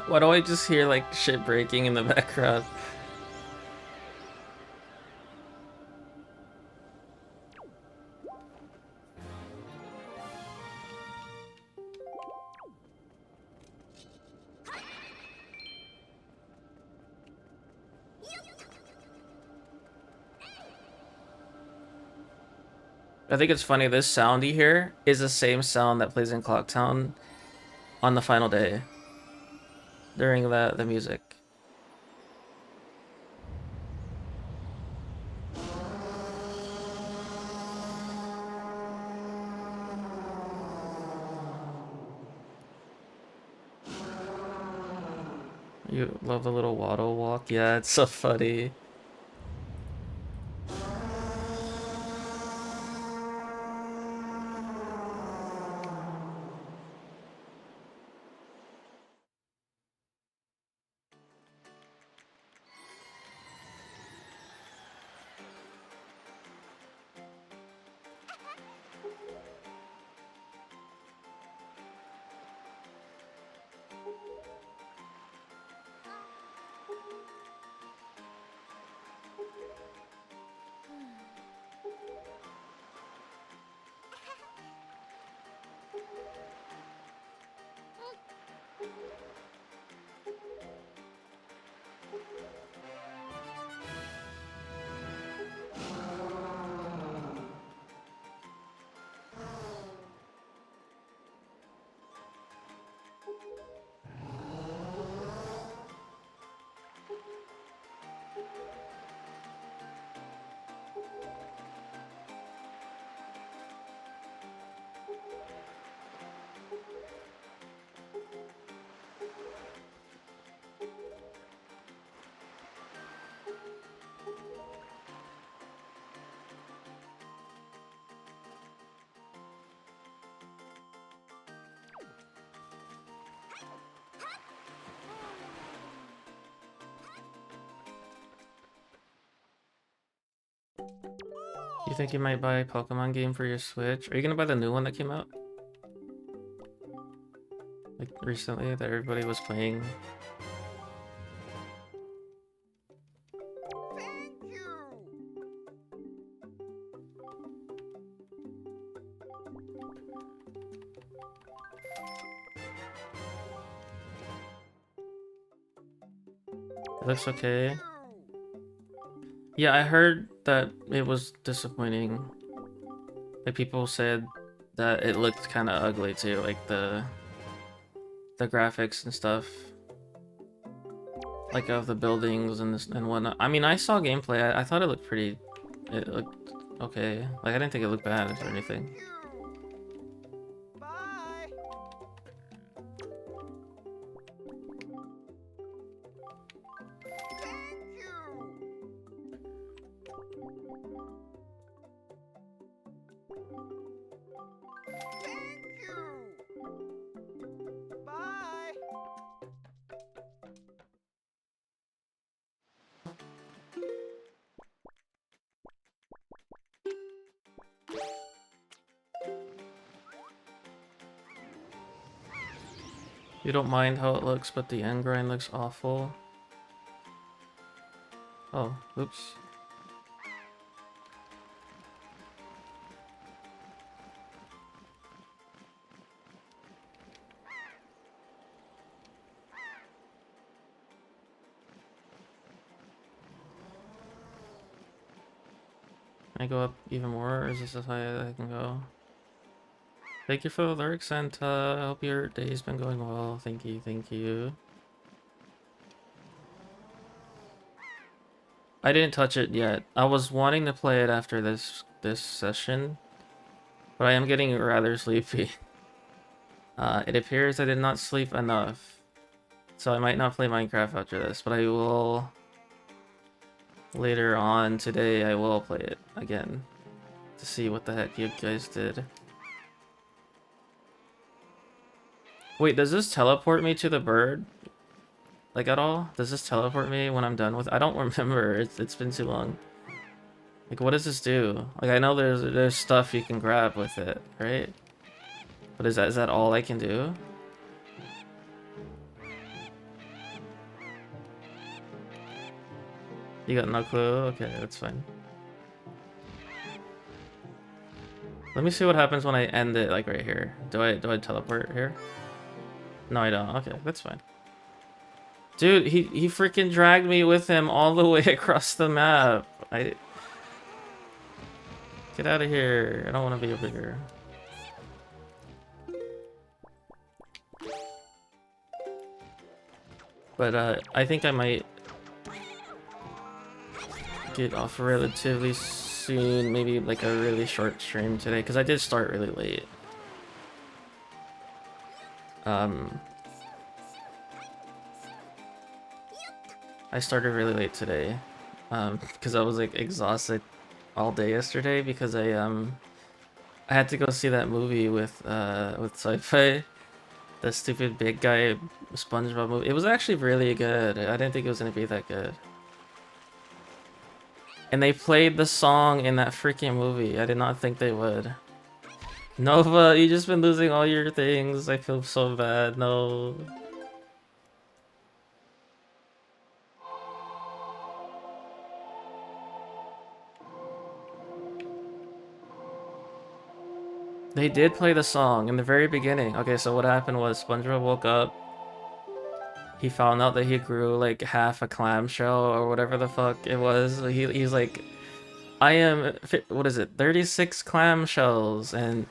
Why do I just hear like shit breaking in the background? I think it's funny, this sound you hear is the same sound that plays in Clocktown on the final day during the music. You love the little waddle walk? Yeah, it's so funny. You think you might buy a Pokemon game for your Switch? Are you gonna buy the new one that came out? Like recently that everybody was playing? It looks okay. Yeah, I heard that it was disappointing. Like people said that it looked kind of ugly too, like the graphics and stuff, like of the buildings and this and whatnot. I mean, I saw gameplay. I thought it looked pretty. It looked okay. Like I didn't think it looked bad or anything. You don't mind how it looks, but the end grind looks awful. Oh, oops. Can I go up even more, or is this as high as I can go? Thank you for the lurk, Santa. I hope your day's been going well. Thank you, thank you. I didn't touch it yet. I was wanting to play it after this session, but I am getting rather sleepy. It appears I did not sleep enough, so I might not play Minecraft after this, but I will later on today. I will play it again to see what the heck you guys did. Wait, does this teleport me to the bird? Like at all? Does this teleport me when I'm done with it? I don't remember. It's been too long. Like what does this do? Like I know there's stuff you can grab with it, right? But is that all I can do? You got no clue? Okay, that's fine. Let me see what happens when I end it like right here. Do I teleport here? No, I don't. Okay, that's fine. Dude, he freaking dragged me with him all the way across the map. Get out of here. I don't want to be over here. But I think I might get off relatively soon. Maybe like a really short stream today, because I did start really late. I started really late today, because I was like exhausted all day yesterday because I had to go see that movie with Sci-Fi, the stupid big guy SpongeBob movie. It was actually really good. I didn't think it was gonna be that good. And they played the song in that freaking movie. I did not think they would. Nova, you just been losing all your things. I feel so bad. No. They did play the song in the very beginning. Okay, so what happened was SpongeBob woke up. He found out that he grew like half a clamshell or whatever the fuck it was. He's like, I am, what is it, 36 clamshells, and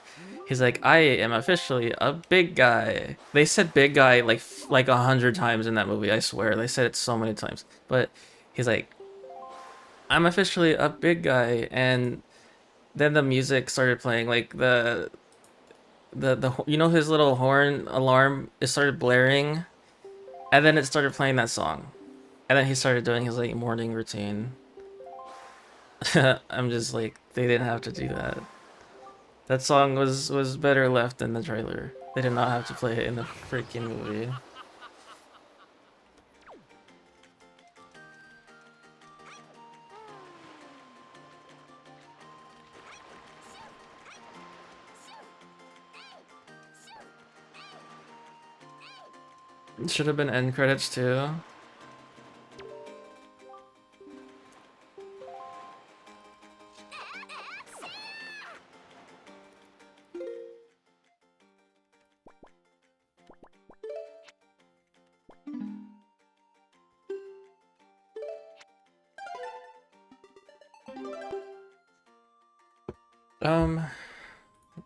he's like, I am officially a big guy. They said big guy like 100 times in that movie. I swear they said it so many times. But he's like, I'm officially a big guy, and then the music started playing, like the you know his little horn alarm, it started blaring, and then it started playing that song, and then he started doing his like morning routine. I'm just like, they didn't have to do that. That song was better left in the trailer. They did not have to play it in the freaking movie. Should have been end credits too. Um,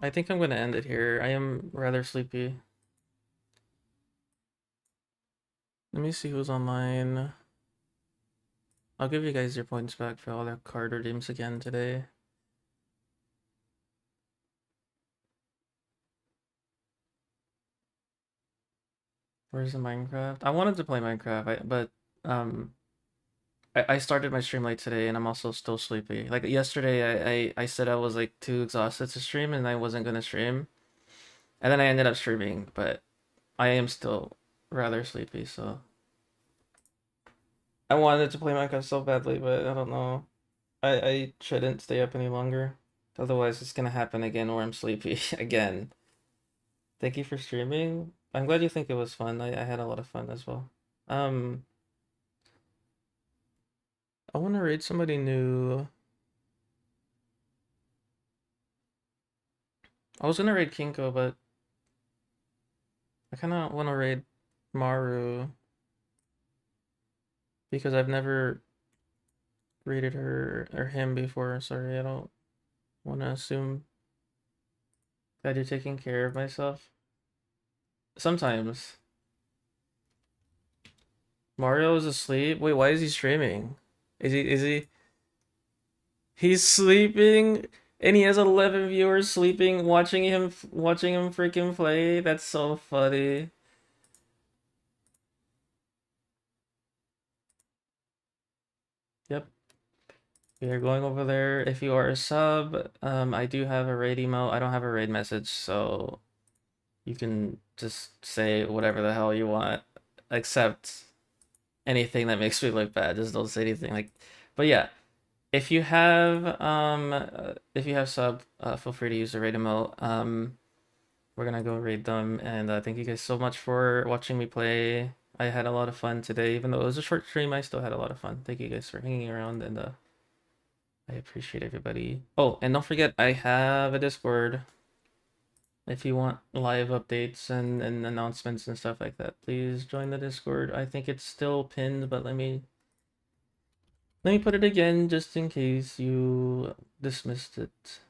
I think I'm gonna end it here. I am rather sleepy. Let me see who's online. I'll give you guys your points back for all the card redeems again today. Where's the Minecraft? I wanted to play Minecraft, but um, I started my stream late today, and I'm also still sleepy. Like yesterday, I said I was like too exhausted to stream, and I wasn't gonna stream, and then I ended up streaming, but I am still rather sleepy, so I wanted to play Minecraft so badly, but I don't know. I shouldn't stay up any longer. Otherwise, it's gonna happen again where I'm sleepy again. Thank you for streaming. I'm glad you think it was fun. I had a lot of fun as well. Um, I want to raid somebody new. I was gonna raid Kinko, but I kind of want to raid Maru because I've never raided her or him before. Sorry, I don't want to assume that you're taking care of myself. Sometimes. Mario is asleep. Wait, why is he streaming? Is he he's sleeping and he has 11 viewers sleeping watching him freaking play? That's so funny. Yep. We are going over there. If you are a sub, I do have a raid email. I don't have a raid message, so you can just say whatever the hell you want, except anything that makes me look bad. Just don't say anything like. But yeah, if you have sub, feel free to use the raid email. We're gonna go raid them, and thank you guys so much for watching me play. I had a lot of fun today, even though it was a short stream. I still had a lot of fun. Thank you guys for hanging around, and I appreciate everybody. Oh, and don't forget, I have a Discord. If you want live updates and announcements and stuff like that, please join the Discord. I think it's still pinned, but let me put it again just in case you dismissed it.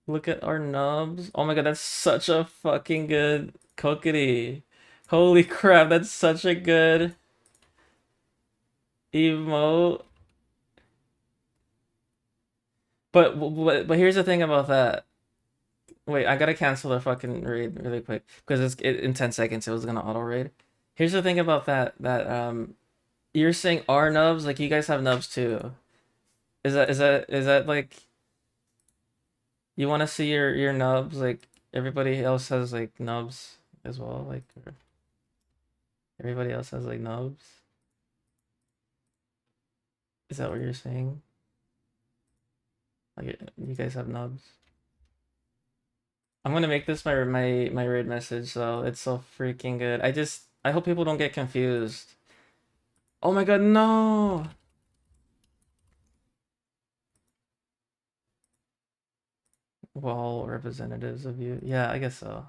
Look at our nubs. Oh my god, that's such a fucking good cookity. Holy crap, that's such a good emote. But here's the thing about that. Wait, I gotta cancel the fucking raid really quick because in 10 seconds it was gonna auto raid. Here's the thing about that you're saying our nubs, like you guys have nubs too. Is that like you want to see your nubs like everybody else has like nubs as well, like or everybody else has like nubs? Is that what you're saying? Like you guys have nubs? I'm gonna make this my raid message though. It's so freaking good. I hope people don't get confused. Oh my god, no! Well, representatives of you. Yeah, I guess so.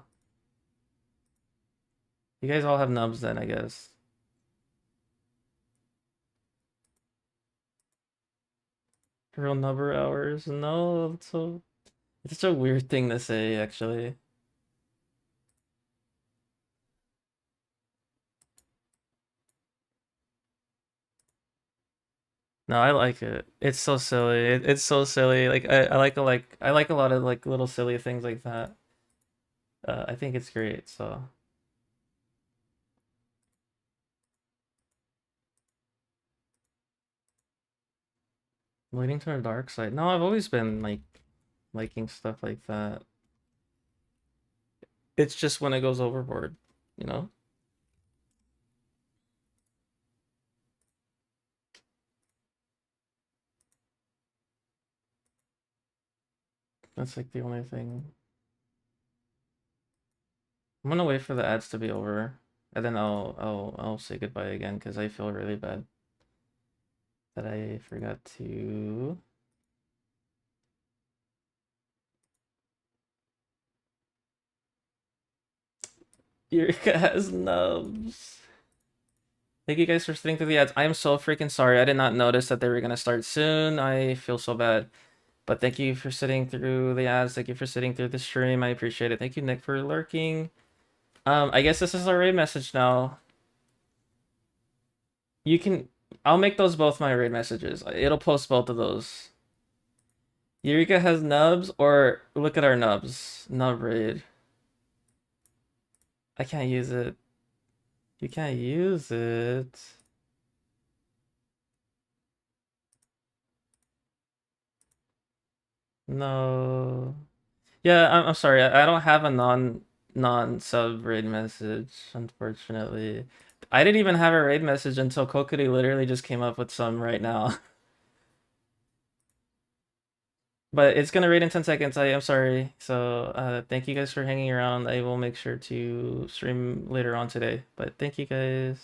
You guys all have nubs then, I guess. Real number hours? No, it's such a weird thing to say, actually. No, I like it. It's so silly. It's so silly. Like I like a lot of like little silly things like that. I think it's great. So leading to a dark side. No, I've always been like liking stuff like that. It's just when it goes overboard, you know? That's like the only thing. I'm gonna wait for the ads to be over. And then I'll say goodbye again because I feel really bad that I forgot to. Eureka has nubs. Thank you guys for sitting through the ads. I am so freaking sorry. I did not notice that they were gonna start soon. I feel so bad. But thank you for sitting through the ads. Thank you for sitting through the stream. I appreciate it. Thank you, Nick, for lurking. I guess this is our raid message now. You can. I'll make those both my raid messages. It'll post both of those. Eureka has nubs, or look at our nubs. Nub raid. I can't use it. You can't use it. No. Yeah, I'm sorry. I don't have a non-sub raid message, unfortunately. I didn't even have a raid message until Kokiri literally just came up with some right now. But it's gonna raid in 10 seconds. I am sorry. So thank you guys for hanging around. I will make sure to stream later on today. But thank you guys.